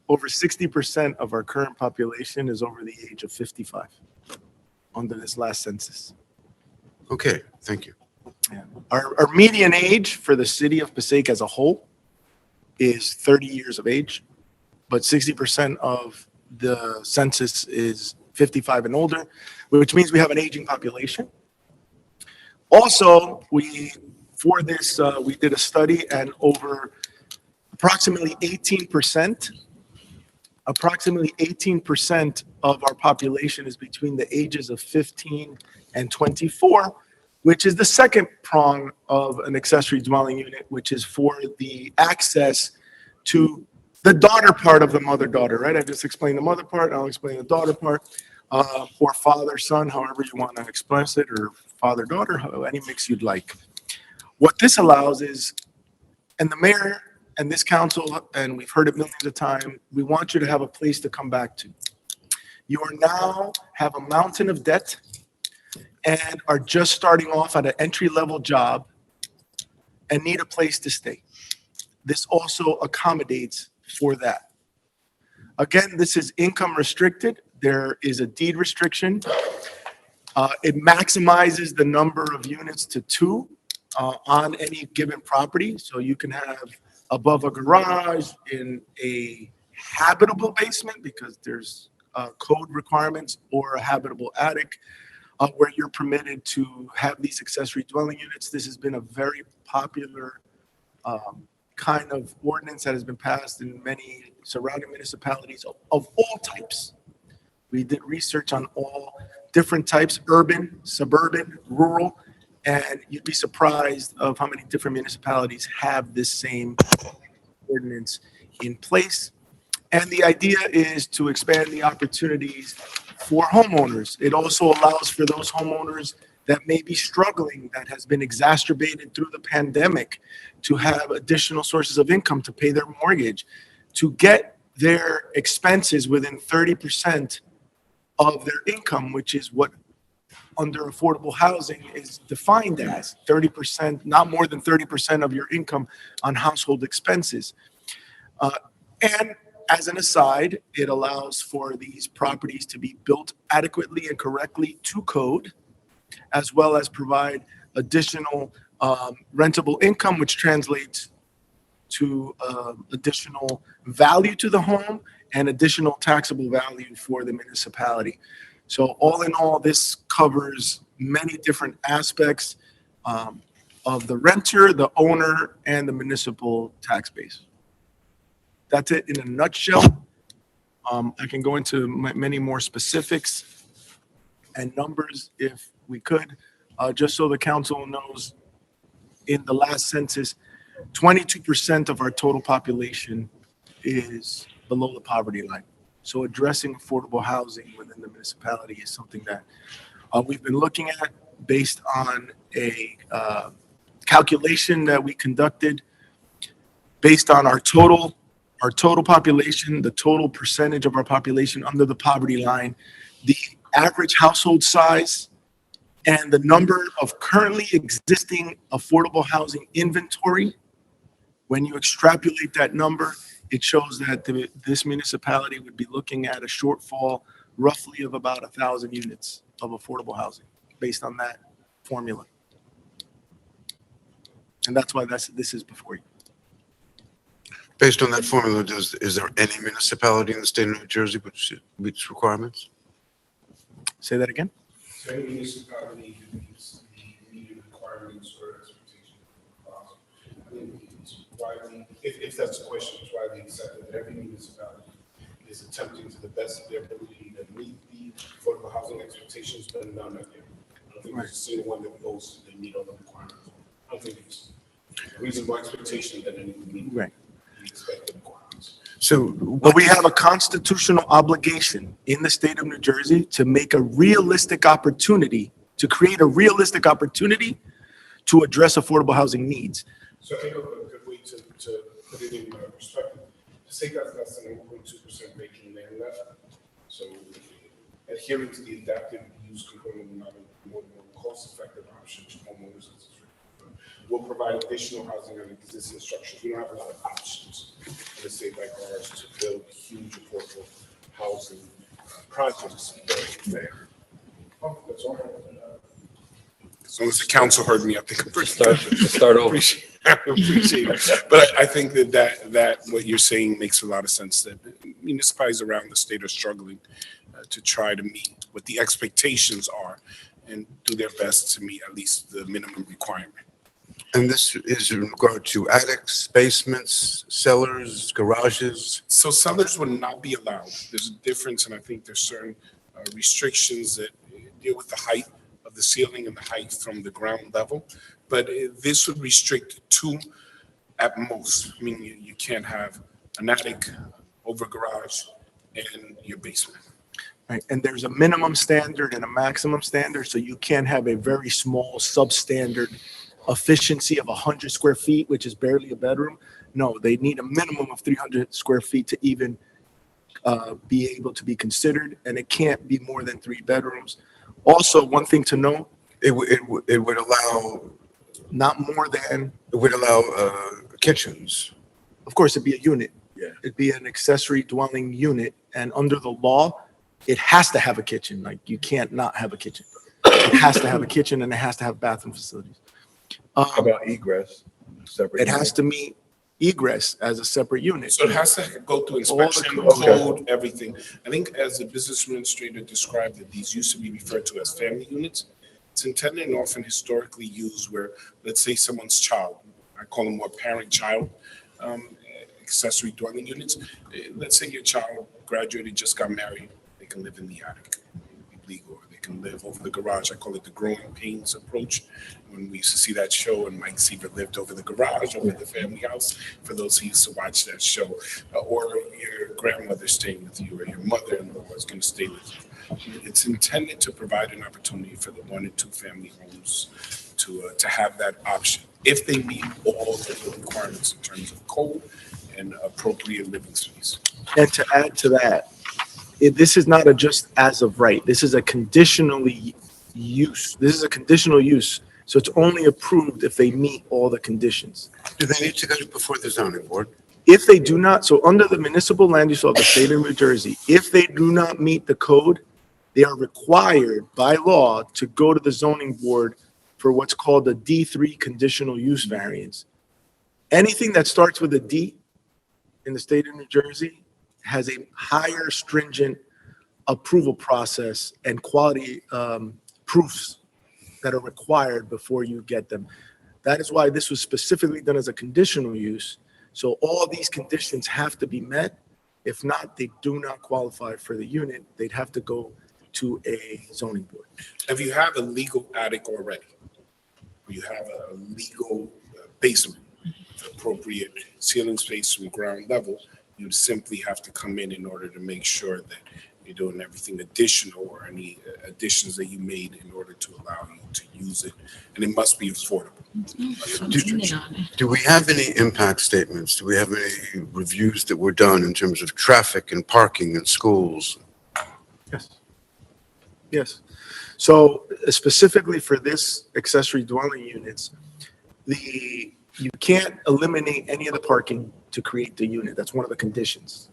over 60% of our current population is over the age of 55 under this last census. Okay, thank you. Yeah. Our median age for the city of Passaic as a whole is 30 years of age, but 60% of the census is 55 and older, which means we have an aging population. Also, we did a study, and over approximately 18% of our population is between the ages of 15 and 24, which is the second prong of an accessory dwelling unit, which is for the access to the daughter part of the mother-daughter, right? I just explained the mother part, I'll explain the daughter part, or father-son, however you want to express it, or father-daughter, any mix you'd like. What this allows is, and the mayor and this council, and we've heard it millions of times, we want you to have a place to come back to. You are now have a mountain of debt and are just starting off at an entry-level job and need a place to stay. This also accommodates for that. Again, this is income restricted. There is a deed restriction. It maximizes the number of units to 2 on any given property. So you can have above a garage in a habitable basement because there's code requirements, or a habitable attic where you're permitted to have these accessory dwelling units. This has been a very popular kind of ordinance that has been passed in many surrounding municipalities of all types. We did research on all different types, urban, suburban, rural, and you'd be surprised of how many different municipalities have this same ordinance in place. And the idea is to expand the opportunities for homeowners. It also allows for those homeowners that may be struggling, that has been exacerbated through the pandemic, to have additional sources of income to pay their mortgage, to get their expenses within 30% of their income, which is what under affordable housing is defined as 30%, not more than 30% of your income on household expenses. And as an aside, it allows for these properties to be built adequately and correctly to code, as well as provide additional rentable income, which translates to additional value to the home and additional taxable value for the municipality. So all in all, this covers many different aspects of the renter, the owner, and the municipal tax base. That's it in a nutshell. I can go into many more specifics and numbers if we could, just so the council knows. In the last census, 22% of our total population is below the poverty line. So addressing affordable housing within the municipality is something that we've been looking at based on a calculation that we conducted based on our total our total population, the total percentage of our population under the poverty line, the average household size, and the number of currently existing affordable housing inventory. When you extrapolate that number, it shows that this municipality would be looking at a shortfall roughly of about 1,000 units of affordable housing based on that formula. And that's why this is before you. Based on that formula, is there any municipality in the state of New Jersey which meets requirements? Say that again? So any municipality that meets the needed requirements or expectations. I think it's widely, if that's the question, it's widely accepted that every municipality is attempting to the best of their ability to meet the affordable housing expectations, but none of them. I don't think there's a single one that goes, they meet all the requirements. I don't think it's a reasonable expectation that anyone meet Right. the expected requirements. So But we have a constitutional obligation in the state of New Jersey to make a realistic opportunity, to create a realistic opportunity to address affordable housing needs. So I think a good way to put it in perspective, Passaic has less than 1.2% vacant land left. So adhering to the adaptive use component will not be more cost-effective option to homeowners. Will provide additional housing on existing structures. We don't have a lot of options in a state like ours to build huge affordable housing projects there. Oh, that's all right. As long as the council heard me, I think I'm pretty Start over. appreciate it. But I think that what you're saying makes a lot of sense, that municipalities around the state are struggling to try to meet what the expectations are and do their best to meet at least the minimum requirement. And this is in regard to attics, basements, cellars, garages? So cellars would not be allowed. There's a difference, and I think there's certain restrictions that deal with the height of the ceiling and the height from the ground level. But this would restrict two at most. I mean, you can't have an attic over garage and your basement. Right, and there's a minimum standard and a maximum standard, so you can't have a very small substandard efficiency of 100 square feet, which is barely a bedroom. No, they need a minimum of 300 square feet to even be able to be considered, and it can't be more than 3 bedrooms. Also, one thing to know, It would allow, not more than, it would allow kitchens. of course, it'd be a unit. Yeah. It'd be an accessory dwelling unit, and under the law, it has to have a kitchen. Like, you can't not have a kitchen. It has to have a kitchen, and it has to have bathroom facilities. How about egress? Separate. It has to meet egress as a separate unit. So it has to go through inspection, All the code, everything. I think as the business administrator described it, these used to be referred to as family units. It's intended and often historically used where, let's say someone's child, I call them more parent-child accessory dwelling units. Let's say your child graduated, just got married, they can live in the attic, legal. They can live over the garage. I call it the growing pains approach. When we used to see that show, and Mike Seaver lived over the garage, over the family house, for those who used to watch that show, or your grandmother staying with you, or your mother-in-law is going to stay with you. It's intended to provide an opportunity for the 1 and 2 family homes to have that option if they meet all the requirements in terms of code and appropriate living space. And to add to that, this is not a just as of right. This is a conditionally use. This is a conditional use. So it's only approved if they meet all the conditions. Do they need to go before the zoning board? If they do not, so under the municipal land use law of the state of New Jersey, if they do not meet the code, they are required by law to go to the zoning board for what's called a D3 conditional use variance. Anything that starts with a D in the state of New Jersey has a higher stringent approval process and quality proofs that are required before you get them. That is why this was specifically done as a conditional use. So all these conditions have to be met. If not, they do not qualify for the unit. They'd have to go to a zoning board. If you have a legal attic already, or you have a legal basement, appropriate ceiling space from ground level, you simply have to come in order to make sure that you're doing everything additional or any additions that you made in order to allow you to use it. And it must be affordable. Do we have any impact statements? Do we have any reviews that were done in terms of traffic and parking in schools? Yes. Yes. So specifically for this accessory dwelling units, you can't eliminate any of the parking to create the unit. That's one of the conditions.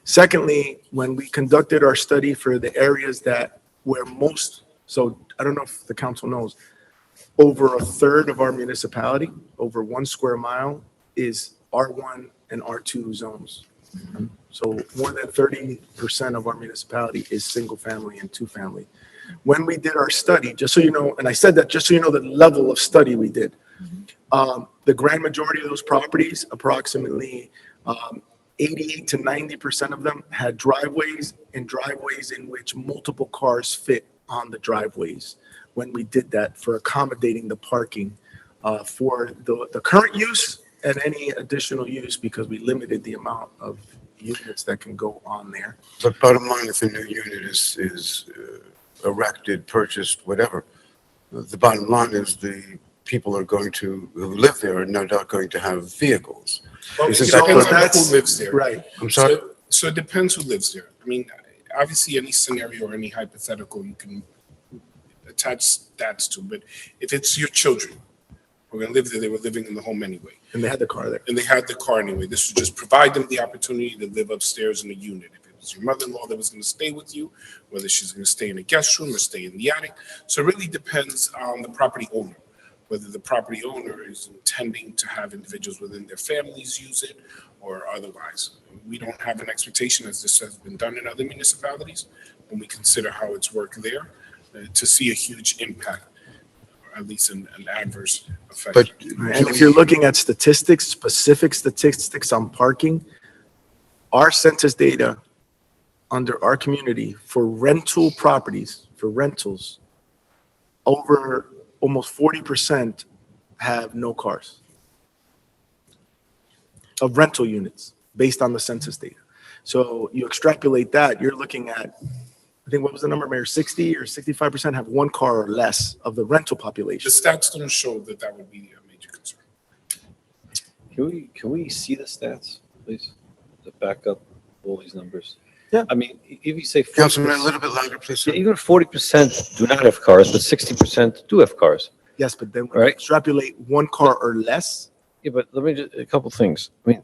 Secondly, when we conducted our study for the areas so I don't know if the council knows, over a third of our municipality, over 1 square mile, is R1 and R2 zones. So more than 30% of our municipality is single family and two family. When we did our study, just so you know, and I said that just so you know the level of study we did, the grand majority of those properties, approximately 88 to 90% of them had driveways and driveways in which multiple cars fit on the driveways. When we did that for accommodating the parking for the current use and any additional use, because we limited the amount of units that can go on there. But bottom line, if a new unit is erected, purchased, whatever, the bottom line is the people who live there are no doubt going to have vehicles. Well, it Isn't that depends correct? on who lives there. Right. I'm sorry? So it depends who lives there. I mean, obviously, any scenario or any hypothetical you can attach stats to, but if it's your children who are going to live there, they were living in the home anyway. And they had the car there. And they had the car anyway. This would just provide them the opportunity to live upstairs in a unit. If it was your mother-in-law that was going to stay with you, whether she's going to stay in a guest room or stay in the attic. So it really depends on the property owner, whether the property owner is intending to have individuals within their families use it or otherwise. We don't have an expectation, as this has been done in other municipalities, when we consider how it's worked there, to see a huge impact, or at least an adverse effect. But And if you're looking at statistics, specific statistics on parking, our census data under our community for rental properties, for rentals, over almost 40% have no cars of rental units based on the census data. So you extrapolate that, you're looking at, I think, what was the number, Mayor? 60 or 65% have one car or less of the rental The population. stats don't show that that would be a major concern. Can we see the stats, please, to back up all these numbers? Yeah. I mean, if you say Councilman, a 40%, little bit louder, please. yeah, even 40% do not have cars, but 60% do have cars. Yes, but then when you Right. extrapolate one car or less, Yeah, but let me just, a couple things. I mean,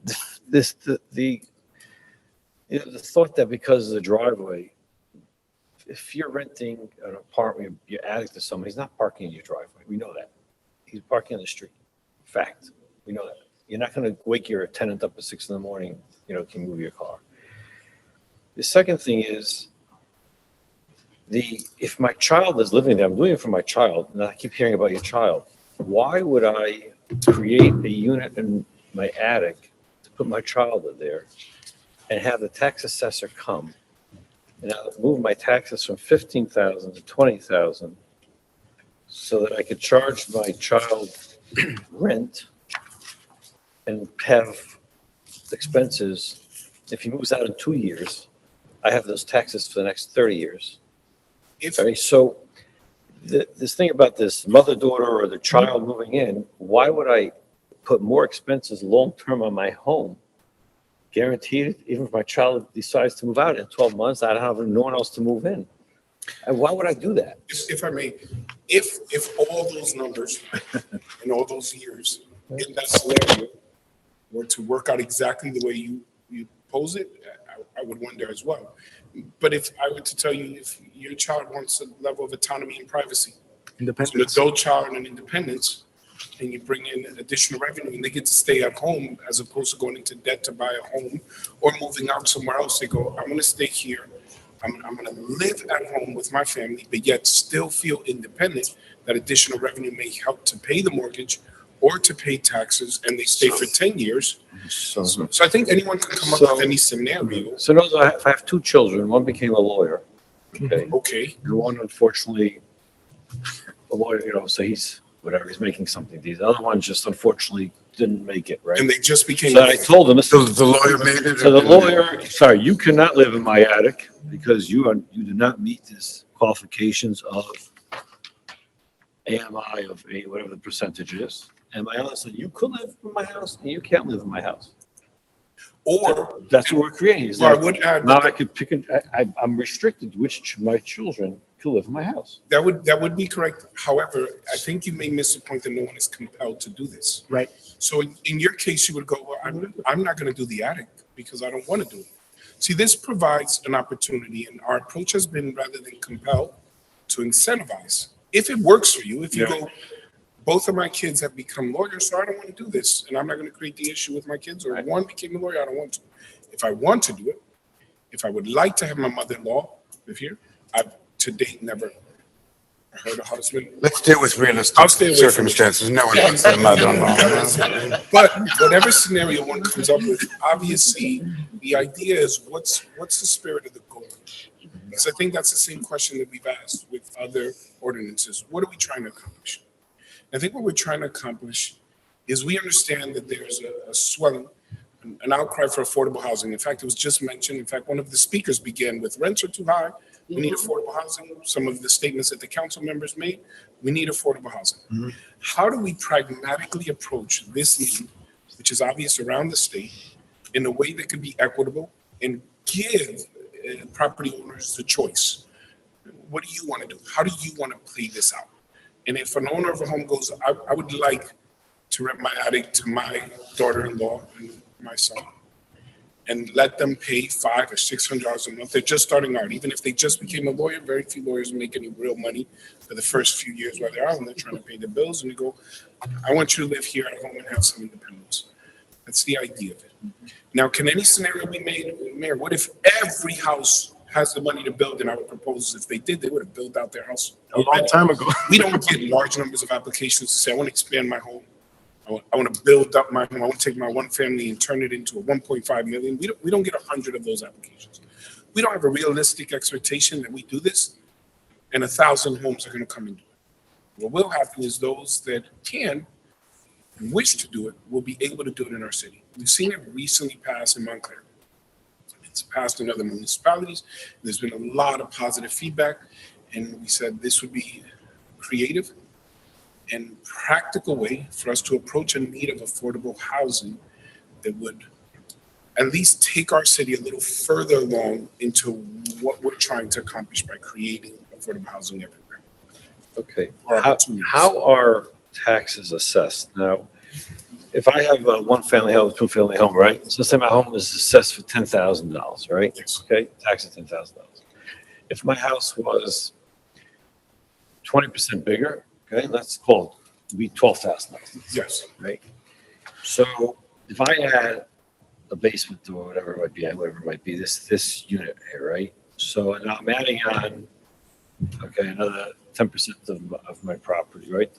you know, the thought that because of the driveway, if you're renting an apartment, you're adding to someone, he's not parking in your driveway. We know that. He's parking on the street. Fact. We know that. You're not going to wake your tenant up at 6 a.m, can move your car. The second thing is, if my child is living there, I'm doing it for my child, and I keep hearing about your child. Why would I create a unit in my attic to put my child in there and have the tax assessor come and I'll move my taxes from 15,000 to 20,000 so that I could charge my child rent and have expenses? If he moves out in 2 years, I have those taxes for the next 30 years. If, All right, so this thing about this mother-daughter or the child moving in, why would I put more expenses long-term on my home? Guaranteed, even if my child decides to move out in 12 months, I don't have no one else to move in. And why would I do that? if I may, if all those numbers and all those years in that scenario were to work out exactly the way you pose it, I would wonder as well. But if I were to tell you, if your child wants a level of autonomy and privacy, an independence. adult child and independence, and you bring in additional revenue and they get to stay at home as opposed to going into debt to buy a home or moving out somewhere else, they go, I'm going to stay here. I'm going to live at home with my family, but yet still feel independent. That additional revenue may help to pay the mortgage or to pay taxes, and they stay for 10 years. So I think anyone can come up with any scenario. So notice if I have 2 children, one became a lawyer, okay? Okay. And one, unfortunately, a lawyer, so he's, whatever, he's making something. The other one just unfortunately didn't make it, right? And they just became. So I told him, So the lawyer made it? so the lawyer, sorry, you cannot live in my attic because you do not meet this qualifications of AMI of whatever the percentage is. And my owner said, you could live in my house and you can't live in my house. Or, That's what we're creating. Is well, I that would add now that I could pick, I'm restricted which my children can live in my house. that would be correct. However, I think you may miss the point that no one is compelled to do this. Right. So in your case, you would go, well, I'm not going to do the attic because I don't want to do it. See, this provides an opportunity, and our approach has been rather than compel, to incentivize. If it works for you, if you go, both of my kids have become lawyers, so I don't want to do this, and I'm not going to create the issue with my kids, or one became a lawyer, I don't want to. If I want to do it, if I would like to have my mother-in-law live here, I've to date never heard a husband. Let's deal with realistic I'll stay away from it. circumstances. No one wants their mother-in-law. But whatever scenario one comes up with, obviously, the idea is what's the spirit of the goal? Because I think that's the same question that we've asked with other ordinances. What are we trying to accomplish? I think what we're trying to accomplish is we understand that there's a swelling, an outcry for affordable housing. In fact, it was just mentioned. In fact, one of the speakers began with rents are too high. We need affordable housing. Some of the statements that the council members made, we need affordable housing. How do we pragmatically approach this need, which is obvious around the state, in a way that could be equitable and give property owners the choice? What do you want to do? How do you want to play this out? And if an owner of a home goes, I would like to rent my attic to my daughter-in-law and my son, and let them pay $500 or $600 a month. They're just starting out. Even if they just became a lawyer, very few lawyers make any real money for the first few years while they're out and they're trying to pay their bills. And they go, I want you to live here at home and have some independence. That's the idea of it. Now, can any scenario be made? Mayor, what if every house has the money to build? And I would propose if they did, they would have built out their house A long time ago. We don't get large numbers of applications to say, I want to expand my home. I want to build up my home. I want to take my one family and turn it into a 1.5 million. We don't get 100 of those applications. We don't have a realistic expectation that we do this and 1,000 homes are going to come and do it. What will happen is those that can and wish to do it will be able to do it in our city. We've seen it recently pass in Montclair. It's passed in other municipalities. There's been a lot of positive feedback, and we said this would be creative and practical way for us to approach a need of affordable housing that would at least take our city a little further along into what we're trying to accomplish by creating affordable housing everywhere. Okay. Or opportunities. How are taxes assessed? Now, if I have a one-family home, two-family home, right? So say my home is assessed for $10,000, right? Yes. Okay, tax is $10,000. If my house was 20% bigger, okay, let's call it be $12,000, Yes. right? So if I add a basement or whatever it might be, this unit here, right? So now I'm adding on, okay, another 10% of my property, right?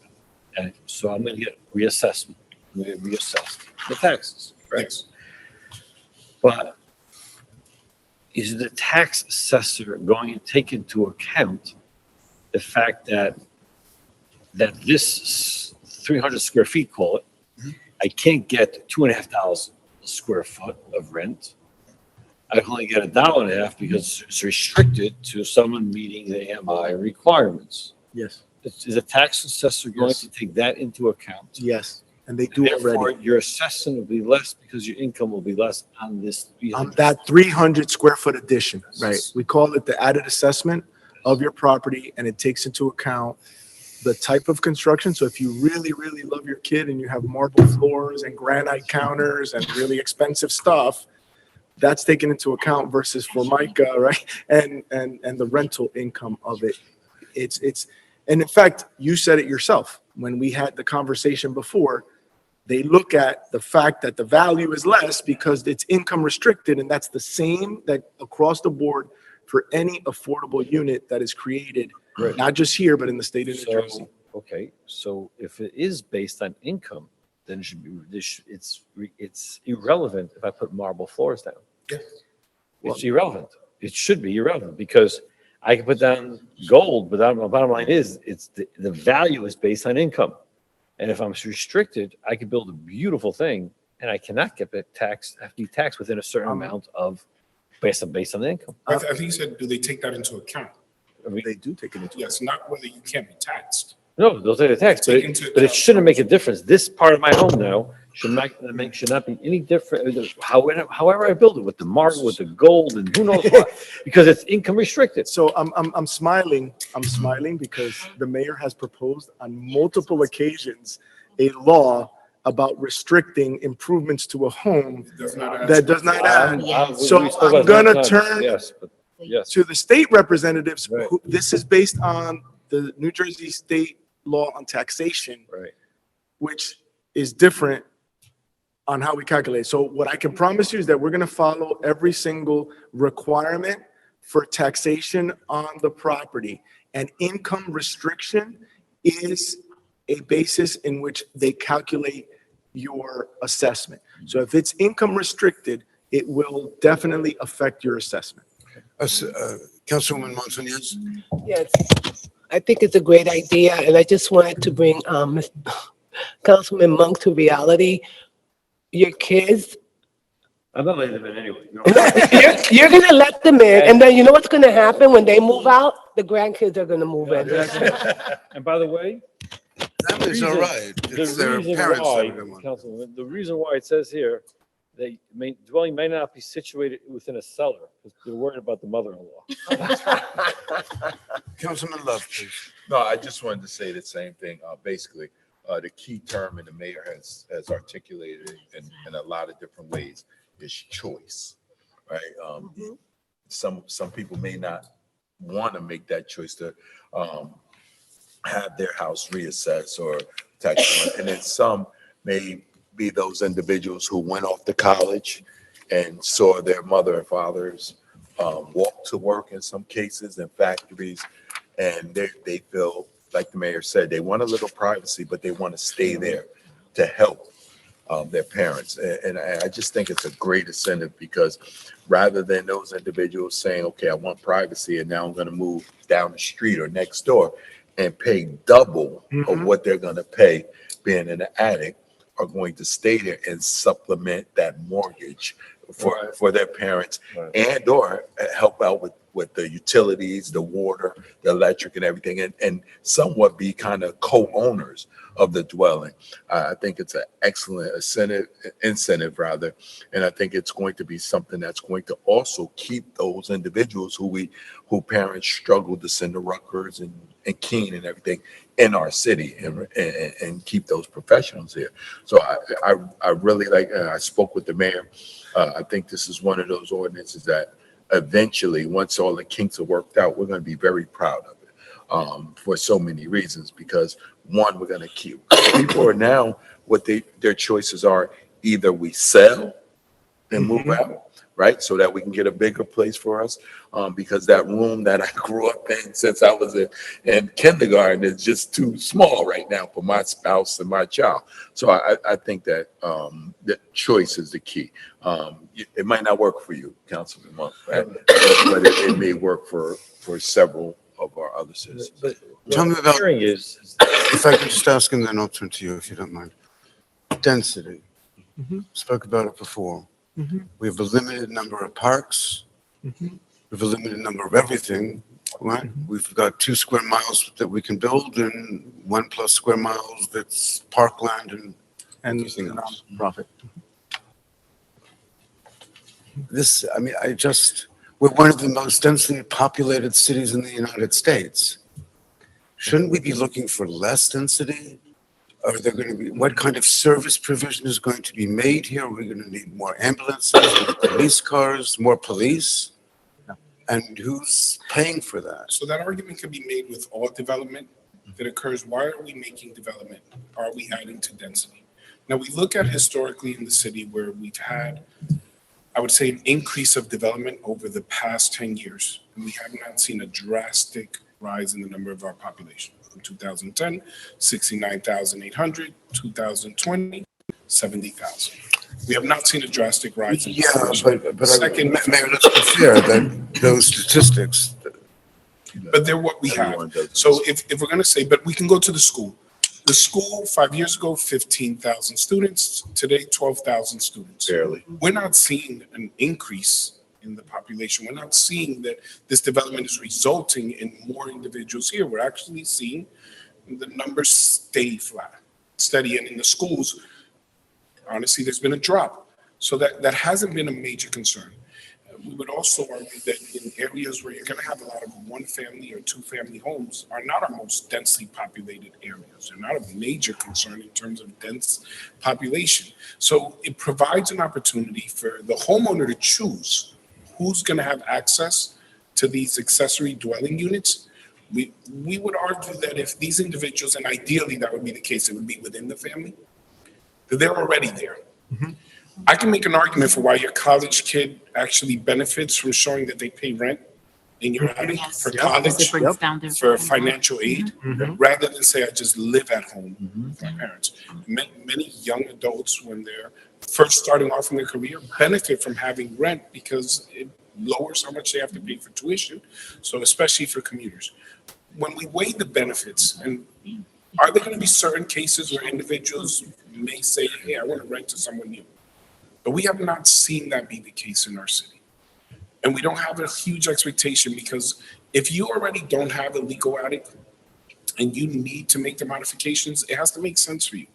And so I'm gonna get reassessment, I'm gonna get reassessed the taxes, right? Yes. But is the tax assessor going to take into account the fact that this 300 square feet, call it, I can't get $2,500 a square foot of rent. I can only get $1.50 because it's restricted to someone meeting the AMI requirements. Yes. Is a tax assessor going Yes. to take that into account? Yes, and they do Therefore, already. your assessment will be less because your income will be less on this. On that 300 square foot addition, right? We call it the added assessment of your property, and it takes into account the type of construction. So if you really, really love your kid and you have marble floors and granite counters and really expensive stuff, that's taken into account versus Formica, right? And the rental income of it. And in fact, you said it yourself when we had the conversation before. They look at the fact that the value is less because it's income restricted, and that's the same that across the board for any affordable unit that is created, Right. not just here, but in the state of New Jersey. So, okay, so if it is based on income, then it should be, it's irrelevant if I put marble floors down. Yeah. It's irrelevant. It should be irrelevant because I can put down gold, but the bottom line is it's the value is based on income. And if I'm restricted, I could build a beautiful thing and I cannot get it taxed, have to be taxed within a certain amount of based on the income. I think you said, do they take that into account? I mean, They do take it into. Yes, not whether you can't be taxed. No, they'll take the tax, Take into but it account- shouldn't make a difference. This part of my home now should not be any different, however I build it, with the marble, with the gold, and who knows what, because it's income restricted. So I'm smiling because the mayor has proposed on multiple occasions a law about restricting improvements to a home Does not add that to does it. not add. Yes. So We spoke I'm about that gonna time. turn Yes, but, yes. to the state representatives, Right. who, this is based on the New Jersey state law on taxation, Right. which is different on how we calculate. So what I can promise you is that we're gonna follow every single requirement for taxation on the property. And income restriction is a basis in which they calculate your assessment. So if it's income restricted, it will definitely affect your assessment. Councilwoman Montanez? Yes, I think it's a great idea, and I just wanted to bring Councilman Monk to reality. Your kids, I'm not letting them in anyway. you're gonna let them in, and then you know what's gonna happen when they move out? The grandkids are gonna move in. And by the way, That is all right. It's the their reason parents why, that are gonna want. Councilman, the reason why it says here, dwelling may not be situated within a cellar, because they're worried about the mother-in-law. Councilman Love, please. No, I just wanted to say the same thing. Basically, the key term, and the mayor has articulated it in a lot of different ways, is choice, right? Some people may not want to make that choice to have their house reassessed or taxed, and then some may be those individuals who went off to college and saw their mother and fathers walk to work in some cases in factories, and they feel, like the mayor said, they want a little privacy, but they want to stay there to help their parents. And I just think it's a great incentive, because rather than those individuals saying, okay, I want privacy, and now I'm going to move down the street or next door and pay double of what they're going to pay being in the attic, are going to stay there and supplement that mortgage for their parents, and or help out with the utilities, the water, the electric, and everything, and somewhat be kind of co-owners of the dwelling. I think it's an excellent incentive rather, and I think it's going to be something that's going to also keep those individuals who parents struggle to send to Rutgers and Keene and everything in our city, and keep those professionals here. So I really like. I spoke with the mayor. I think this is one of those ordinances that eventually, once all the kinks are worked out, we're going to be very proud of it, for so many reasons. Because one, we're going to keep people are now what their choices are: either we sell and move out, right, so that we can get a bigger place for us, because that room that I grew up in since I was in kindergarten is just too small right now for my spouse and my child. So I think that the choice is the key. It might not work for you, Councilman Monk, right? but it may work for several of our other citizens. But Tell me about, hearing is, if I could just ask, and then I'll turn to you if you don't mind. Density. Spoke about it before. We have a limited number of parks. We have a limited number of everything, right? We've got 2 square miles that we can build, and 1+ square miles that's parkland and everything else. Profit. This, I mean, we're one of the most densely populated cities in the United States. Shouldn't we be looking for less density? Are there going to be, what kind of service provision is going to be made here? Are we going to need more ambulances, more police cars, more police? And who's paying for that? So that argument can be made with all development that occurs. Why are we making development? Are we adding to density? Now, we look at historically in the city where we've had, I would say, an increase of development over the past 10 years. And we have not seen a drastic rise in the number of our population. From 2010, 69,800, 2020, 70,000. We have not seen a drastic rise in population. But Second, Mayor, let's be fair that those statistics. but they're what we have. So if we're going to say, but we can go to the school. The school 5 years ago, 15,000 students. Today, 12,000 students. Barely. We're not seeing an increase in the population. We're not seeing that this development is resulting in more individuals here. We're actually seeing the numbers stay flat, steady. And in the schools, honestly, there's been a drop. So that hasn't been a major concern. We would also argue that in areas where you're going to have a lot of one-family or two-family homes are not our most densely populated areas. They're not a major concern in terms of dense population. So it provides an opportunity for the homeowner to choose who's going to have access to these accessory dwelling units. We would argue that if these individuals, and ideally that would be the case, it would be within the family, that they're already there. I can make an argument for why your college kid actually benefits from showing that they pay rent in your attic Yes. for Yep. college, It brings down their for income. financial aid, rather than say, I just live at home with my parents. Many young adults, when they're first starting off in their career, benefit from having rent because it lowers how much they have to pay for tuition, so especially for commuters. When we weigh the benefits, and are there going to be certain cases where individuals may say, hey, I want to rent to someone new? But we have not seen that be the case in our city. And we don't have a huge expectation because if you already don't have a legal attic and you need to make the modifications, it has to make sense for you.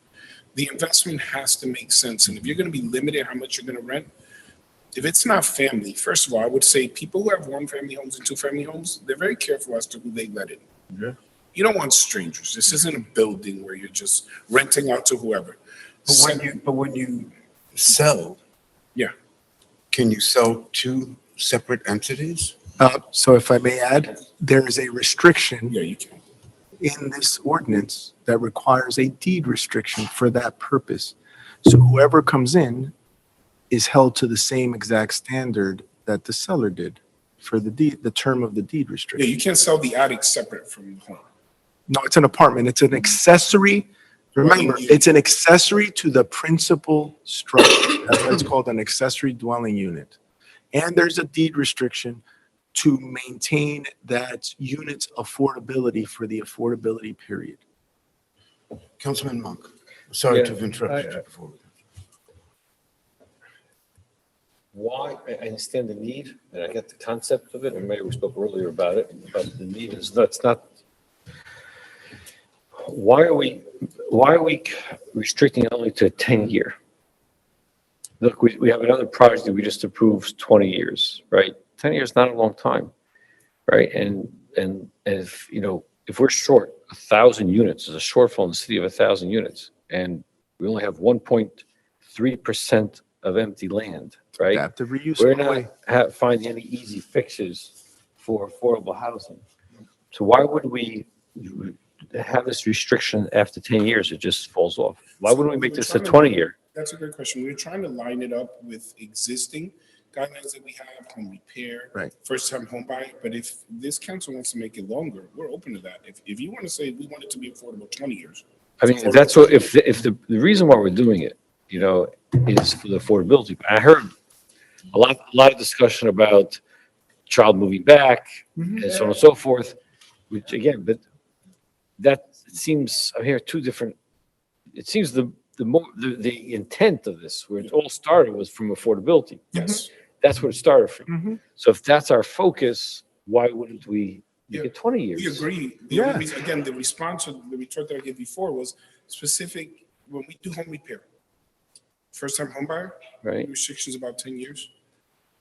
The investment has to make sense. And if you're going to be limited how much you're going to rent, if it's not family, first of all, I would say people who have one-family homes and two-family homes, they're very careful as to who they let in. Yeah. You don't want strangers. This isn't a building where you're just renting out to whoever. But when you sell, Yeah. can you sell to separate entities? So if I may add, there is a restriction Yeah, you can. in this ordinance that requires a deed restriction for that purpose. So whoever comes in is held to the same exact standard that the seller did for the deed, the term of the deed Yeah, restriction. you can't sell the attic separate from the home. No, it's an apartment. It's an accessory. Remember, Dwelling it's an accessory to the principal structure. That's why it's called an accessory dwelling unit. And there's a deed restriction to maintain that unit's affordability for the affordability period. Councilman Monk, sorry Yeah, to have interrupted you before. Why, I understand the need, and I get the concept of it, and Mayor, we spoke earlier about it, but the need is, that's not, why are we restricting it only to 10-year? Look, we have another project that we just approved 20 years, right? 10 years is not a long time, right? And if, if we're short 1,000 units, there's a shortfall in the city of 1,000 units, and we only have 1.3% of empty land, right? Adaptive reuse. We're not finding any easy fixes for affordable housing. So why would we have this restriction after 10 years? It just falls off. Why wouldn't we make this a 20-year? That's a good question. We're trying to line it up with existing guidelines that we have, home repair, Right. first-time home buyer. But if this council wants to make it longer, we're open to that. If you want to say we want it to be affordable 20 years. I mean, that's what, if the reason why we're doing it, is for the affordability. I heard a lot of discussion about child moving back and so on and so forth, which again, but that seems, I hear two different, it seems the intent of this, where it all started was from affordability. Yes. That's where it started from. So if that's our focus, why wouldn't we make it 20 years? We agree. Yeah. Again, the response or the retort that I gave before was specific when we do home repair. First-time home buyer, Right. restrictions about 10 years.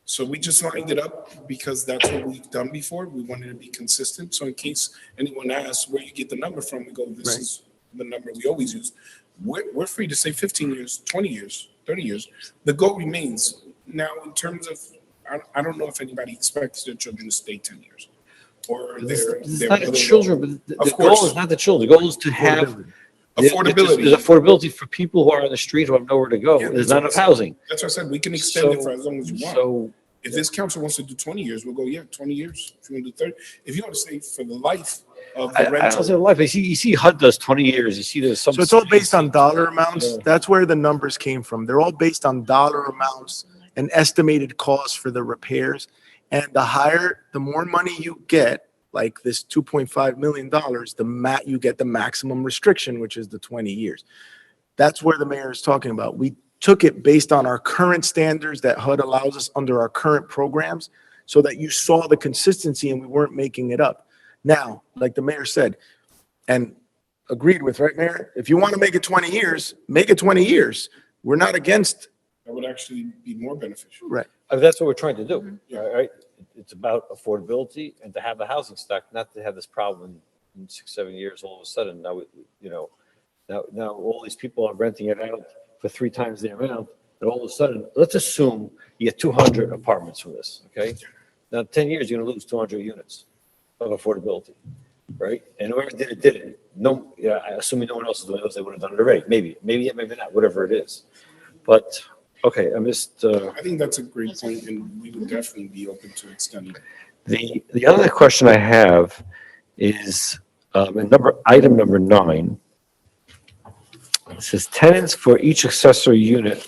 So we just lined it up because that's what we've done before. We wanted to be consistent. So in case anyone asks where you get the number from, we go, this is the number we always use. We're free to say 15 years, 20 years, 30 years. The goal remains. Now, in terms of, I don't know if anybody expects their children to stay 10 years. Or It's not the children, but the Of course. goal is not the children. The goal is to have Affordability. There's affordability for people who are on the street who have nowhere to go. Yeah, There's that's not what enough I said. housing. That's what I said. We can extend it So- for as long as you want. So, If this council wants to do 20 years, we'll go, 20 years. If you want to do 30, if you want to stay for the life of I the don't say rental. life. You see HUD does 20 years. You see there's some. So it's all based on dollar amounts. Yeah. That's where the numbers came from. They're all based on dollar amounts and estimated costs for the repairs. And the more money you get, like this $2.5 million, you get the maximum restriction, which is the 20 years. That's where the mayor is talking about. We took it based on our current standards that HUD allows us under our current programs so that you saw the consistency and we weren't making it up. Now, like the mayor said, and agreed with, right, Mayor? If you want to make it 20 years, make it 20 years. We're not against, That would actually be more beneficial. right? That's what we're trying to do, right? It's about affordability and to have a housing stock, not to have this problem in 6, 7 years, all of a sudden, now, now all these people are renting it out for 3 times the amount, and all of a sudden, let's assume you get 200 apartments from this, okay? Now, 10 years, you're gonna lose 200 units of affordability, right? And whoever did it. No, yeah, I assuming no one else is doing it, they would have done it already. Maybe not, whatever it is. But, okay, I missed, I think that's a great point, and we would definitely be open to extending. the other question I have is, item number 9. It says tenants for each accessory unit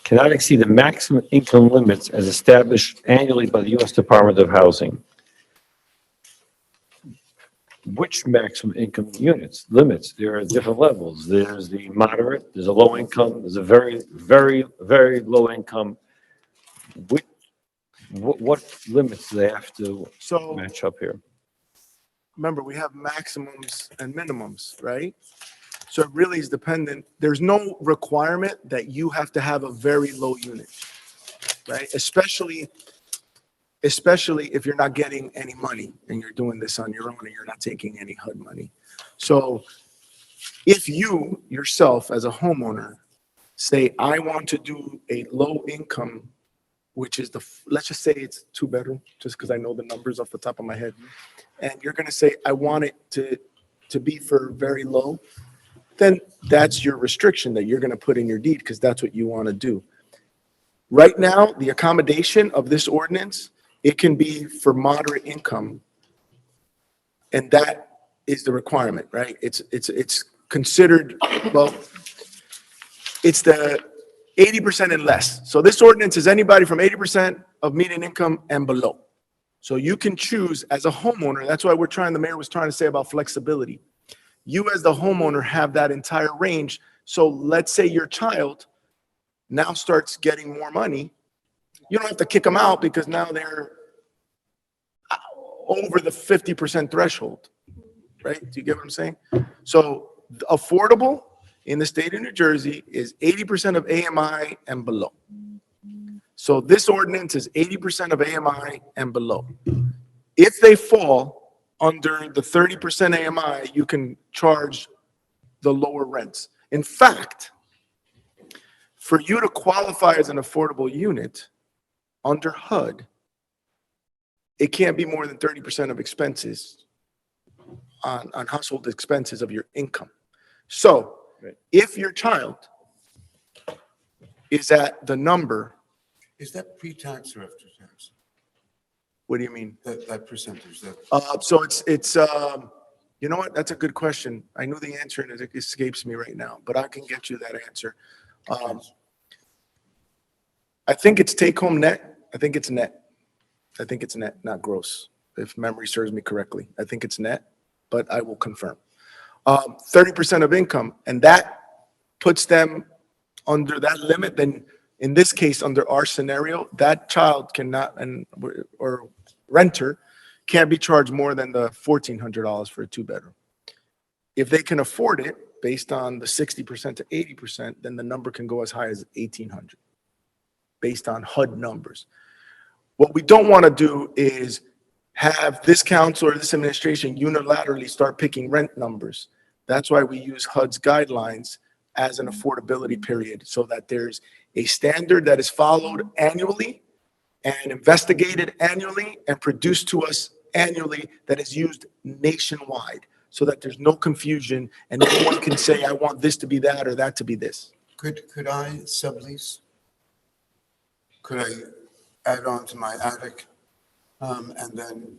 cannot exceed the maximum income limits as established annually by the U.S. Department of Housing. Which maximum income limits? There are different levels. There's the moderate, there's a low income, there's a very, very, very low income. What limits do they have to So match up here? remember, we have maximums and minimums, right? So it really is dependent. There's no requirement that you have to have a very low unit, right? Especially if you're not getting any money and you're doing this on your own and you're not taking any HUD money. So if you yourself as a homeowner say, I want to do a low income, which is let's just say it's 2-bedroom, just because I know the numbers off the top of my head. And you're going to say, I want it to be for very low, then that's your restriction that you're going to put in your deed because that's what you want to do. Right now, the accommodation of this ordinance, it can be for moderate income. And that is the requirement, right? It's considered, well, it's the 80% and less. So this ordinance is anybody from 80% of median income and below. So you can choose as a homeowner. That's why the mayor was trying to say about flexibility. You as the homeowner have that entire range. So let's say your child now starts getting more money. You don't have to kick them out because now they're over the 50% threshold, right? Do you get what I'm saying? So affordable in the state of New Jersey is 80% of AMI and below. So this ordinance is 80% of AMI and below. If they fall under the 30% AMI, you can charge the lower rents. In fact, for you to qualify as an affordable unit under HUD, it can't be more than 30% of expenses on household expenses of your income. So if your child is at the number. Is that pre-tax or after tax? What do you mean? That percentage, So it's you know what? That's a good question. I knew the answer and it escapes me right now, but I can get you that answer. I think it's take home net. I think it's net. I think it's net, not gross, if memory serves me correctly. I think it's net, but I will confirm. 30% of income, and that puts them under that limit. Then in this case, under our scenario, that child cannot, or renter can't be charged more than the $1,400 for a 2-bedroom. If they can afford it, based on the 60% to 80%, then the number can go as high as $1,800, based on HUD numbers. What we don't want to do is have this council or this administration unilaterally start picking rent numbers. That's why we use HUD's guidelines as an affordability period, so that there's a standard that is followed annually and investigated annually and produced to us annually that is used nationwide, so that there's no confusion and no one can say, I want this to be that or that to be this. Could I sublease? Could I add on to my attic and then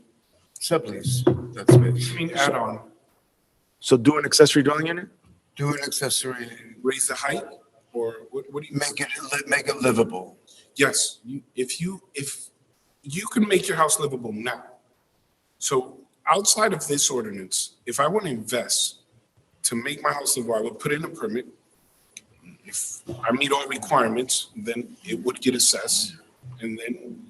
sublease that space? I mean, add on, So do an accessory dwelling unit? Do an accessory, raise the height, or what do you? make it livable. Yes, if you can make your house livable now. So outside of this ordinance, if I want to invest to make my house livable, I would put in a permit. If I meet all requirements, then it would get assessed. And then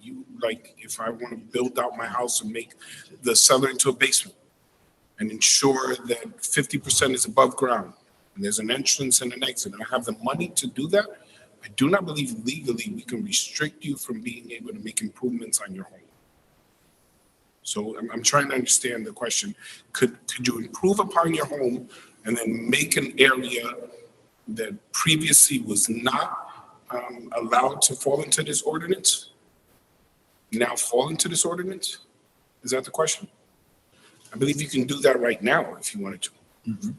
if I want to build out my house and make the cellar into a basement, and ensure that 50% is above ground, and there's an entrance and an exit, and I have the money to do that, I do not believe legally we can restrict you from being able to make improvements on your home. So I'm trying to understand the question. Could you improve upon your home and then make an area that previously was not allowed to fall into this ordinance, now fall into this ordinance? Is that the question? I believe you can do that right now if you wanted to.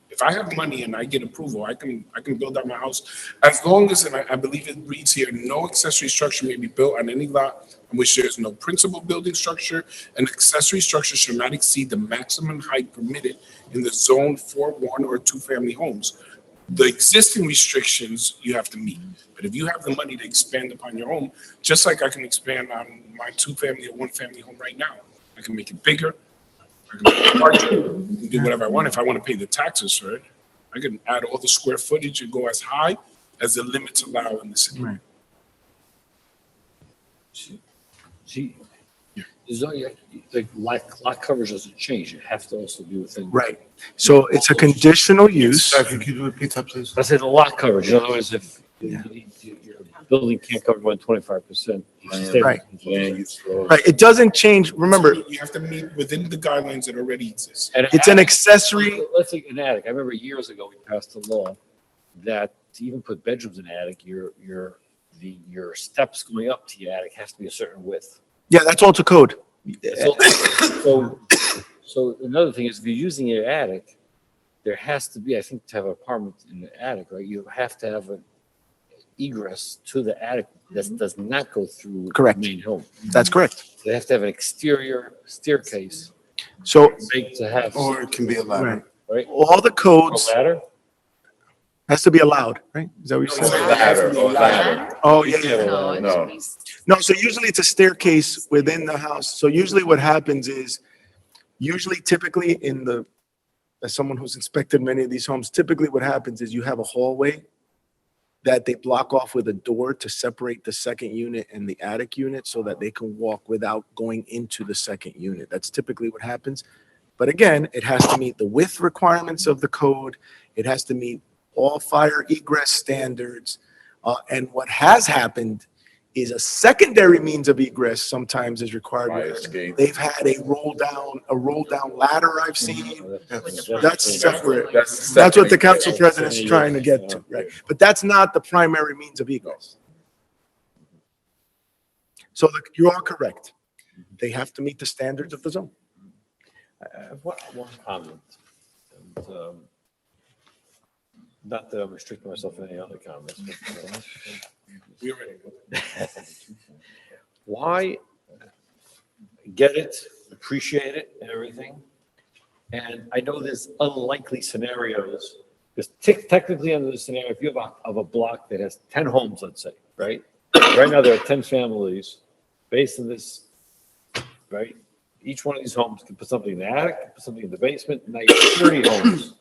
If I have money and I get approval, I can build out my house as long as, and I believe it reads here, no accessory structure may be built on any lot in which there is no principal building structure. An accessory structure should not exceed the maximum height permitted in the zone for 1 or 2 family homes. The existing restrictions you have to meet, but if you have the money to expand upon your home, just like I can expand on my 2-family or 1-family home right now, I can make it bigger. I can make it larger, and do whatever I want. If I want to pay the taxes for it, I can add all the square footage and go as high as the limits allow in the city. Right. See, there's no, like lot coverage doesn't change. It has to also be within. Right. So it's a conditional use. Could you repeat that, please? I said the lot coverage. In other words, if your building can't cover more than 25%. Right. Right. It doesn't change. Remember, You have to meet within the guidelines that already exist. it's an accessory. Let's take an attic. I remember years ago, we passed a law that to even put bedrooms in an attic, your steps going up to your attic has to be a certain width. Yeah, that's all to code. So another thing is if you're using your attic, there has to be, I think, to have an apartment in the attic, right? You have to have an egress to the attic that does not go through Correct. the main home. That's correct. They have to have an exterior staircase So made to have, Or it can be a ladder. right? all the A codes ladder? has to be allowed, right? Is that what you're saying? Ladder? Oh, yeah. No, it No. should be No, so usually it's a staircase within the house. So usually what happens is, typically as someone who's inspected many of these homes, typically what happens is you have a hallway that they block off with a door to separate the second unit and the attic unit so that they can walk without going into the second unit. That's typically what happens. But again, it has to meet the width requirements of the code. It has to meet all fire egress standards. And what has happened is a secondary means of egress sometimes is required. Fire where escape. They've had a roll down ladder I've seen. That's separate. That's what the council president's trying to get to, right? But that's not the primary means of egress. So you are correct. They have to meet the standards of the zone. I have one comment. And, not that I'm restricting myself to any other comments. But, We already why get it, appreciate it and everything. And I know there's unlikely scenarios, because technically under the scenario, if you have a block that has 10 homes, let's say, right? Right now, there are 10 families based on this, right? Each one of these homes can put something in the attic, put something in the basement, and now you have 30 homes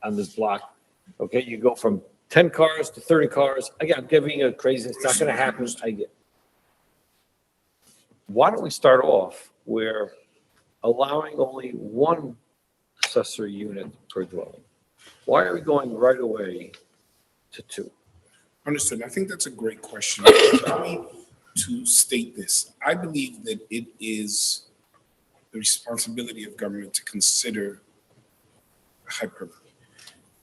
on this block. Okay, you go from 10 cars to 30 cars. Again, I'm giving you a crazy, it's not gonna happen, I get. Why don't we start off where allowing only one accessory unit per dwelling? Why are we going right away to 2? Understood. I think that's a great question. Allow me to state this. I believe that it is the responsibility of government to consider hyperbole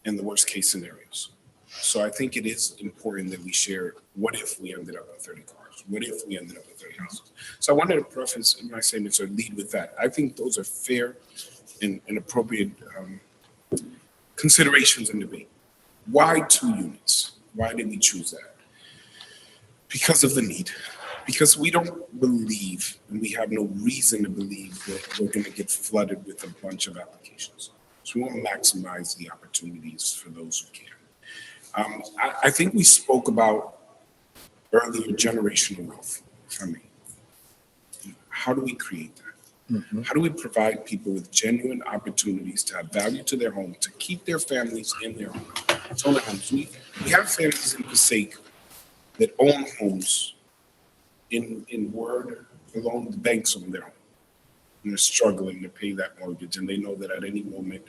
in the worst case scenarios. So I think it is important that we share, what if we ended up with 30 cars? What if we ended up with 30 houses? So I wanted to preface my statements or lead with that. I think those are fair and appropriate considerations in debate. Why 2 units? Why did we choose that? Because of the need. Because we don't believe, and we have no reason to believe, that we're going to get flooded with a bunch of applications. So we want to maximize the opportunities for those who can. I think we spoke about earlier generational wealth, if I may. How do we create that? How do we provide people with genuine opportunities to have value to their home, to keep their families in their home? So we have families in Passaic that own homes in word alone, the banks own their home. and they're struggling to pay that mortgage, and they know that at any moment,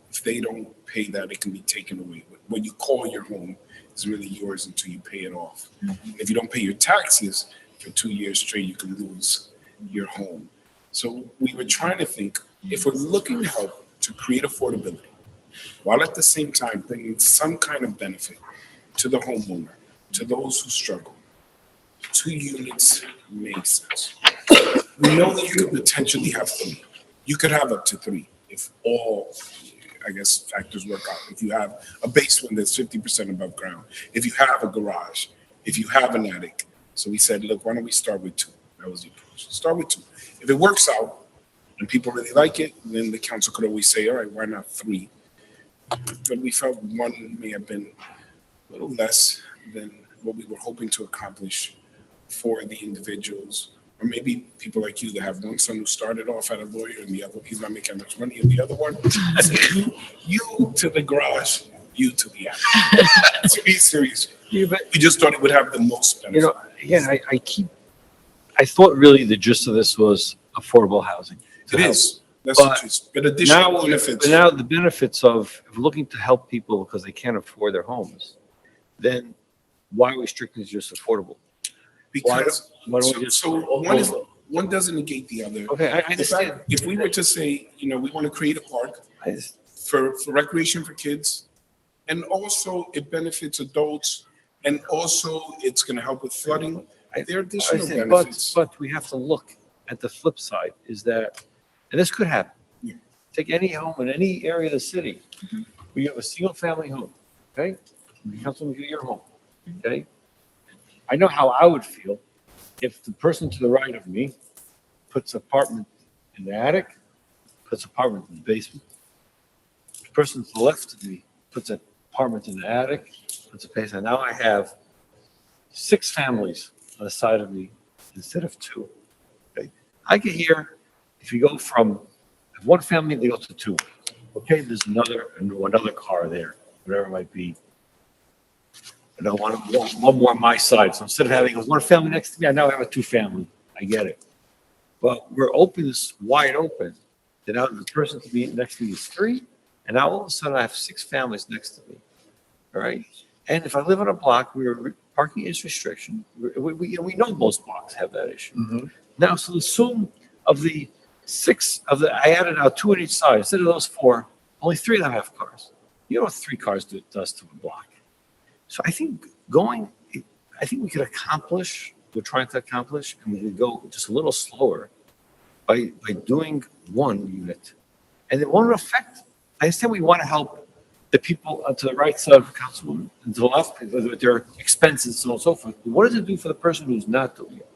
if they don't pay that, it can be taken away. What you call your home is really yours until you pay it off. If you don't pay your taxes for 2 years straight, you can lose your home. So we were trying to think, if we're looking to help to create affordability, while at the same time bringing some kind of benefit to the homeowner, to those who struggle, 2 units makes sense. We know that you could potentially have 3. You could have up to 3 if all, I guess, factors work out. If you have a basement that's 50% above ground, if you have a garage, if you have an attic. So we said, look, why don't we start with 2? That was the approach. Start with 2. If it works out and people really like it, then the council could always say, all right, why not 3? But we felt 1 may have been a little less than what we were hoping to accomplish for the individuals. Or maybe people like you that have one son who started off at a lawyer and the other, he's not making much money, and the other one, I said, you to the garage, you to the attic. To be serious, we just thought it would have the most benefit. You know, again, I thought really the gist of this was affordable housing. It is. That's the truth. But additional benefits. But now the benefits of looking to help people because they can't afford their homes, then why are we strictly just affordable? Because why don't we just one doesn't negate the other. Okay, I understand. If we were to say, we want to create a park for recreation for kids, and also it benefits adults, and also it's going to help with flooding, there are additional benefits. But we have to look at the flip side is that, and this could happen. Yeah. Take any home in any area of the city. We have a single family home, okay? Councilman, your home, okay? I know how I would feel if the person to the right of me puts apartment in the attic, puts apartment in the basement. The person to the left of me puts an apartment in the attic, puts a basement. Now I have 6 families on the side of me instead of 2. Okay? I get here, if you go from 1 family, they go to 2. Okay, there's another car there, whatever it might be. I don't want one more on my side. So instead of having 1 family next to me, I now have a 2 family. I get it. But we're open, this wide open. Then now the person to be next to me is 3. And now all of a sudden I have 6 families next to me. All right. And if I live on a block where parking is restriction, we know most blocks have that issue. Now, so assume of the 6 I added out 2 on each side. Instead of those 4, only 3 of them have cars. You know what 3 cars does to a block. So I think we could accomplish, we're trying to accomplish, and we could go just a little slower by doing 1 unit. And it won't affect, I understand we want to help the people to the right side of the councilwoman and to the left with their expenses, so on and so forth. But what does it do for the person who's not doing it?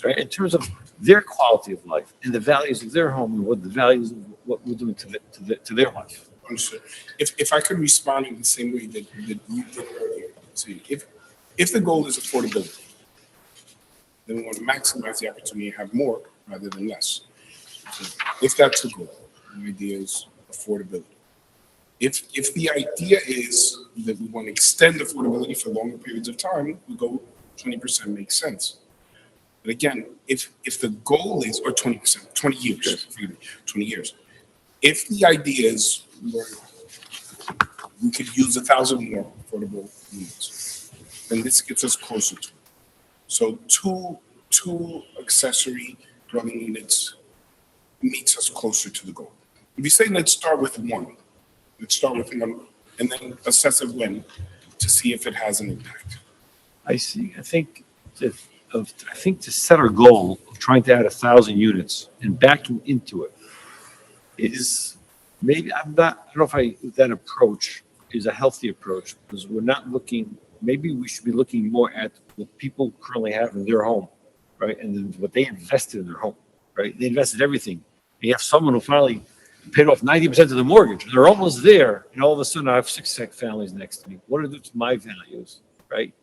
Right? In terms of their quality of life and the values of their home and what the values of what we're doing to their life. Understood. If I could respond in the same way that you did earlier, see, if the goal is affordability, then we want to maximize the opportunity to have more rather than less. So if that's the goal, the idea is affordability. If the idea is that we want to extend affordability for longer periods of time, we go 20% makes sense. But again, if the goal is, or 20%, 20 years, 20 years. If the idea is we could use 1,000 more affordable units, then this gets us closer to it. So two accessory dwelling units meets us closer to the goal. If you say, let's start with 1, and then assess it when to see if it has an impact. I see. I think to set our goal of trying to add 1,000 units and backing into it is maybe I don't know if that approach is a healthy approach because we're not looking. Maybe we should be looking more at what people currently have in their home, right, and then what they invested in their home, right? They invested everything. And you have someone who finally paid off 90% of the mortgage. They're almost there, and all of a sudden I have 6 families next to me. What do it do to my values, right?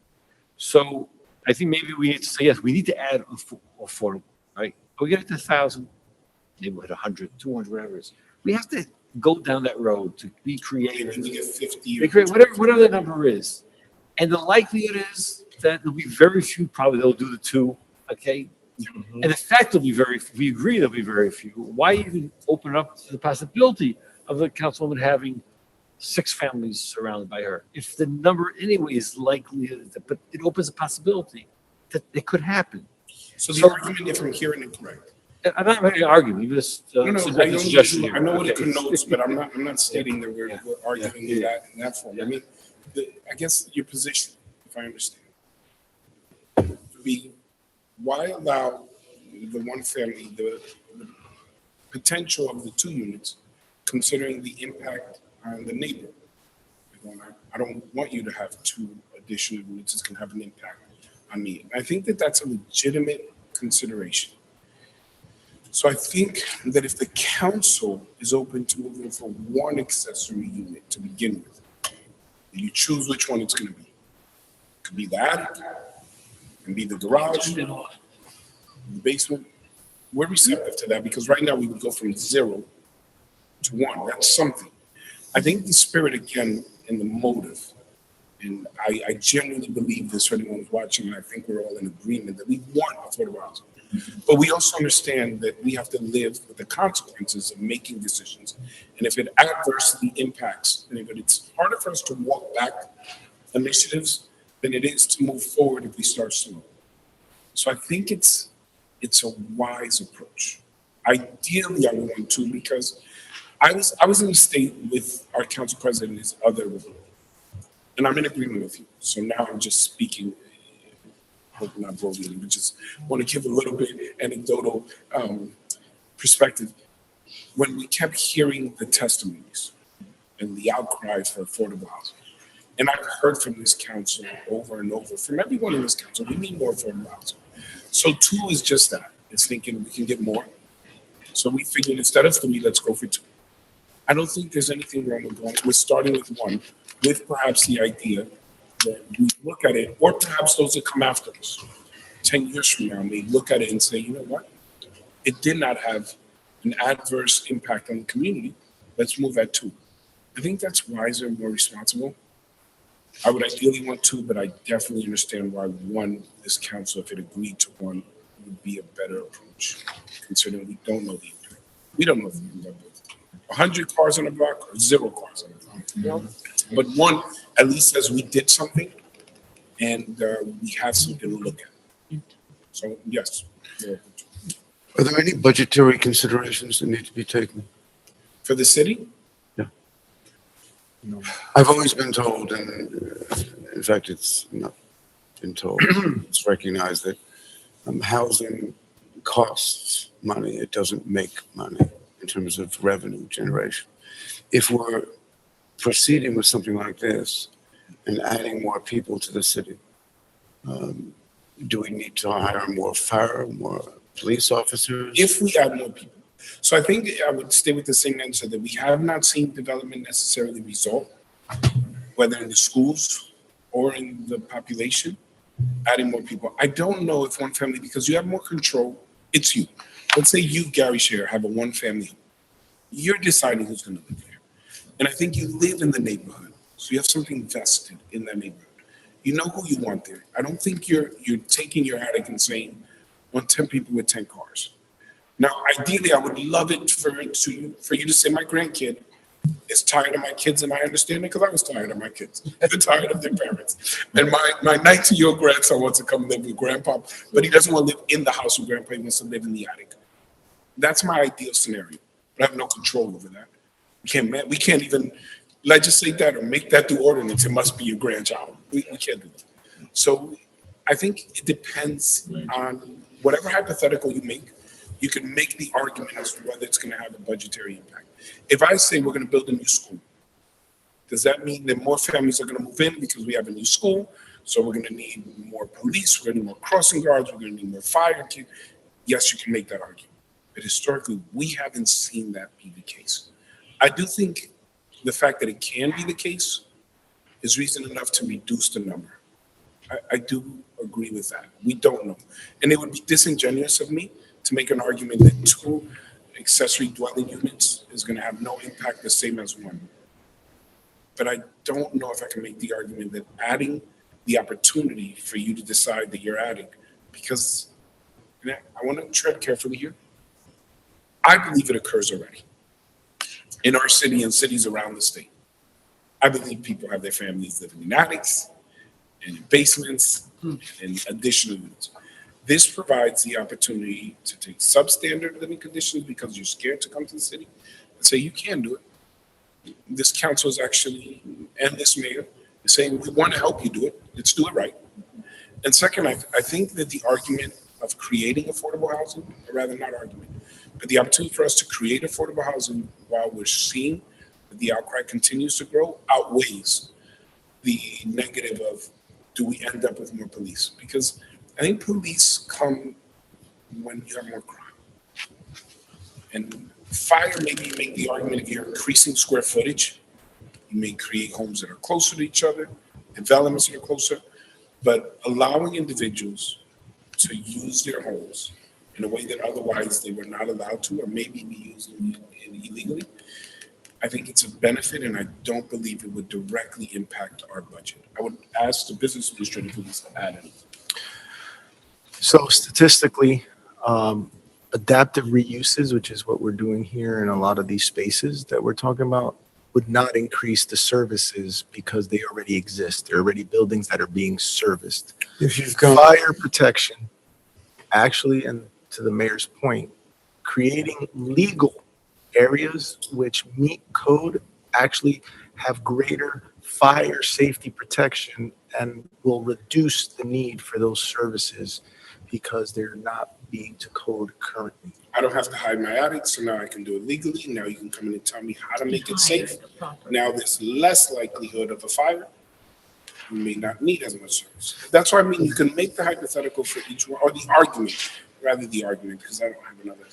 So I think maybe we need to say, yes, we need to add affordable, right? But we get it to 1,000, maybe we'll hit 100, 200, whatever it is. We have to go down that road to be creative. Maybe we get 50 whatever the number is. And the likelihood is that there'll be very few, probably they'll do the 2, okay? And the fact there'll be we agree there'll be very few, why even open up to the possibility of the councilwoman having 6 families surrounded by her? If the number anyway is likely, but it opens a possibility that it could happen. So the argument, if I'm hearing it correct. I'm not ready to argue, you just No, no, submit a suggestion here. I know what it Okay. connotes, but I'm not stating that we're arguing in that form. I mean, I guess your position, if I understand, would be why allow the one family, the potential of the 2 units, considering the impact on the neighbor? I don't want you to have 2 additional units. It's going to have an impact on me. And I think that that's a legitimate consideration. So I think that if the council is open to moving for 1 accessory unit to begin with, you choose which one it's going to be. It could be the attic, it can be the garage, the basement. We're receptive to that because right now we would go from 0 to 1. That's something. I think the spirit again and the motive, and I genuinely believe this for anyone who's watching, and I think we're all in agreement that we want affordable housing. But we also understand that we have to live with the consequences of making decisions. And if it adversely impacts, and if it's harder for us to walk back initiatives than it is to move forward if we start slow. So I think it's a wise approach. Ideally, I would want 2 because I was in the state with our council president and his other, and I'm in agreement with you. So now I'm just speaking, hope not broadly, but just want to give a little bit anecdotal perspective. When we kept hearing the testimonies and the outcry for affordable housing, and I've heard from this council over and over, from everyone in this council, we need more affordable housing. So 2 is just that. It's thinking we can get more. So we figured instead of 3, let's go for 2. I don't think there's anything wrong with going. We're starting with 1, with perhaps the idea that we look at it, or perhaps those that come after us 10 years from now may look at it and say, you know what? It did not have an adverse impact on the community. Let's move at 2. I think that's wiser and more responsible. I would ideally want 2, but I definitely understand why 1, this council, if it agreed to 1, would be a better approach, considering we don't know the impact. We don't know if we can live with 100 cars on the block or 0 cars on the block. But 1 at least says we did something and we have something to look at. So yes. Are there any budgetary considerations that need to be taken? For the city? Yeah. I've always been told, and in fact, it's not been told, it's recognized that housing costs money. It doesn't make money in terms of revenue generation. If we're proceeding with something like this and adding more people to the city, do we need to hire more fire, more police officers? If we add more people. So I think I would stay with the same answer that we have not seen development necessarily result, whether in the schools or in the population, adding more people. I don't know if one family, because you have more control, it's you. Let's say you, Gary Scher, have a 1-family home. You're deciding who's going to live there. And I think you live in the neighborhood, so you have something vested in that neighborhood. You know who you want there. I don't think you're taking your attic and saying, I want 10 people with 10 cars. Now, ideally, I would love it for you to say, my grandkid is tired of my kids, and I understand it because I was tired of my kids. They're tired of their parents. And my 19-year-old grandson wants to come live with grandpa, but he doesn't want to live in the house with grandpa. He wants to live in the attic. That's my ideal scenario, but I have no control over that. We can't even legislate that or make that through ordinance. It must be your grandchild. We can't do that. So I think it depends on whatever hypothetical you make. You can make the argument as to whether it's going to have a budgetary impact. If I say we're going to build a new school, does that mean that more families are going to move in because we have a new school? So we're going to need more police, we're going to need more crossing guards, we're going to need more fire. Yes, you can make that argument. But historically, we haven't seen that be the case. I do think the fact that it can be the case is reason enough to reduce the number. I do agree with that. We don't know. And it would be disingenuous of me to make an argument that 2 accessory dwelling units is going to have no impact the same as 1. But I don't know if I can make the argument that adding the opportunity for you to decide that you're adding, because and I want to tread carefully here. I believe it occurs already in our city and cities around the state. I believe people have their families living in attics and in basements and additional units. This provides the opportunity to take substandard living conditions because you're scared to come to the city and say you can do it. This council is actually, and this mayor is saying, we want to help you do it. Let's do it right. And second, I think that the argument of creating affordable housing, or rather not argument, but the opportunity for us to create affordable housing while we're seeing that the outcry continues to grow outweighs the negative of, do we end up with more police? Because I think police come when you have more crime. And fire, maybe you make the argument if you're increasing square footage, you may create homes that are closer to each other, developments that are closer, but allowing individuals to use their homes in a way that otherwise they were not allowed to, or maybe be used illegally, I think it's a benefit, and I don't believe it would directly impact our budget. I would ask the business administrator if he's to add anything. So statistically, adaptive reuses, which is what we're doing here in a lot of these spaces that we're talking about, would not increase the services because they already exist. There are already buildings that are being serviced. If you've got Fire protection, actually, and to the mayor's point, creating legal areas which meet code actually have greater fire safety protection and will reduce the need for those services because they're not being to code currently. I don't have to hide my attic, so now I can do it legally. Now you can come in and tell me how to make it safe. Now there's less likelihood of a fire. You may not need as much service. That's why I mean you can make the hypothetical for each one, or the argument, rather the argument, because I don't have another,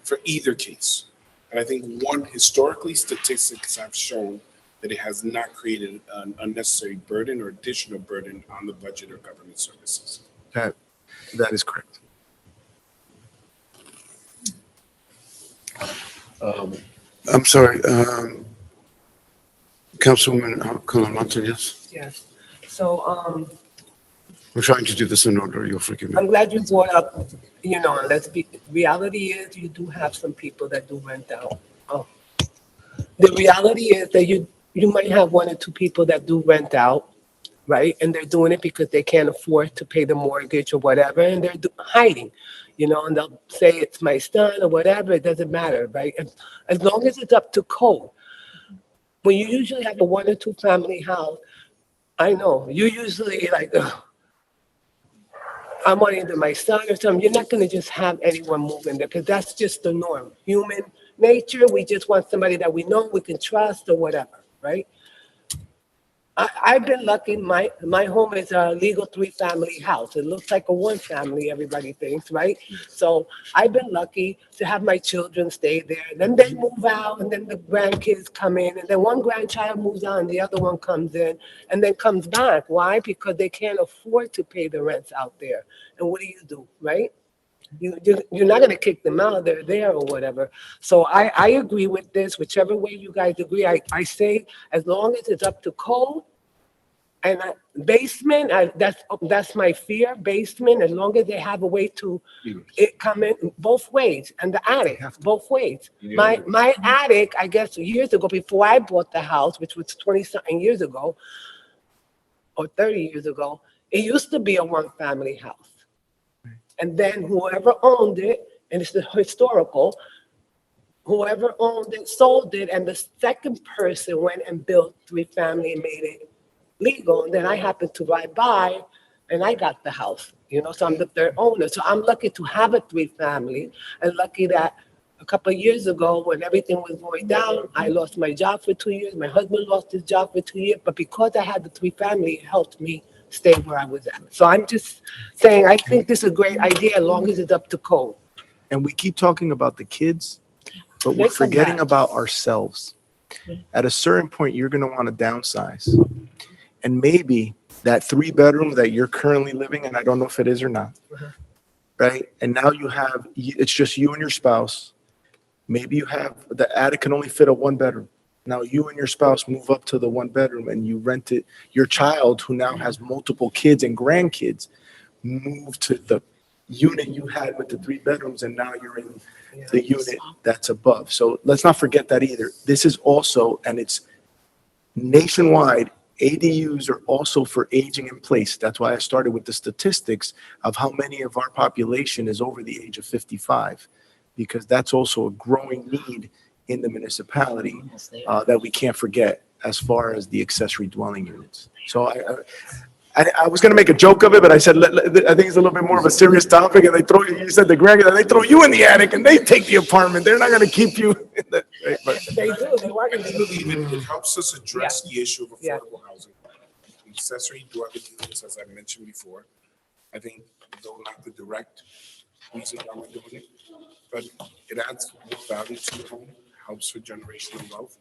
for either case. And I think one, historically, statistics have shown that it has not created an unnecessary burden or additional burden on the budget or government services. That is correct. I'm sorry, Councilwoman Colon-Monson, yes? Yes. So, We're trying to do this in order, you'll forgive me. I'm glad you brought up, reality is you do have some people that do rent out. Oh. The reality is that you might have one or two people that do rent out, right? And they're doing it because they can't afford to pay the mortgage or whatever, and they're hiding, and they'll say it's my son or whatever, it doesn't matter, right? As long as it's up to code. When you usually have a one or two family house, I know, you usually like, I want either my son or something. You're not going to just have anyone move in there because that's just the norm. Human nature, we just want somebody that we know we can trust or whatever, right? I've been lucky. My home is a legal 3-family house. It looks like a 1-family, everybody thinks, right? So I've been lucky to have my children stay there. Then they move out, and then the grandkids come in, and then one grandchild moves out, and the other one comes in, and then comes back. Why? Because they can't afford to pay the rents out there. And what do, right? You're not going to kick them out. They're there or whatever. So I agree with this. Whichever way you guys agree, I say as long as it's up to code. And basement, that's my fear. Basement, as long as they have a way to it come in both ways, and the attic both ways. My attic, I guess years ago, before I bought the house, which was 20-something years ago, or 30 years ago, it used to be a 1-family house. And then whoever owned it, and it's historical, whoever owned it sold it, and the second person went and built 3-family and made it legal. And then I happened to ride by, and I got the house, so I'm the third owner. So I'm lucky to have a 3-family, and lucky that a couple of years ago when everything was going down, I lost my job for 2 years. My husband lost his job for 2 years, but because I had the 3-family, it helped me stay where I was at. So I'm just saying, I think this is a great idea as long as it's up to code. And we keep talking about the kids, but we're forgetting about ourselves. At a certain point, you're going to want to downsize. And maybe that 3-bedroom that you're currently living in, I don't know if it is or not, right? And now it's just you and your spouse. Maybe you have, the attic can only fit a 1-bedroom. Now you and your spouse move up to the 1-bedroom and you rent it. Your child, who now has multiple kids and grandkids, move to the unit you had with the 3 bedrooms, and now you're in the unit that's above. So let's not forget that either. This is also, and it's nationwide, ADUs are also for aging in place. That's why I started with the statistics of how many of our population is over the age of 55, because that's also a growing need in the municipality that we can't forget as far as the accessory dwelling units. So I was going to make a joke of it, but I said, I think it's a little bit more of a serious topic, and they throw you said the Greg, they throw you in the attic and they take the apartment. They're not going to keep you in the, right, but They do, they work I in do believe it helps us address the issue of Yeah. affordable housing. Accessory dwelling units, as I mentioned before, I think though not the direct reason why we're doing it, but it adds more value to the home, helps with generational wealth,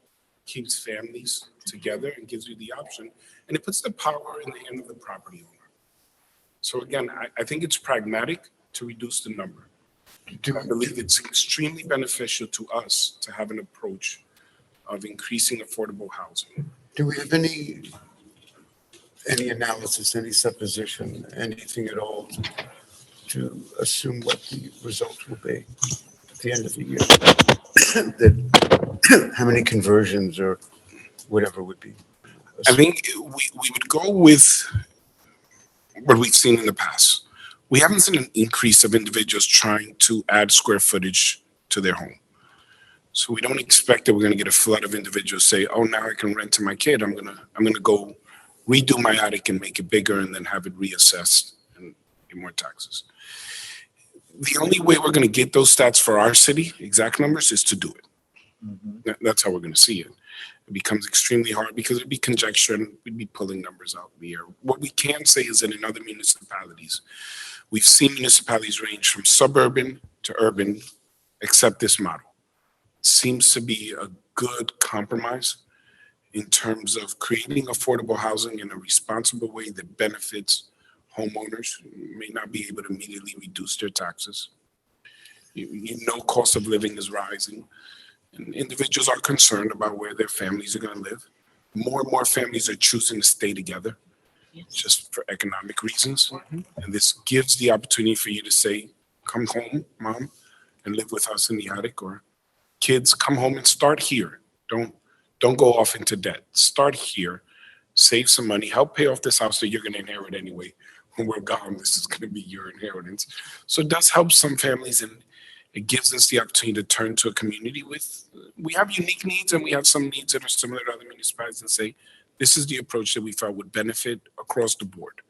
keeps families together and gives you the option, and it puts the power in the hand of the property owner. So again, I think it's pragmatic to reduce the number. I believe it's extremely beneficial to us to have an approach of increasing affordable housing. Do we have any analysis, any supposition, anything at all to assume what the results will be at the end of the year? That how many conversions or whatever would be? I think we would go with what we've seen in the past. We haven't seen an increase of individuals trying to add square footage to their home. So we don't expect that we're going to get a flood of individuals say, "Oh, now I can rent to my kid. I'm gonna go redo my attic and make it bigger and then have it reassessed and get more taxes." The only way we're going to get those stats for our city, exact numbers, is to do it. That's how we're going to see it. It becomes extremely hard because it'd be conjecture and we'd be pulling numbers out of the air. What we can say is that in other municipalities, we've seen municipalities range from suburban to urban, except this model. Seems to be a good compromise in terms of creating affordable housing in a responsible way that benefits homeowners who may not be able to immediately reduce their taxes. You know, cost of living is rising, and individuals are concerned about where their families are going to live. More and more families are choosing to stay together just for economic reasons. And this gives the opportunity for you to say, "Come home, mom, and live with us in the attic," or "Kids, come home and start here. Don't go off into debt. Start here, save some money, help pay off this house that you're going to inherit anyway. When we're gone, this is going to be your inheritance." So it does help some families, and it gives us the opportunity to turn to a community with, we have unique needs and we have some needs that are similar to other municipalities, and say, this is the approach that we felt would benefit across the board.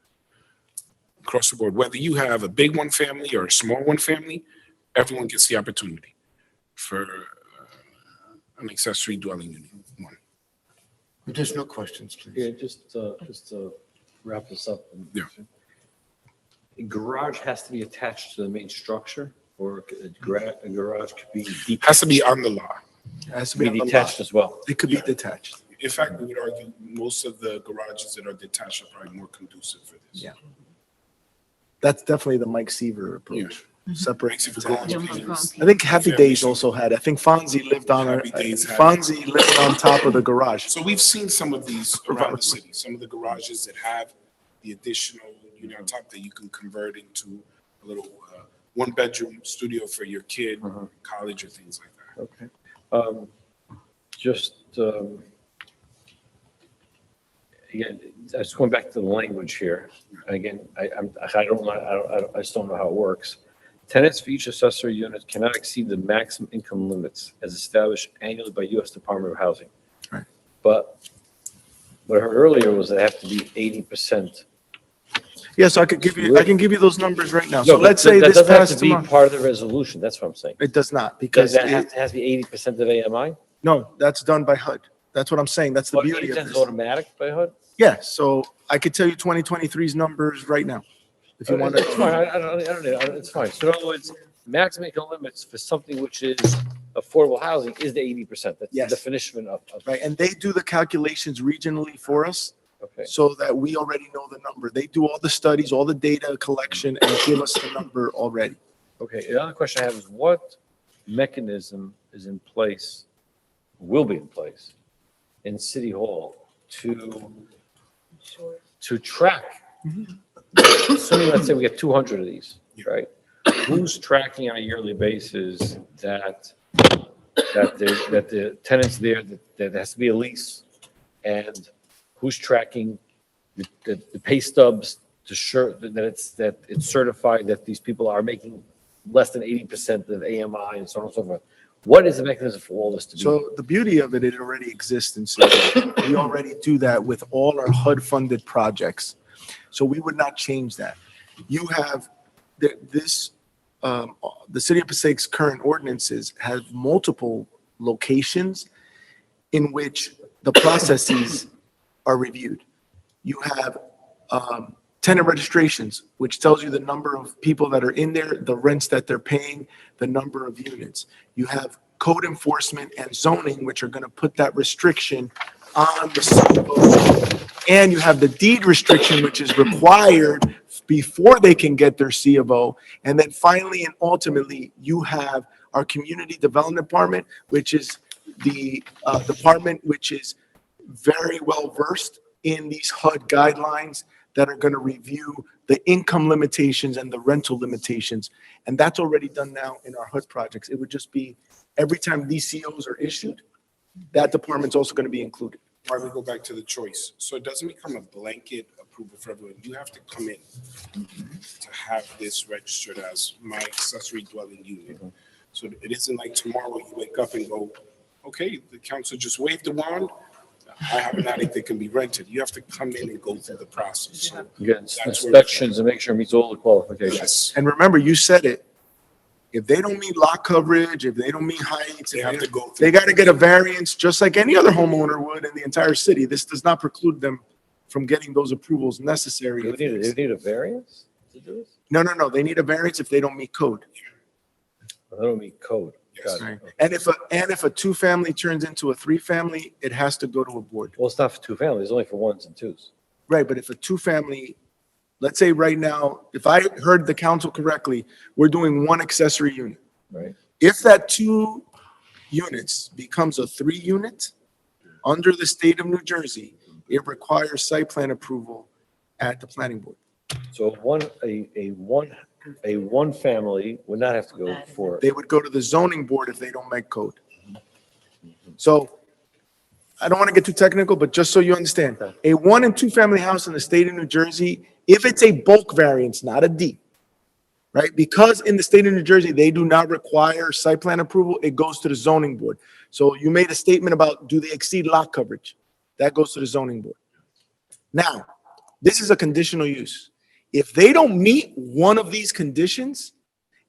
Across the board, whether you have a big one family or a small one family, everyone gets the opportunity for an accessory dwelling unit one. Additional questions, please. Yeah, just to wrap this up. Yeah. A garage has to be attached to the main structure, or a garage could be detached? Has to be on the law. it has to Be be on the lot. detached as well. It could be detached. In fact, we would argue most of the garages that are detached are probably more conducive for this. Yeah. That's definitely the Mike Seaver approach. Separate. Makes it for grown people. I think Happy Days also had, I think Fonzie lived on, Happy Days had- Fonzie lived on top of the garage. So we've seen some of these around the city, some of the garages that have the additional unit on top that you can convert into a little one-bedroom studio for your kid, college or things like that. Okay. Just, again, I was going back to the language here. Again, I just don't know how it works. Tenants for each accessory unit cannot exceed the maximum income limits as established annually by U.S. Department of Housing. Right. But what I heard earlier was they have to be 80%. Yeah, so I can give you those numbers right now. No, So let's say that this doesn't have past to be month. part of the resolution. That's what I'm saying. It does not, Because because, that has to be 80% of AMI? no, that's done by HUD. That's what I'm saying. That's the But beauty of 80% is this. automatic by HUD? Yeah, so I could tell you 2023's numbers right now, if you want It's fine, to. I don't need, it's fine. So in other words, maximum income limits for something which is affordable housing is the 80%. That's the Yes. definition of. Right, and they do the calculations regionally for us, Okay. so that we already know the number. They do all the studies, all the data collection, and give us the number already. Okay, the other question I have is what mechanism is in place, will be in place in City Hall to track? Assuming, let's say we get 200 of these, right? who's tracking on a yearly basis that the tenants there, that there has to be a lease? And who's tracking the pay stubs to sure that it's certified that these people are making less than 80% of AMI and so on and so forth? What is the mechanism for all this to be? So the beauty of it, it already exists in City. We already do that with all our HUD-funded projects. So we would not change that. You have the City of Passaic's current ordinances have multiple locations in which the processes are reviewed. You have tenant registrations, which tells you the number of people that are in there, the rents that they're paying, the number of units. You have code enforcement and zoning, which are going to put that restriction on the CFO. And you have the deed restriction, which is required before they can get their C of O. And then finally and ultimately, you have our community development department, which is the department which is very well versed in these HUD guidelines that are going to review the income limitations and the rental limitations. And that's already done now in our HUD projects. It would just be every time these COs are issued, that department's also going to be included. Why we go back to the choice. So it doesn't become a blanket approval for everyone. You have to come in to have this registered as my accessory dwelling unit. So it isn't like tomorrow you wake up and go, okay, the council just waved the wand. I have an attic that can be rented. You have to come in and go through the process. So You get that's where it's inspections and make sure it meets all the qualifications. yes, And remember, you said it. If they don't meet lot coverage, if they don't meet heights, they have to go through. they got to get a variance, just like any other homeowner would in the entire city. This does not preclude them from getting those approvals necessary. They need a variance to do this? No. They need a variance if they don't meet code. They don't meet code. Yes. Got it. And if a two-family turns into a three-family, it has to go to a board. Well, it's not for two families, it's only for ones and twos. Right, but if a two-family, let's say right now, if I heard the council correctly, we're doing one accessory unit. Right. If that 2 units becomes a 3-unit, under the state of New Jersey, it requires site plan approval at the planning board. So a one family would not have to go for, They would go to the zoning board if they don't make code. So I don't want to get too technical, but just so you understand, a 1 and 2 family house in the state of New Jersey, if it's a bulk variance, not a D, right? Because in the state of New Jersey, they do not require site plan approval, it goes to the zoning board. So you made a statement about, do they exceed lot coverage? That goes to the zoning board. Now, this is a conditional use. If they don't meet one of these conditions,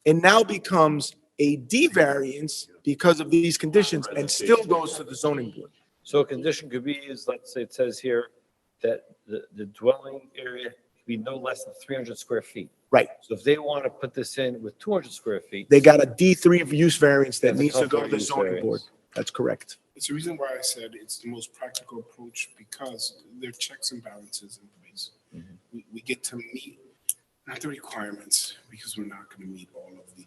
it now becomes a D variance because of these conditions and still goes to the zoning board. so a condition could be is, let's say it says here that the dwelling area could be no less than 300 square feet. Right. So if they want to put this in with 200 square feet. They got a D3 use variance that That's a needs to go to the comfortable use zoning board. variance. That's correct. it's the reason why I said it's the most practical approach because there are checks and balances in place. We get to meet, not the requirements, because we're not going to meet all of the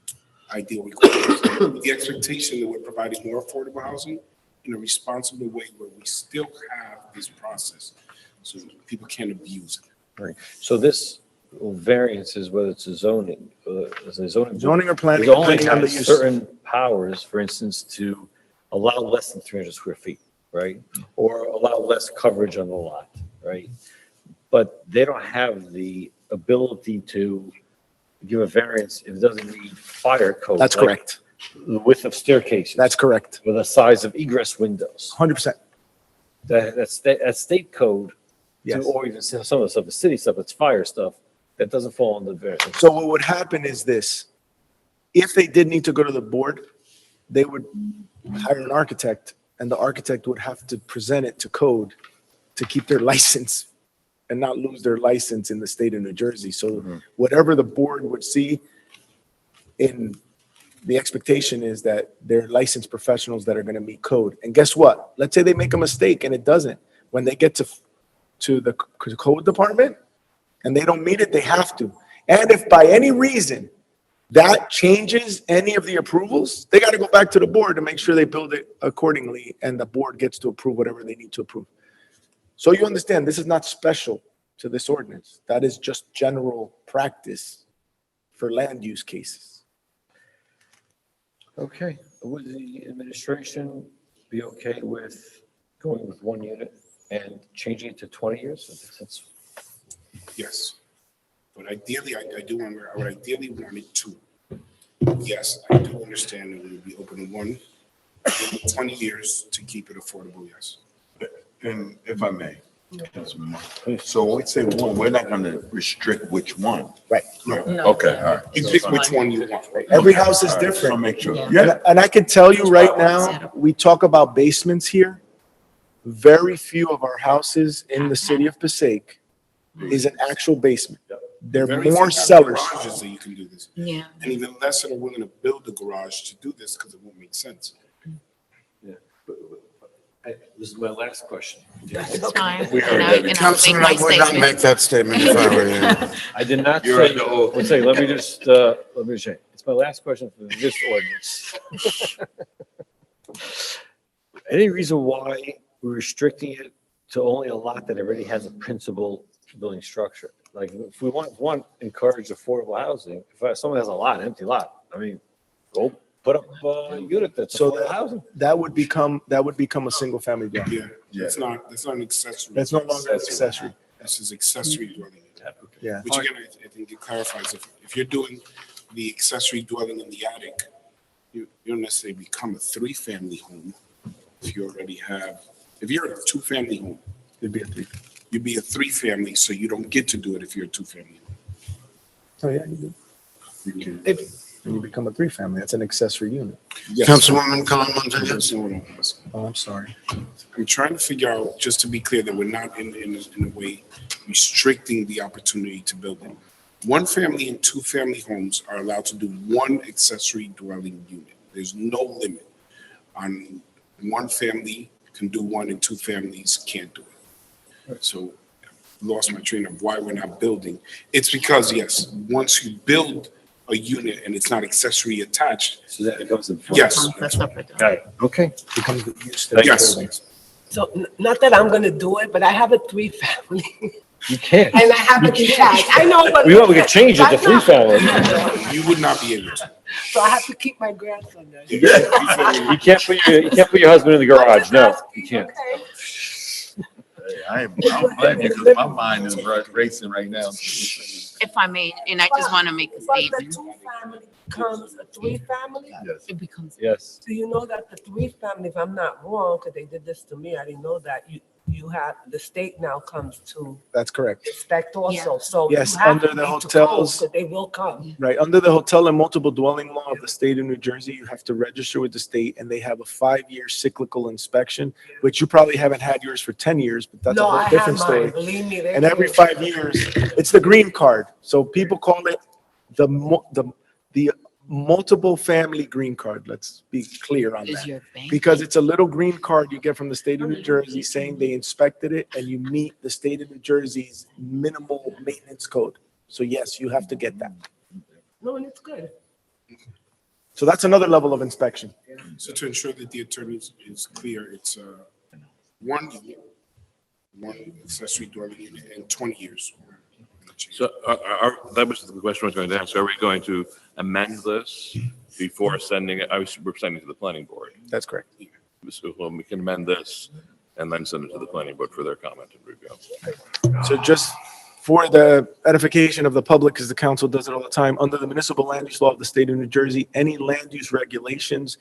ideal requirements. The expectation that we're providing more affordable housing in a responsible way where we still have this process so people can't abuse it. Right. So this variance is whether it's a zoning, as a zoning. Zoning or planning, It only depending on the has use. certain powers, for instance, to allow less than 300 square feet, right? Or allow less coverage on the lot, right? But they don't have the ability to give a variance if it doesn't meet fire code. That's like correct. The width of staircases. That's correct. Or the size of egress windows. 100%. That's state code. Yes. Or even some of the stuff, the city stuff, it's fire stuff, that doesn't fall under the variance. So what would happen is this. If they did need to go to the board, they would hire an architect and the architect would have to present it to code to keep their license and not lose their license in the state of New Jersey. So whatever the board would see in the expectation is that they're licensed professionals that are going to meet code. And guess what? Let's say they make a mistake and it doesn't. When they get to the code department and they don't meet it, they have to. And if by any reason that changes any of the approvals, they got to go back to the board to make sure they build it accordingly and the board gets to approve whatever they need to approve. So you understand, this is not special to this ordinance. That is just general practice for land use cases. Okay, would the administration be okay with going with 1 unit and changing it to 20 years? That's Yes. But ideally, I would ideally want it two. Yes, I do understand that we would be open to one, 20 years to keep it affordable, yes. And if I may, Councilman Mark, so when we say one, we're not gonna restrict which one. Right. Okay, all right. You pick which one you want. Every house is All right, just different. wanna make sure. Yeah. Yeah, And I can tell you right now, we talk about basements here. Very few of our houses in the city of Passaic is an actual basement. They're Very few more have sellers. Garages that you can do this. Yeah. And even less that are willing to build a garage to do this because it won't make sense. This is my last question. It's fine. We heard And I- that. and I'll make Councilman, my I would not statement. make that statement if I were you. I did not You're say, under oath. let's say, let me just say, it's my last question for this ordinance. Any reason why we're restricting it to only a lot that already has a principal building structure? Like, if we want, encourage affordable housing, if someone has a lot, empty lot, I mean, go put up a unit that's So affordable housing. that would become a single family dwelling. Yeah, that's not an accessory. That's no longer accessory. This is accessory dwelling. Yeah. Which again, I think it clarifies, if you're doing the accessory dwelling in the attic, you don't necessarily become a three-family home. If you already have, if you're a two-family home, It'd be a three. you'd be a three-family, so you don't get to do it if you're a two-family home. Oh, yeah, you do. You can. And you become a three family. That's an accessory unit. Yes. Councilwoman Cullen Montañez. That's not what I'm asking. Oh, I'm sorry. I'm trying to figure out, just to be clear, that we're not in a way restricting the opportunity to build it. One family and two family homes are allowed to do one accessory dwelling unit. There's no limit on one family can do one and two families can't do it. So lost my train of why we're not building. It's because, yes, once you build a unit and it's not accessory attached, So that becomes the. yes, That's separate. Got it. Okay. Becomes the use. Thank you. yes. So not that I'm gonna do it, but I have a three family You can't. and I have a cat. I know, but. We could change it to three family. You would not be able to. So I have to keep my grandson there. You can't put your husband in the garage. No, you can't. Okay. I'm glad because my mind is racing right now. If I may, and I just want to make a But the statement. two family becomes a three family? Yes. It becomes, Yes. Do you know that the three family, if I'm not wrong, because they did this to me, I didn't know that, you have, the state now comes to That's correct. inspect also, so. Yes, you have under to the be to code, hotels. 'cause they will come. Right, under the hotel and multiple dwelling law of the state of New Jersey, you have to register with the state and they have a 5-year cyclical inspection, which you probably haven't had yours for 10 years, but that's a No, I whole have different mine, story. believe me. they And every do. 5 years, it's the green card. So people call it the multiple family green card. Let's be clear on is that. your bank. Because it's a little green card you get from the state of New Jersey saying they inspected it and you meet the state of New Jersey's minimal maintenance code. So yes, you have to get that. No, and it's good. So that's another level of inspection. So to ensure that the attorney is clear, it's one unit, one accessory dwelling unit, and 20 years. So that was the question I was going to ask. Are we going to amend this before sending it? We're sending it to the planning board. That's correct. So we can amend this and then send it to the planning board for their comment and review. So just for the edification of the public, because the council does it all the time, under the municipal land use law of the state of New Jersey, any land use regulations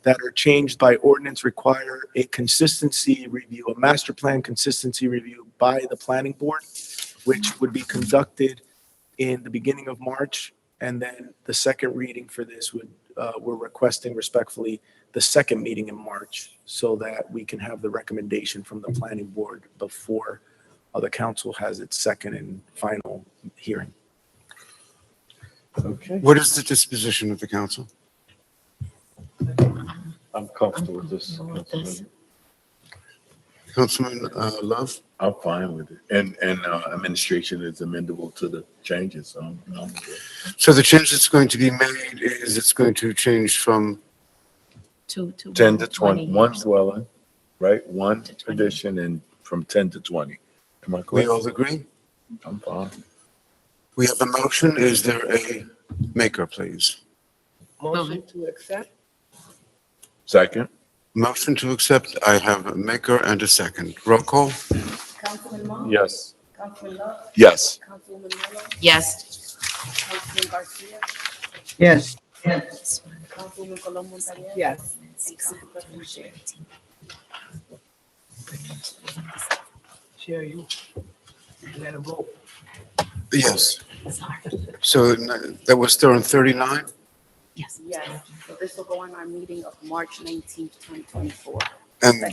that are changed by ordinance require a consistency review, a master plan consistency review by the planning board, which would be conducted in the beginning of March. And then the second reading for this we're requesting respectfully the second meeting in March so that we can have the recommendation from the planning board before the council has its second and final hearing. Okay. What is the disposition of the council? I'm comfortable with this. Councilman Love? I'm fine with it. And administration is amendable to the changes. So I'm good. So the change that's going to be made is it's going to change from, To 10 to 20, one years. dwelling, right? One To 20. addition and from 10 to 20. Am I we correct? all agree? I'm fine. We have a motion. Is there a maker, please? Motion to accept? Second. Motion to accept, I have a maker and a second. Roll call? Councilman Long? Yes. Councilman Love? Yes. Councilwoman Miller? Yes. Councilman Garcia? Yes. Councilwoman Colon Montañez? Yes. And Council President Shay. Share you. Let it vote. Yes. So that was still on 39? Yes. Yes, so this will go on our meeting of March 19th, 2024. And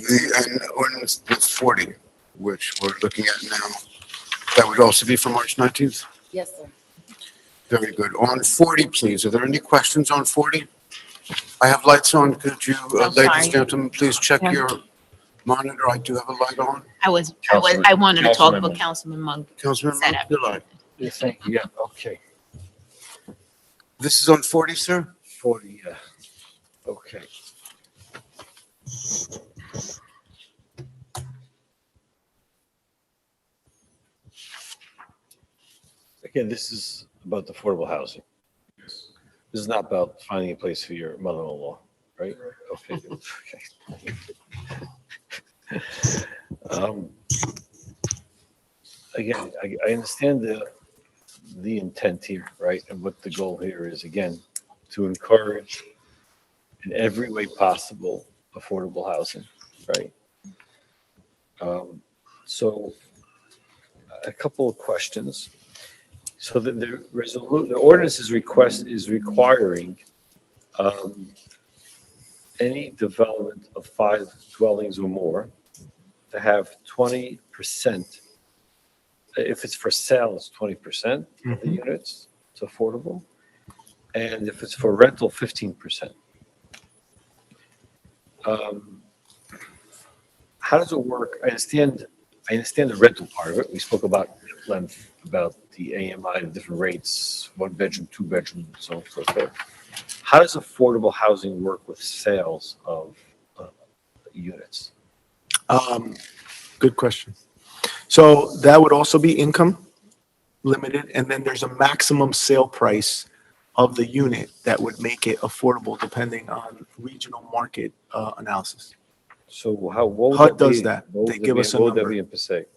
ordinance 40, which we're looking at now, that would also be for March 19th? Yes, sir. Very good. On 40, please, are there any questions on 40? I have lights on. Could you, I'm ladies sorry. and gentlemen, please check Yeah. your monitor? I do have a light on. I wanted to talk, but Councilman Monk Councilman, said your light. Yes, thank you. Yeah, okay. This is on 40, sir? 40, yeah. Okay. Again, this is about affordable housing. This is not about finding a place for your mother-in-law, right? Okay. Okay. Again, I understand the intent here, right? And what the goal here is, again, to encourage in every way possible affordable housing, right? So a couple of questions. So the ordinance is requiring any development of 5 dwellings or more to have 20%. If it's for sale, it's 20% of the units. It's affordable. And if it's for rental, 15%. How does it work? I understand the rental part of it. We spoke about at length about the AMI, the different rates, 1 bedroom, 2 bedroom, and so on and so forth. How does affordable housing work with sales of units? Good question. So that would also be income limited, and then there's a maximum sale price of the unit that would make it affordable depending on regional market analysis. So what would HUD that be? does that. What would They that give be- us a what would that number. be in Passaic?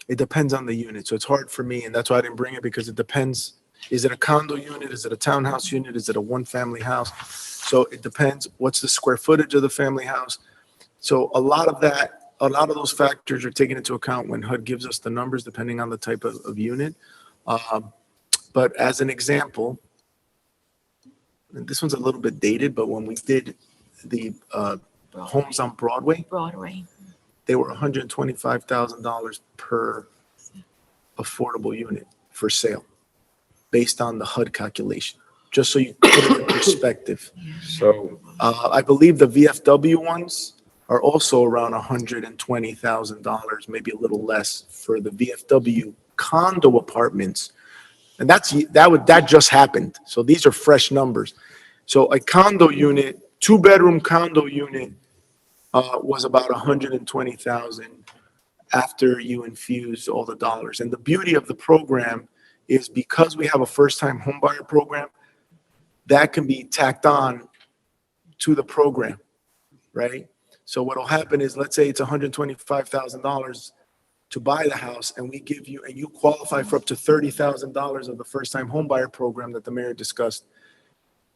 It depends on the unit, so it's hard for me, and that's why I didn't bring it, because it depends. Is it a condo unit? Is it a townhouse unit? Is it a one-family house? So it depends. What's the square footage of the family house? So a lot of those factors are taken into account when HUD gives us the numbers, depending on the type of unit. But as an example, and this one's a little bit dated, but when we did the homes on Broadway, they were $125,000 per affordable unit for sale, based on the HUD calculation, just so you put it in perspective. So I believe the VFW ones are also around $120,000, maybe a little less for the VFW condo apartments. And that just happened. So these are fresh numbers. So a condo unit, 2-bedroom condo unit, was about 120,000 after you infuse all the dollars. And the beauty of the program is, because we have a first-time homebuyer program, that can be tacked on to the program, right? So what'll happen is, let's say it's $125,000 to buy the house, and we give you, and you qualify for up to $30,000 of the first-time homebuyer program that the mayor discussed.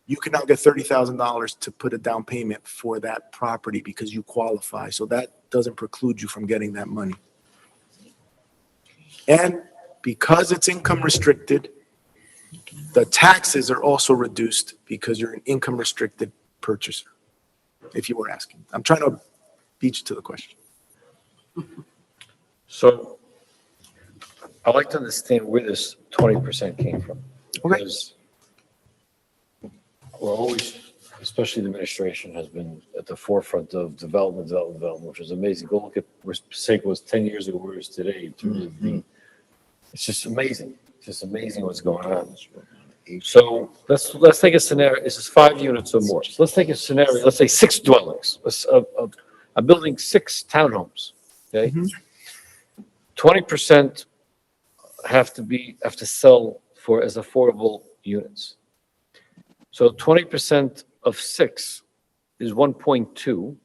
You can now get $30,000 to put a down payment for that property because you qualify. So that doesn't preclude you from getting that money. And because it's income restricted, the taxes are also reduced because you're an income restricted purchaser, if you were asking. I'm trying to beat you to the question. So I'd like to understand where this 20% came from. Okay. Because we're always, especially the administration, has been at the forefront of development, which is amazing. Go look at where Passaic was 10 years ago, where it is today. In terms of it's just amazing. It's just amazing what's going on. So let's take a scenario. This is 5 units or more. So let's take a scenario. Let's say 6 dwellings. I'm building 6 townhomes. Okay. 20% have to sell for as affordable units. So 20% of 6 is 1.2.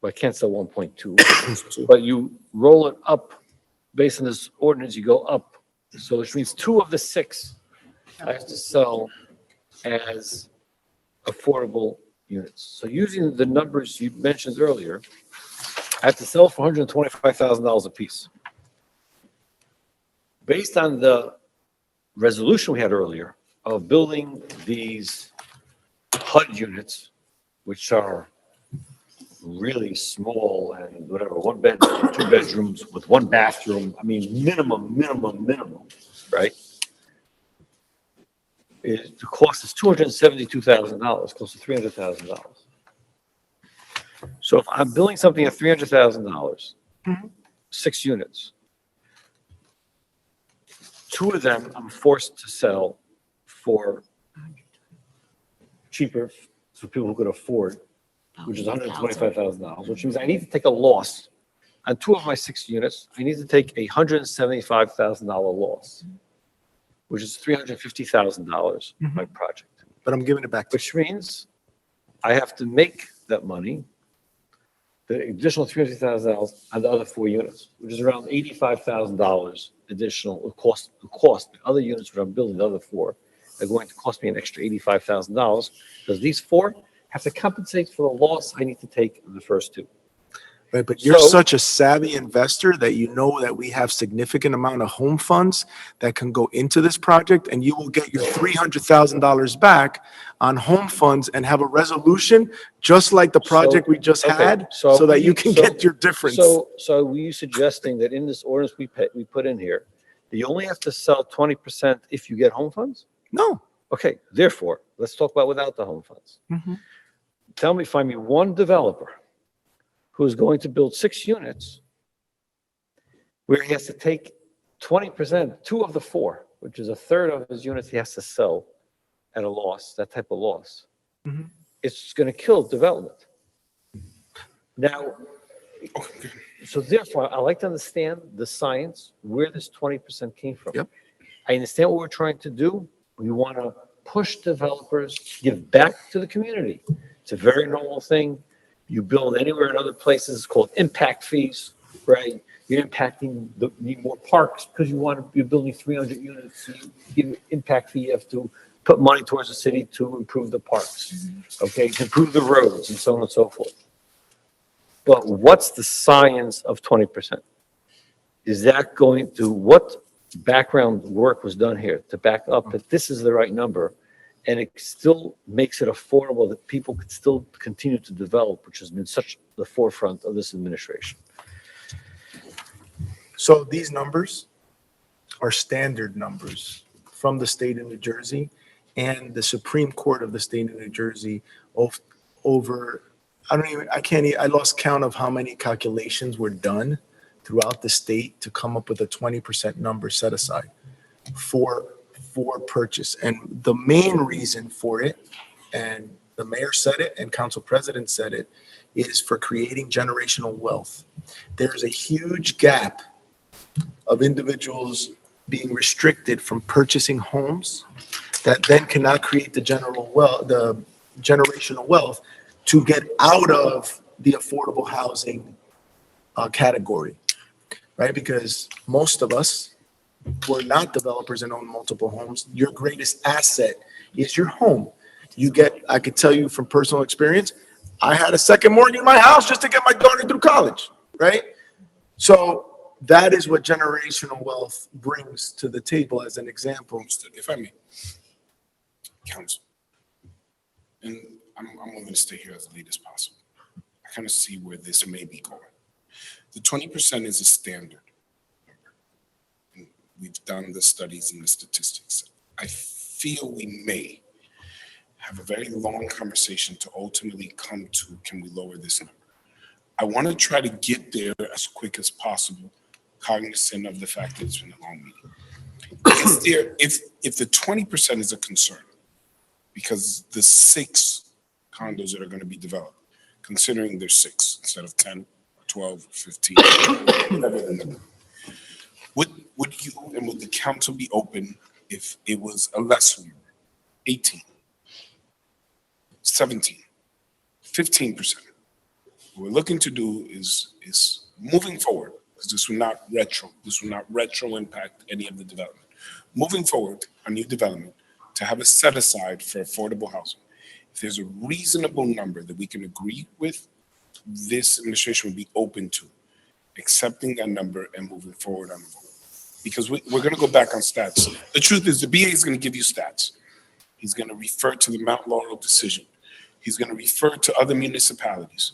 Well, I can't sell 1.2, but you roll it up based on this ordinance, you go up. So which means 2 of the 6 I have to sell as affordable units. So using the numbers you mentioned earlier, I have to sell for $125,000 a piece. Based on the resolution we had earlier of building these HUD units, which are really small and whatever, 1 bedroom, 2 bedrooms with 1 bathroom, I mean, minimum, right? The cost is $272,000, close to $300,000. So if I'm building something at $300,000, 6 units, 2 of them I'm forced to sell for cheaper, so people who could afford, which is $125,000, which means I need to take a loss on 2 of my 6 units. I need to take a $175,000 loss, which is $350,000 by project. But I'm giving it back to Which means I have to make that money, the additional $350,000 on the other 4 units, which is around $85,000 additional cost. The other units that I'm building, the other 4, are going to cost me an extra $85,000 because these 4 have to compensate for the loss I need to take in the first 2. Right, but you're So- such a savvy investor that you know that we have significant amount of home funds that can go into this project, and you will get your $300,000 back on home funds and have a resolution, just like the project we just Okay, had, so that you can get your difference. So were you suggesting that in this ordinance we put in here, that you only have to sell 20% if you get home funds? No. Okay, therefore, let's talk about without the home funds. Find me one developer who is going to build 6 units where he has to take 20%, 2 of the 4, which is a third of his units he has to sell at a loss, that type of loss. It's going to kill development. Now, so therefore, I like to understand the science, where this 20% came from. Yep. I understand what we're trying to do. We want to push developers, give back to the community. It's a very normal thing. You build anywhere in other places, it's called impact fees, right? You're impacting need more parks because you're building 300 units. So you give impact fee, you have to put money towards the city to improve the parks, okay, to improve the roads and so on and so forth. But what's the science of 20%? Is that going to, what background work was done here to back up that this is the right number? And it still makes it affordable that people could still continue to develop, which has been such the forefront of this administration. So these numbers are standard numbers from the state of New Jersey and the Supreme Court of the state of New Jersey over, I lost count of how many calculations were done throughout the state to come up with a 20% number set aside for purchase. And the main reason for it, and the mayor said it and council president said it, is for creating generational wealth. There's a huge gap of individuals being restricted from purchasing homes that then cannot create the generational wealth to get out of the affordable housing category, right? Because most of us, we're not developers and own multiple homes. Your greatest asset is your home. I could tell you from personal experience, I had a second mortgage in my house just to get my daughter through college, right? So that is what generational wealth brings to the table as an example. If I may, counsel, and I'm willing to stay here as late as possible. I kind of see where this may be going. The 20% is a standard. We've done the studies and the statistics. I feel we may have a very long conversation to ultimately come to, can we lower this number? I want to try to get there as quick as possible, cognizant of the fact that it's been a long meeting. If the 20% is a concern, because the 6 condos that are going to be developed, considering there's 6 instead of 10, 12, 15, whatever the number. Would you and would the council be open if it was a lesser number, 18, 17, 15%. What we're looking to do is moving forward, because this will not retro impact any of the development. Moving forward on new development, to have a set aside for affordable housing. If there's a reasonable number that we can agree with, this administration would be open to accepting that number and moving forward on the vote. Because we're going to go back on stats. The truth is, the BA is going to give you stats. He's going to refer to the Mount Laurel decision. He's going to refer to other municipalities.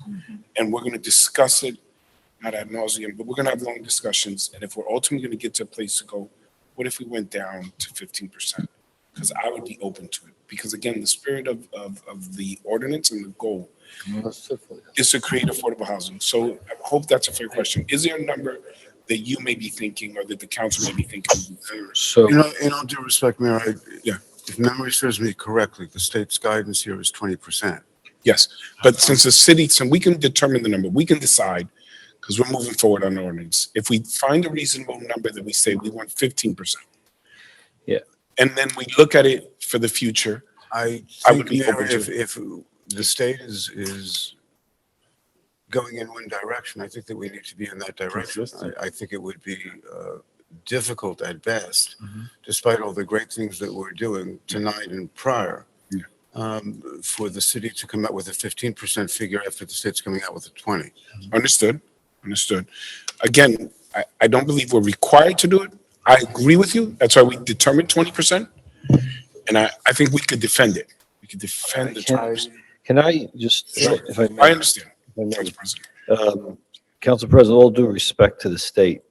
And we're going to discuss it, not ad nauseum, but we're going to have long discussions. And if we're ultimately going to get to a place to go, what if we went down to 15%? Because I would be open to it. Because again, the spirit of the ordinance and the goal is to create affordable housing. So I hope that's a fair question. Is there a number that you may be thinking or that the council may be thinking? So, in all due respect, Mayor, if memory serves me correctly, the state's guidance here is 20%. Yes, but since we can determine the number, we can decide, because we're moving forward on the ordinance. If we find a reasonable number that we say we want 15%. Yeah. And then we look at it for the future. I would think, be Mayor, open to if the state is going in one direction, I think that we need to be in that direction. I think it would be difficult at best, despite all the great things that we're doing tonight and prior, for the city to come out with a 15% figure after the state's coming out with a 20. Understood. Again, I don't believe we're required to do it. I agree with you. That's why we determined 20%. And I think we could defend it. We could defend the 20%. Can I just, if I may? I understand. If I may. Council President. Council President, all due respect to the state,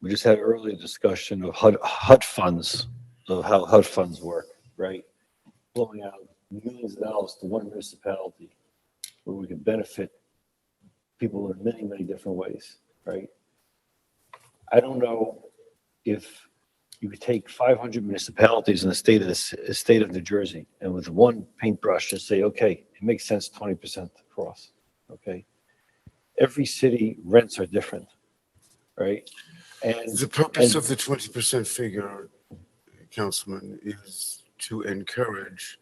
we just had an earlier discussion of HUD funds, of how HUD funds work, right? Blowing out millions of dollars to one municipality where we can benefit people in many, many different ways, right? I don't know if you could take 500 municipalities in the state of New Jersey and with one paintbrush just say, okay, it makes sense 20% across, okay? Every city rents are different, right? And The purpose of the 20% figure, Councilman, is to encourage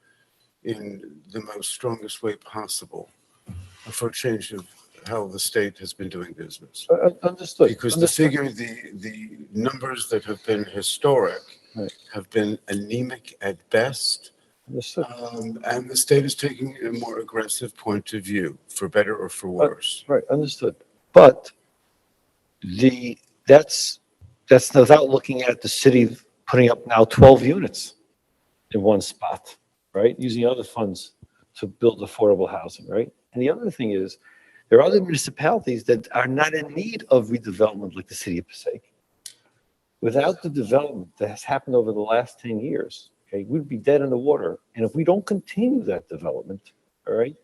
in the most strongest way possible for a change of how the state has been doing business. Understood. Because the figure, the numbers that have been historic have been anemic at best. And the state is taking a more aggressive point of view, for better or for worse. Right, understood. But that's without looking at the city putting up now 12 units in one spot, right? Using other funds to build affordable housing, right? And the other thing is, there are other municipalities that are not in need of redevelopment like the city of Passaic. Without the development that has happened over the last 10 years, okay, we'd be dead in the water. And if we don't continue that development, all right,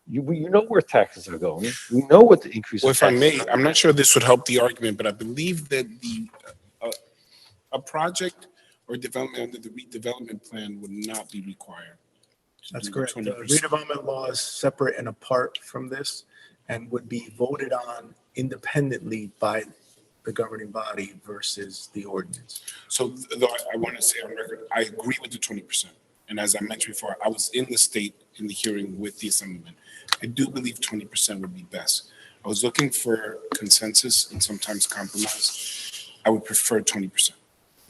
you know where taxes are going. We know what the increase. Well, if I may, I'm not sure this would help the argument, but I believe that a project or development under the redevelopment plan would not be required. That's correct. The redevelopment law is separate and apart from this and would be voted on independently by the governing body versus the ordinance. So though I want to say on record, I agree with the 20%. And as I mentioned before, I was in the state in the hearing with the assemblyman. I do believe 20% would be best. I was looking for consensus and sometimes compromise. I would prefer 20%.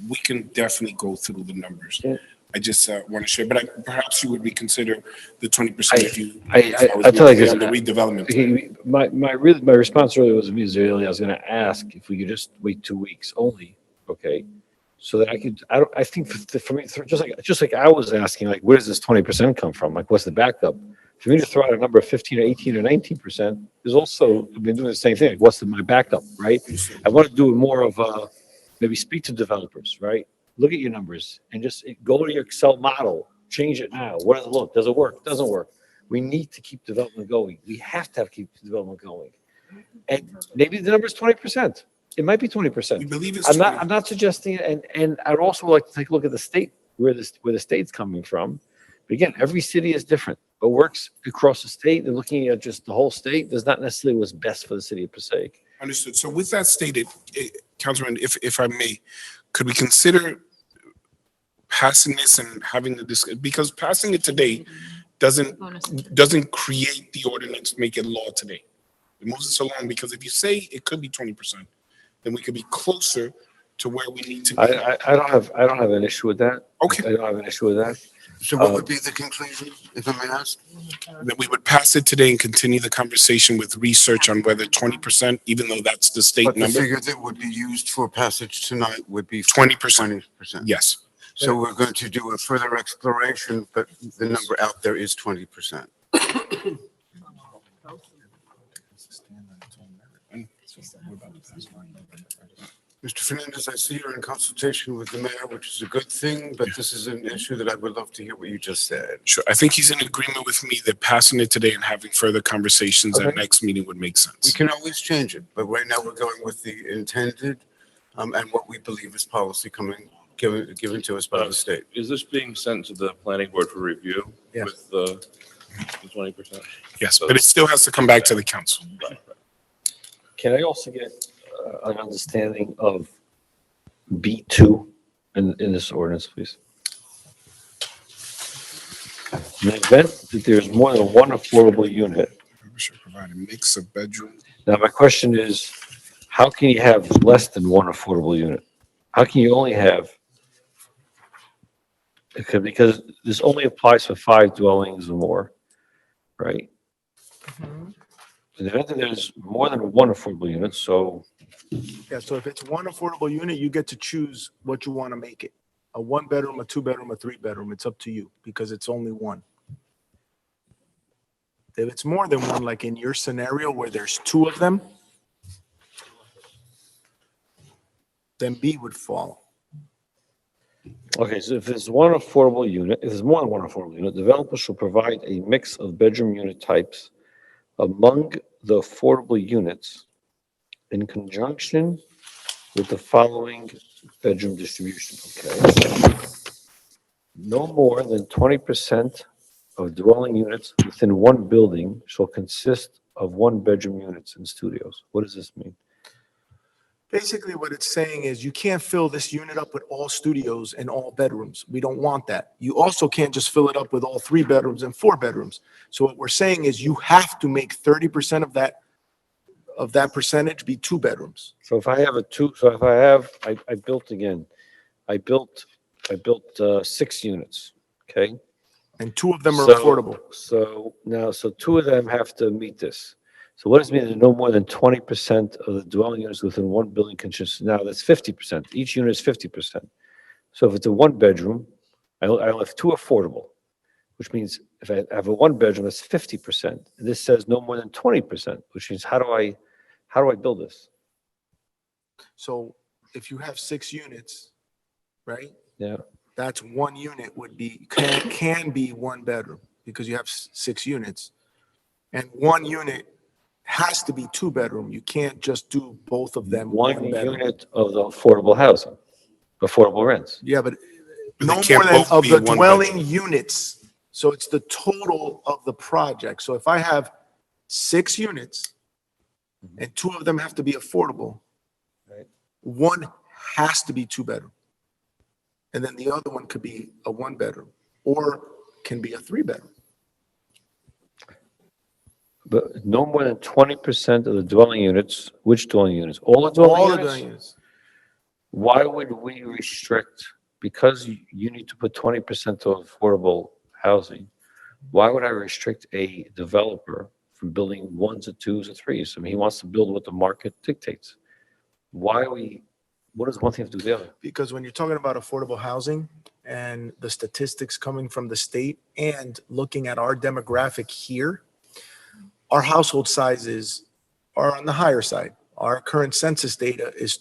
We can definitely go through the numbers. Yeah. I just want to share, but perhaps you would reconsider the 20% if you. I feel like on the redevelopment. My response earlier was immediately I was going to ask if we could just wait 2 weeks only, okay, so that I think for me, just like I was asking, like, where does this 20% come from? Like, what's the backup? For me to throw out a number of 15 or 18 or 19% is also, I've been doing the same thing. Like, what's my backup, right? I want to do more of maybe speak to developers, right? Look at your numbers and just go to your Excel model, change it now. What does it look? Does it work? Doesn't work. We need to keep development going. We have to keep development going. And maybe the number is 20%. It might be 20%. We believe it's I'm not suggesting it. And I'd also like to take a look at the state, where the state's coming from. But again, every city is different. What works across the state, they're looking at just the whole state, does not necessarily what's best for the city of Passaic. Understood. So with that stated, Councilman, if I may, could we consider passing this and having the discussion? Because passing it today doesn't create the ordinance, make it law today. It moves us along, because if you say it could be 20%, then we could be closer to where we need to be. I don't have an issue with that. Okay. I don't have an issue with that. So what would be the conclusion, if I may ask? That we would pass it today and continue the conversation with research on whether 20%, even though that's the state But the number. figure that would be used for passage tonight would be 20%. 20%. Yes. So we're going to do a further exploration, but the number out there is 20%. Mr. Fernandez, I see you're in consultation with the mayor, which is a good thing, but this is an issue that I would love to hear what you just said. Sure. I think he's in agreement with me that passing it today and having further conversations at Okay. next meeting would make sense. We can always change it, but right now we're going with the intended and what we believe is policy given to us by the state. Is this being sent to the planning board for review? Yes. With the 20%? Yes, but it still has to come back to the council. Can I also get an understanding of B2 in this ordinance, please? In the event that there's more than one affordable unit. We should provide a mix of bedrooms. Now, my question is, how can you have less than one affordable unit? How can you only have? Because this only applies for 5 dwellings or more, right? In the event that there's more than one affordable unit, so Yeah, so if it's one affordable unit, you get to choose what you want to make it. A 1-bedroom, a 2-bedroom, a 3-bedroom. It's up to you because it's only one. If it's more than one, like in your scenario where there's 2 of them, then B would fall. okay, so if there's one affordable unit, if there's more than one affordable unit, developers shall provide a mix of bedroom unit types among the affordable units in conjunction with the following bedroom distribution, okay? No more than 20% of dwelling units within one building shall consist of 1-bedroom units and studios. What does this mean? Basically, what it's saying is you can't fill this unit up with all studios and all bedrooms. We don't want that. You also can't just fill it up with all 3 bedrooms and 4 bedrooms. So what we're saying is you have to make 30% of that percentage be 2 bedrooms. So if I have I built again, I built 6 units, okay? And 2 of them are So- affordable. So 2 of them have to meet this. So what does it mean that no more than 20% of the dwelling units within one building consist? Now that's 50%. Each unit is 50%. So if it's a 1-bedroom, I'll have 2 affordable, which means if I have a 1-bedroom, that's 50%. And this says no more than 20%, which means how do I build this? So if you have 6 units, right? Yeah. That's 1 unit would be, can be 1 bedroom because you have 6 units. And 1 unit has to be 2 bedroom. You can't just do both of them. 1 bedroom. unit of the affordable housing, affordable rents. Yeah, but But no they can't more than both of be the 1 dwelling bedroom. units. So it's the total of the project. So if I have 6 units and 2 of them have to be affordable, Right. 1 has to be 2 bedroom. And then the other one could be a 1 bedroom or can be a 3 bedroom. But no more than 20% of the dwelling units, which dwelling units? All the dwelling All the units? dwelling units. Why would we restrict, because you need to put 20% of affordable housing, why would I restrict a developer from building 1s or 2s or 3s? I mean, he wants to build what the market dictates. What does one thing have to do with the other? Because when you're talking about affordable housing and the statistics coming from the state and looking at our demographic here, our household sizes are on the higher side. Our current census data is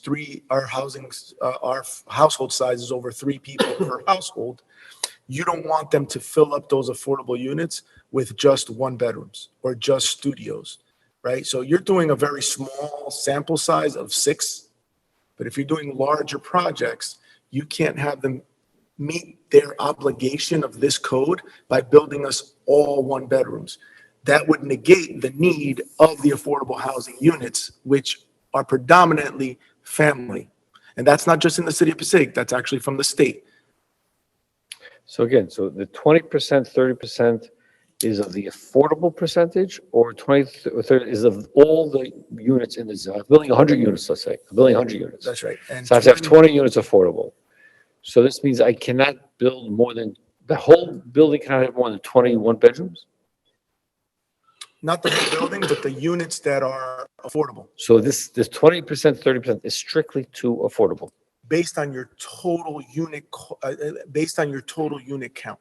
our household size is over 3 people per household. You don't want them to fill up those affordable units with just 1 bedrooms or just studios, right? So you're doing a very small sample size of 6, but if you're doing larger projects, you can't have them meet their obligation of this code by building us all 1 bedrooms. That would negate the need of the affordable housing units, which are predominantly family. And that's not just in the city of Passaic, that's actually from the state. So again, so the 20%, 30% is of the affordable percentage, or 20 or 30 is of all the units in the zone? Building 100 units, let's say, building 100 units. That's right. And So I have to have 20 units affordable. So this means I cannot build more than, the whole building cannot have more than 21 bedrooms? not the whole building, but the units that are affordable, So this 20%, 30% is strictly to affordable. based on your total unit, based on your total unit count.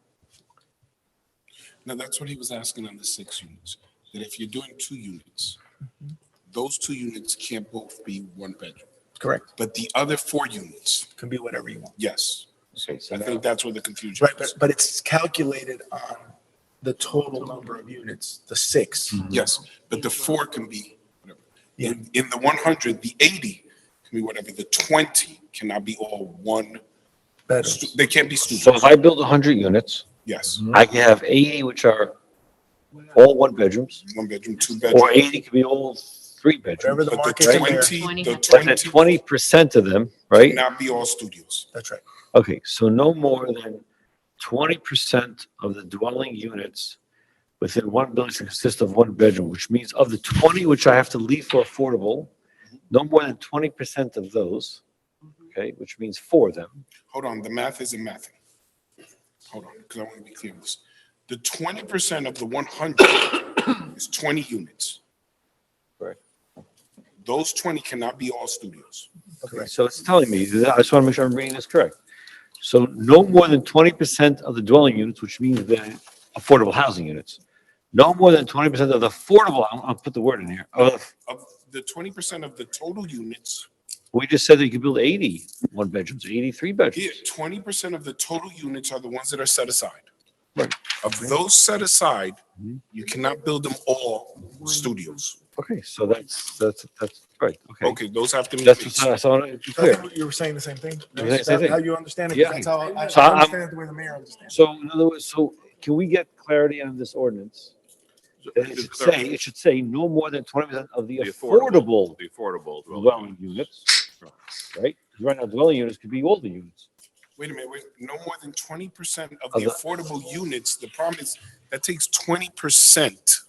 Now, that's what he was asking on the 6 units, that if you're doing 2 units, those 2 units can't both be 1 bedroom. Correct. But the other 4 units, Can be whatever you want. yes. Okay, so I now, think that's where the confusion Right, is. but it's calculated on the total number of units, the 6. Yes, but the 4 can be whatever. Yeah. In the 100, the 80 can be whatever. The 20 cannot be all 1. Bedrooms. They can't be so studios. if I build 100 units, Yes, I can have 80 which are all 1 bedrooms, 1 bedroom, 2 or bedroom. 80 could be all 3 Whatever bedrooms. the But the market can bear. 20, the But then 20 20% of them, right? cannot be all studios. That's right. Okay, so no more than 20% of the dwelling units within one building should consist of 1 bedroom, which means of the 20 which I have to leave for affordable, no more than 20% of those, okay, which means 4 of them. Hold on, the math isn't mathing. Hold on, because I want to be clear on this. The 20% of the 100 is 20 units. Right. Those 20 cannot be all studios. Okay, so it's telling me, I just want to make sure I'm reading this correct. So no more than 20% of the dwelling units, which means the affordable housing units, no more than 20% of the affordable, I'll put the word in here, of, Of the 20% of the total units, we just said that you could build 80 one bedrooms, 83 here, bedrooms. 20% of the total units are the ones that are set aside. Right. Of those set aside, Mhm. you cannot build them all studios. Okay, so that's right, okay. Okay, those have to meet That's these. what I saw, to be I clear. think you were saying the same thing. You're saying the Is same that how thing. you understand it? Yeah. That's how I So I'm- understand it the way the mayor understands. So in other words, so can we get clarity on this ordinance? That it should say no more than 20% of the affordable The affordable dwelling units, right? 'Cause right now, dwelling units could be all the units. Wait a minute, no more than 20% of Of the the- affordable units. The problem is that takes 20%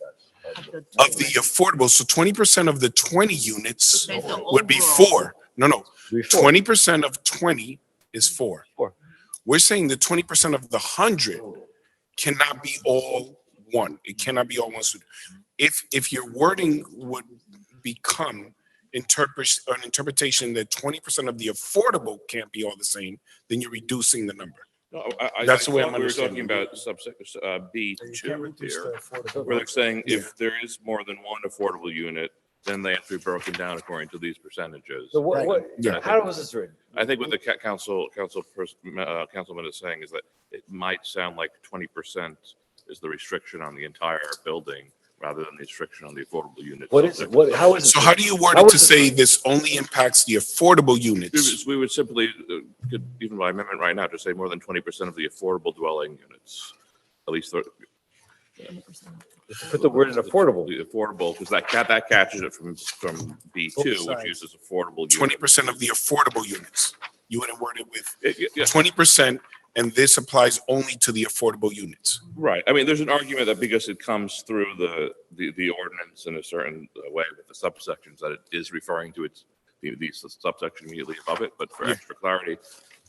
of the affordable. So 20% of the 20 units Okay, so would be overall- 4. No, Three, four. 20% of 20 is 4. 4. We're saying the 20% of the 100 cannot be all 1. It cannot be all 1 student. If your wording would become an interpretation that 20% of the affordable can't be all the same, then you're reducing the number. No, That's the way thought I'm we were talking understanding about subsection You can't B2 reduce here, the affordable. where they're saying Yeah. if there is more than one affordable unit, then they have to be broken down according to these percentages. So what, Yeah. how was this written? I think what the councilman is saying is that it might sound like 20% is the restriction on the entire building rather than the restriction on the affordable units. What is it? What, how is it? So how do you word How it to is it- say this only impacts the affordable units? We would simply, could even by amendment right now, just say more than 20% of the affordable dwelling units. At least Put the word in affordable. the affordable, because that catches it from B2, which sides. uses affordable. 20% of the affordable units. You wouldn't word it with Yeah, 20%, and this applies only to the affordable units. right. I mean, there's an argument that because it comes through the ordinance in a certain way with the subsections, that it is referring to the subsection immediately above it, but for Yeah. extra clarity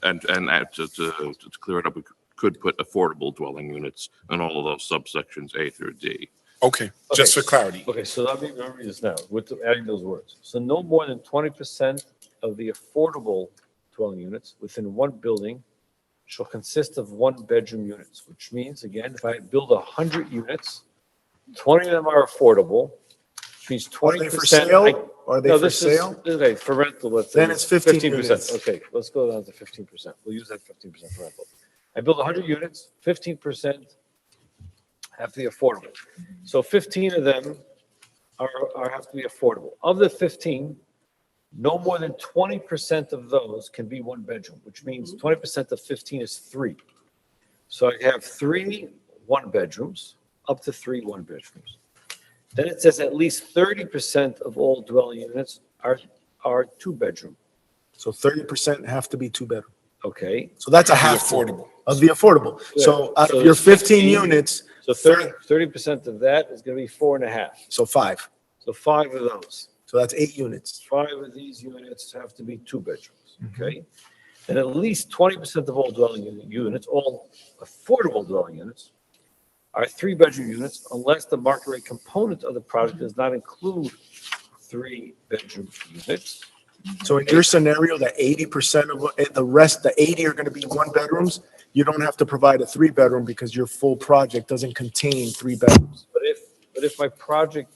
and to clear it up, we could put affordable dwelling units in all of those subsections A through D. Okay, just for clarity. Okay, so let me read this now, with adding those words. So no more than 20% of the affordable dwelling units within one building shall consist of 1-bedroom units, which means, again, if I build 100 units, 20 of them are affordable, which means 20%. Are they for sale? Are they No, for this is- sale? Okay, for rental, let's say. Then it's 15 units. Okay, let's go down to 15%. We'll use that 15% for rental. I build 100 units, 15% have to be affordable. So 15 of them have to be affordable. Of the 15, no more than 20% of those can be 1-bedroom, which means 20% of 15 is 3. So I have 3 1-bedrooms, up to 3 1-bedrooms. Then it says at least 30% of all dwelling units are 2-bedroom. So 30% have to be 2-bedroom. Okay, So that's a The half affordable. of the affordable. So Yeah. out So of your it's 15 15. units, So 30% of that is gonna be 4.5. So 5. So 5 of those. So that's 8 units. 5 of these units have to be 2 bedrooms, okay? And at least 20% of all dwelling units, all affordable dwelling units, are 3-bedroom units unless the market rate component of the project does not include 3-bedroom units. So in your scenario, that 80% of the rest, the 80 are going to be 1-bedrooms. You don't have to provide a 3-bedroom because your full project doesn't contain 3 bedrooms. But if my project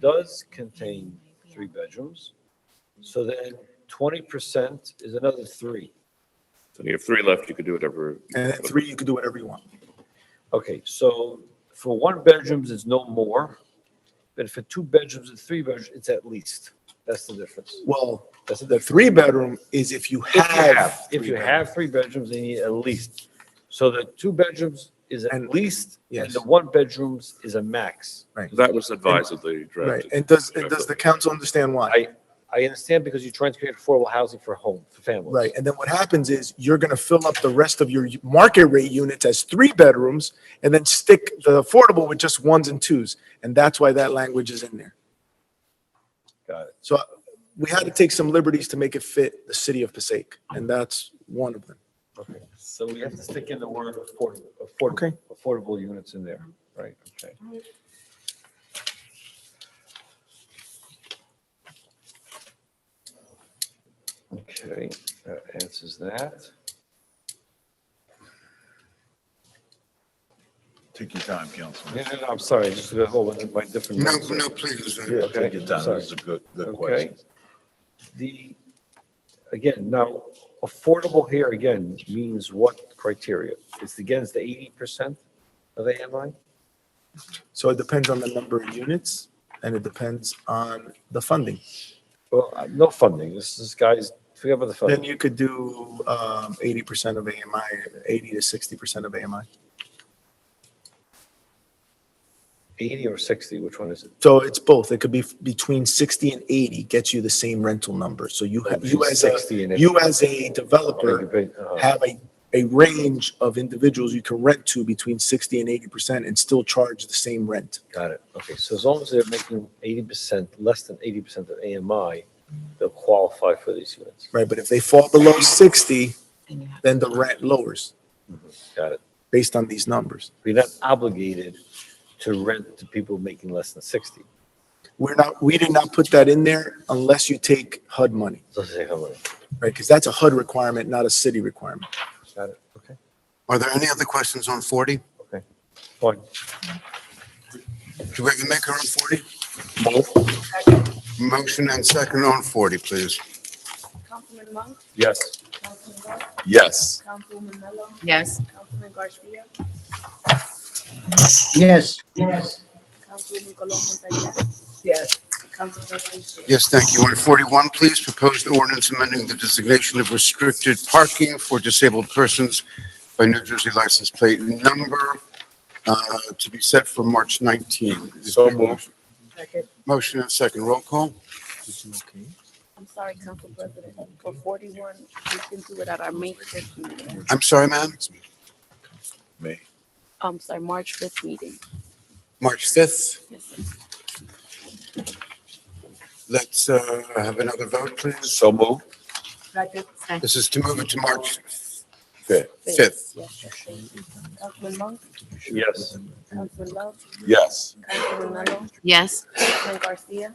does contain 3 bedrooms, so then 20% is another 3. So you have 3 left, you could do whatever. And then 3, you can do whatever you want. Okay, so for 1 bedrooms, it's no more. But for 2 bedrooms and 3 bedrooms, it's at least. That's the difference. Well, That's the the 3-bedroom is if you have. If you have 3 bedrooms, then you need at least. So the 2 bedrooms is at least, and the 1 bedrooms is a max. Right. That was advisedly Right. drafted. And does the council understand why? I understand because you're trying to create affordable housing for families. Right. And then what happens is you're going to fill up the rest of your market rate units as 3 bedrooms and then stick the affordable with just 1s and 2s. And that's why that language is in there. Got it. So we had to take some liberties to make it fit the city of Passaic, and that's one of them. Okay, so we have to stick in the word Okay. affordable units in there, right? Okay. Okay, that answers that. Take your time, Councilman. No, I'm sorry, just a whole bunch of my different. No, notes. no, please. Yeah, okay, Take your time. sorry. Those are good Okay. questions. Again, now, affordable here again means what criteria? It's against the 80% of AMI? So it depends on the number of units, and it depends on the funding. Well, no funding. This is, guys, forget about the Then funding. you could do 80% of AMI, 80 to 60% of AMI. 80 or 60, which one is it? So it's both. It could be between 60 and 80 gets you the same rental number. So you Between as 60 and 80. you as a developer have a range of individuals you can rent to between 60 and 80% and still charge the same rent. Got it. Okay, so as long as they're making 80%, less than 80% of AMI, they'll qualify for these units. Right, but if they fall below 60, then the rent lowers Got it. based on these numbers. You're not obligated to rent to people making less than 60. We did not put that in there unless you take HUD money, Doesn't say how many. right? Because that's a HUD requirement, not a city requirement. Got it. Okay. Are there any other questions on 40? Okay. Fine. Do we have a maker on 40? Motion and second on 40, please. Councilman Monk, Yes. Councilman Love, Yes. Councilwoman Mello, Yes. Councilman Garcia, Yes. Councilwoman Colon Montañez, Yes. Council President Shay. Yes, thank you. On 41, please, proposed ordinance amending the designation of restricted parking for disabled persons by New Jersey license plate number to be set for March 19. So moved. Motion and second. Roll call. I'm sorry, Council President, for 41, we can do it at our May 5th meeting. I'm sorry, ma'am. May. I'm sorry, March 5th meeting. March 5th. Yes, sir. Let's have another vote, please. So moved. Second. This is to move it to March Fifth. 5th. Yes, Councilman Monk, Yes. Councilman Love, Yes. Councilwoman Mello, Yes. Councilman Garcia,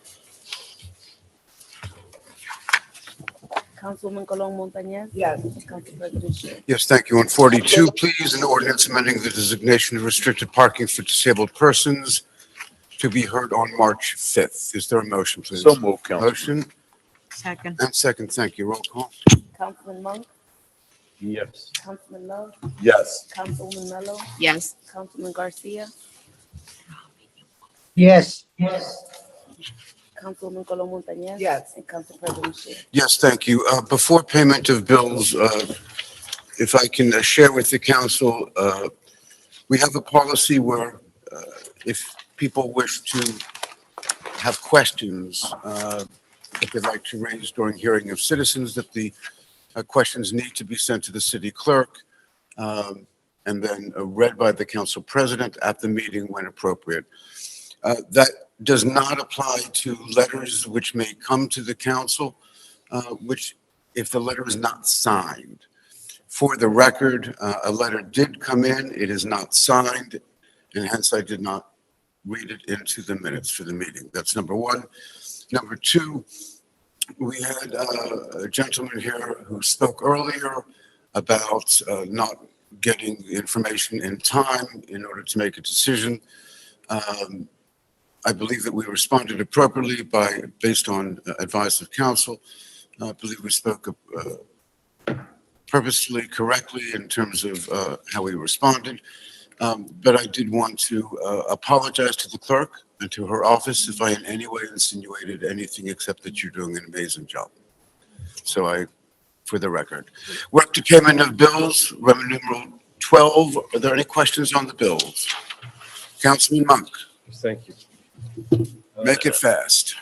Councilwoman Colon Montañez. Yes. And Council President Shay. Yes, thank you. On 42, please, an ordinance amending the designation of restricted parking for disabled persons to be heard on March 5th. Is there a motion, please? So moved, Councilman. Motion Second. and second. Thank you. Roll call. Councilman Monk, Yes. Councilman Love, Yes. Councilwoman Mello, Yes. Councilman Garcia, Yes. Councilwoman Colon Montañez. Yes. And Council President Shay. Yes, thank you. Before payment of bills, if I can share with the council, we have a policy where if people wish to have questions that they'd like to raise during hearing of citizens, that the questions need to be sent to the city clerk. and then read by the council president at the meeting when appropriate. That does not apply to letters which may come to the council, which if the letter is not signed. For the record, a letter did come in. It is not signed, and hence I did not read it into the minutes for the meeting. That's number one. Number two, we had a gentleman here who spoke earlier about not getting information in time in order to make a decision. I believe that we responded appropriately based on advice of counsel. I believe we spoke purposefully correctly in terms of how we responded. But I did want to apologize to the clerk and to her office if I in any way insinuated anything except that you're doing an amazing job. So for the record. We're up to payment of bills, revenue numeral 12. Are there any questions on the bills? Councilman Monk, Thank you. make it fast.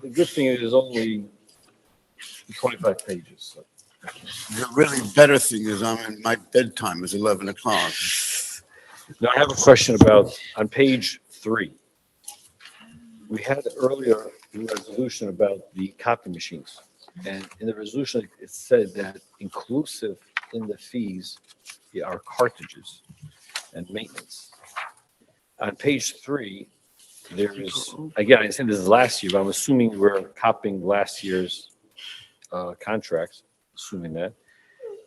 The good thing is only 25 pages. So. The really better thing is my bedtime is 11 o'clock. Now, I have a question about, on page 3, we had earlier a resolution about the copy machines. And in the resolution, it said that inclusive in the fees are cartridges and maintenance. On page 3, there is, again, I think this is last year, but I'm assuming we're copying last year's contracts, assuming that.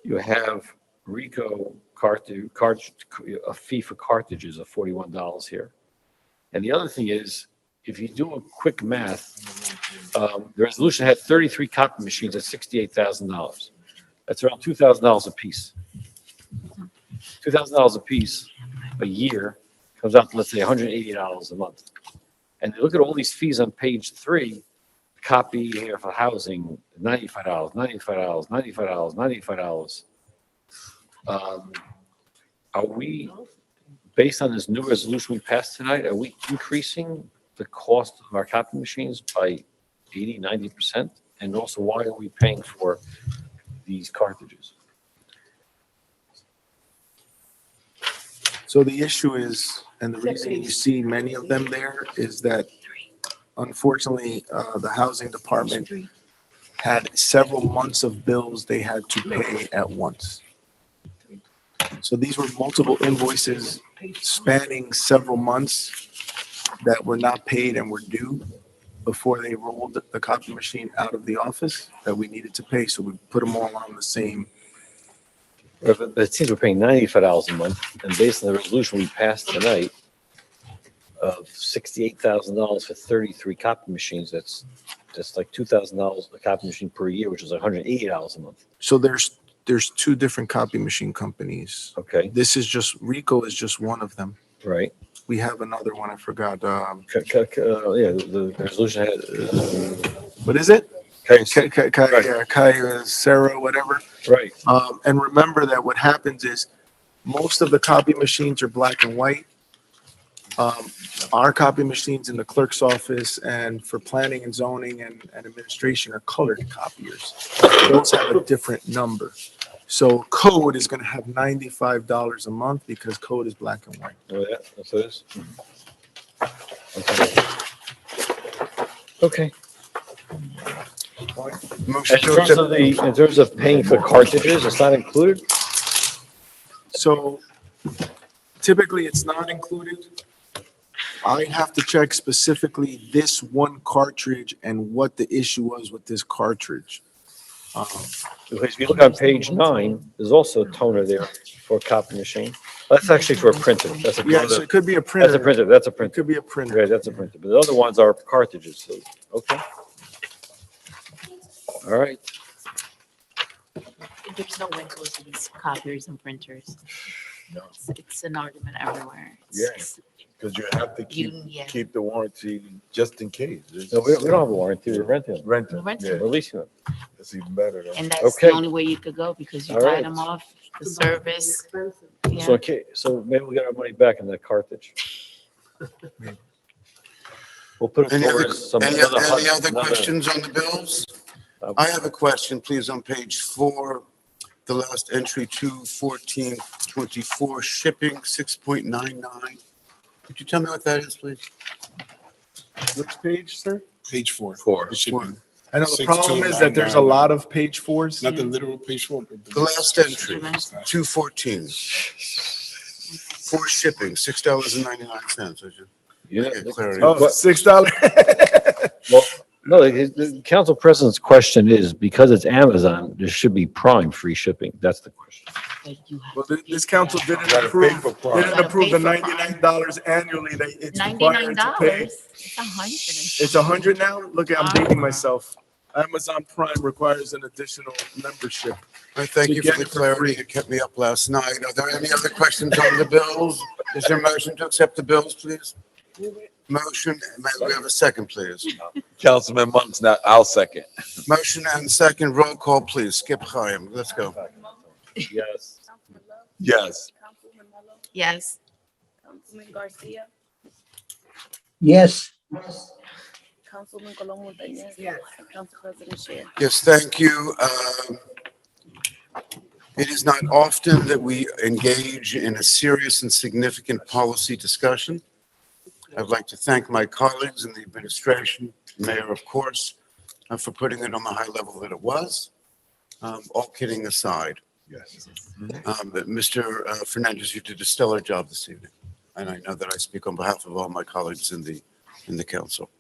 You have Rico a fee for cartridges of $41 here. And the other thing is, if you do a quick math, the resolution had 33 copy machines at $68,000. That's around $2,000 a piece. $2,000 a piece a year comes out to, let's say, $180 a month. And you look at all these fees on page 3, copy here for housing, $95, $95, $95, $95. Are we, based on this new resolution we passed tonight, are we increasing the cost of our copy machines by 80, 90%? And also, why are we paying for these cartridges? So the issue is, and the reason you see many of them there is that unfortunately, the housing department had several months of bills they had to pay at once. So these were multiple invoices spanning several months that were not paid and were due before they rolled the copy machine out of the office that we needed to pay. So we put them all on the same. But it seems we're paying $95 a month, and based on the resolution we passed tonight of $68,000 for 33 copy machines, that's like $2,000 a copy machine per year, which is $180 a month. So there's two different copy machine companies. Okay. This is just, Rico is just one of them. Right. We have another one, I forgot. Yeah, the resolution had. What is it? Right. Sarah, whatever. Right. And remember that what happens is most of the copy machines are black and white. Our copy machines in the clerk's office and for planning and zoning and administration are colored copiers. Those have a different number. So code is going to have $95 a month because code is black and white. Oh, yeah, that's what it is. Okay. In terms of paying for cartridges, it's not included? So typically it's not included. I have to check specifically this one cartridge and what the issue was with this cartridge. Because if you look on page 9, there's also a toner there for a copy machine. That's actually for a printer. That's a Yes, it could be a printer. That's a printer. That's a It printer. could be a printer. Right, that's a printer. But the other ones are cartridges. So, okay. All right. There's no windows to these copiers and printers. No. It's an argument everywhere. Yes, because you have to Yeah. keep the warranty just in case. No, we don't have a warranty. We're renting them. Rent them. We're renting Yeah, We're leasing them. that's even better though. And that's Okay. the only way you could go because you All buy right. them off the service. Yeah. So, okay, so maybe we got our money back in that cartridge. We'll put it Any towards some other another questions on the bills? Uh, I have a question, please, on page 4. The last entry, 2/14/24, shipping, 6.99. Could you tell me what that is, please? Which page, sir? Page 4. Four. The shipping. I know the problem is that there's a 6299. lot of page fours. Not the literal page 4, but The last entry, 2/14. For shipping, $6.99. Yeah. Get clarity. Oh, $6. Well, no, the council president's question is, because it's Amazon, there should be Prime free shipping. That's the question. Well, this council didn't gotta pay approve, for Prime. didn't Gotta approve pay the for Prime. $99 annually that it's required to pay. $99. It's 100. It's 100 now? Look, I'm Wow. dating myself. Amazon Prime requires an additional membership. I thank To you get for the it for clarity. free. It kept me up last night. Are there any other questions on the bills? Is there a motion to accept the bills, please? Motion, may we have a second, please? Councilman Monk's not, I'll second. Motion and second, roll call, please. Skip Chaim, let's go. Yes. Yes. Councilwoman Mello, Yes. Councilman Garcia, Yes. Councilman Colon Montañez. Yes. And Council President Shear. Yes, thank you. It is not often that we engage in a serious and significant policy discussion. I'd like to thank my colleagues in the administration, Mayor, of course, for putting it on the high level that it was. All kidding aside. Yes. Mr. Fernandez, you did a stellar job this evening, and I know that I speak on behalf of all my colleagues in the council.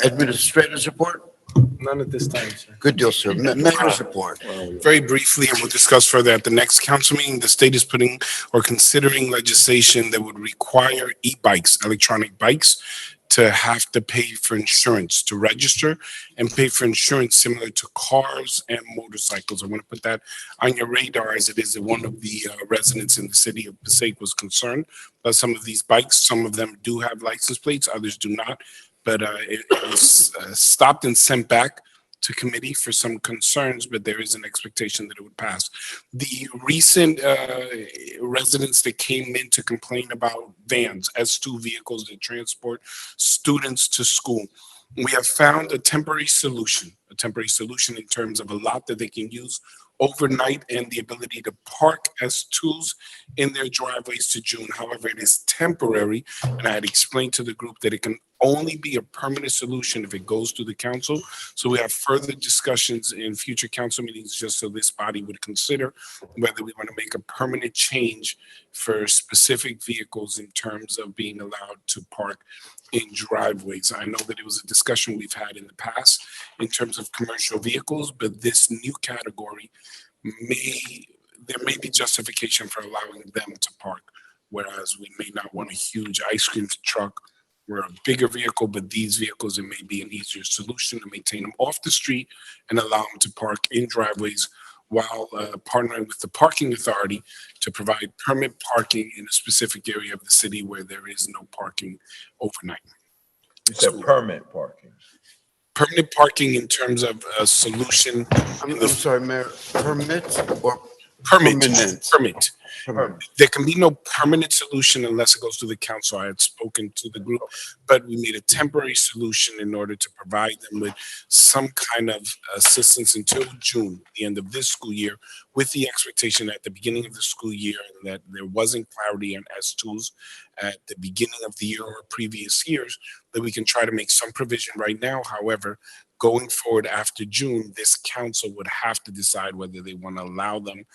Administrator's report? None at this time, sir. Good deal, sir. Mayor's report. Very briefly, and we'll discuss further at the next council meeting, the state is putting or considering legislation that would require e-bikes, electronic bikes, to have to pay for insurance, to register and pay for insurance similar to cars and motorcycles. I want to put that on your radar, as it is that one of the residents in the city of Passaic was concerned about some of these bikes. Some of them do have license plates, others do not. But it was stopped and sent back to committee for some concerns, but there is an expectation that it would pass. The recent residents that came in to complain about vans, S2 vehicles that transport students to school, we have found a temporary solution in terms of a lot that they can use overnight and the ability to park S2s in their driveways to June. However, it is temporary, and I had explained to the group that it can only be a permanent solution if it goes to the council. So we have further discussions in future council meetings, just so this body would consider whether we want to make a permanent change for specific vehicles in terms of being allowed to park in driveways. I know that it was a discussion we've had in the past in terms of commercial vehicles, but this new category there may be justification for allowing them to park, whereas we may not want a huge ice cream truck or a bigger vehicle, but these vehicles, it may be an easier solution to maintain them off the street and allow them to park in driveways while partnering with the parking authority to provide permit parking in a specific area of the city where there is no parking overnight. You said permit parking. Permanent parking in terms of a solution. I'm sorry, Mayor, permit or Permit. permanent? There can be no permanent solution unless it goes to the council. I had spoken to the group, but we made a temporary solution in order to provide them with some kind of assistance until June, the end of this school year, with the expectation at the beginning of the school year that there wasn't clarity on S2s at the beginning of the year or previous years, that we can try to make some provision right now. However, going forward after June, this council would have to decide whether they want to allow them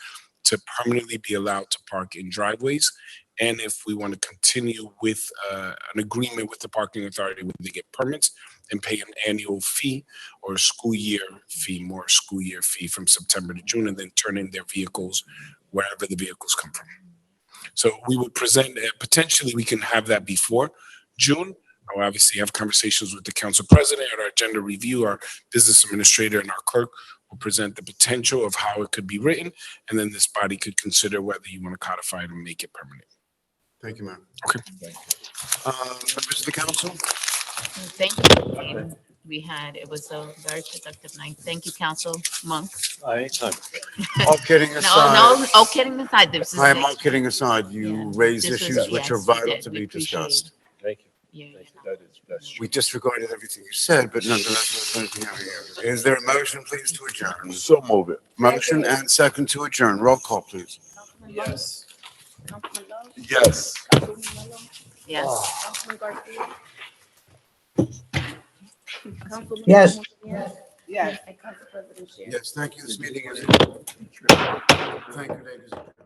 to permanently be allowed to park in driveways, and if we want to continue with an agreement with the parking authority where they get permits and pay an annual fee or a school year fee from September to June, and then turn in their vehicles wherever the vehicles come from. So we would present, potentially we can have that before June. I'll obviously have conversations with the council president at our agenda review. Our business administrator and our clerk will present the potential of how it could be written, and then this body could consider whether you want to codify it and make it permanent. Thank you, Mayor. Okay. Members of the council? Thank you. It was a very productive night. Thank you, Council Monk. Anytime. All kidding aside. No, all kidding aside. I am all kidding aside. You raise This was- issues which are yes, you vital did. to We be appreciate it. discussed. Thank you. Yeah. We disregarded everything you said, but nonetheless, is there a motion, please, to adjourn? So move it. Motion and second to adjourn. Roll call, please. Yes. Councilman Love, Yes. Councilman Malone, Yes. Councilman Garcia. Councilman Yes. Montañez. Yes. And Council President Sher. Yes, thank you. This meeting is. Thank you, ladies and gentlemen.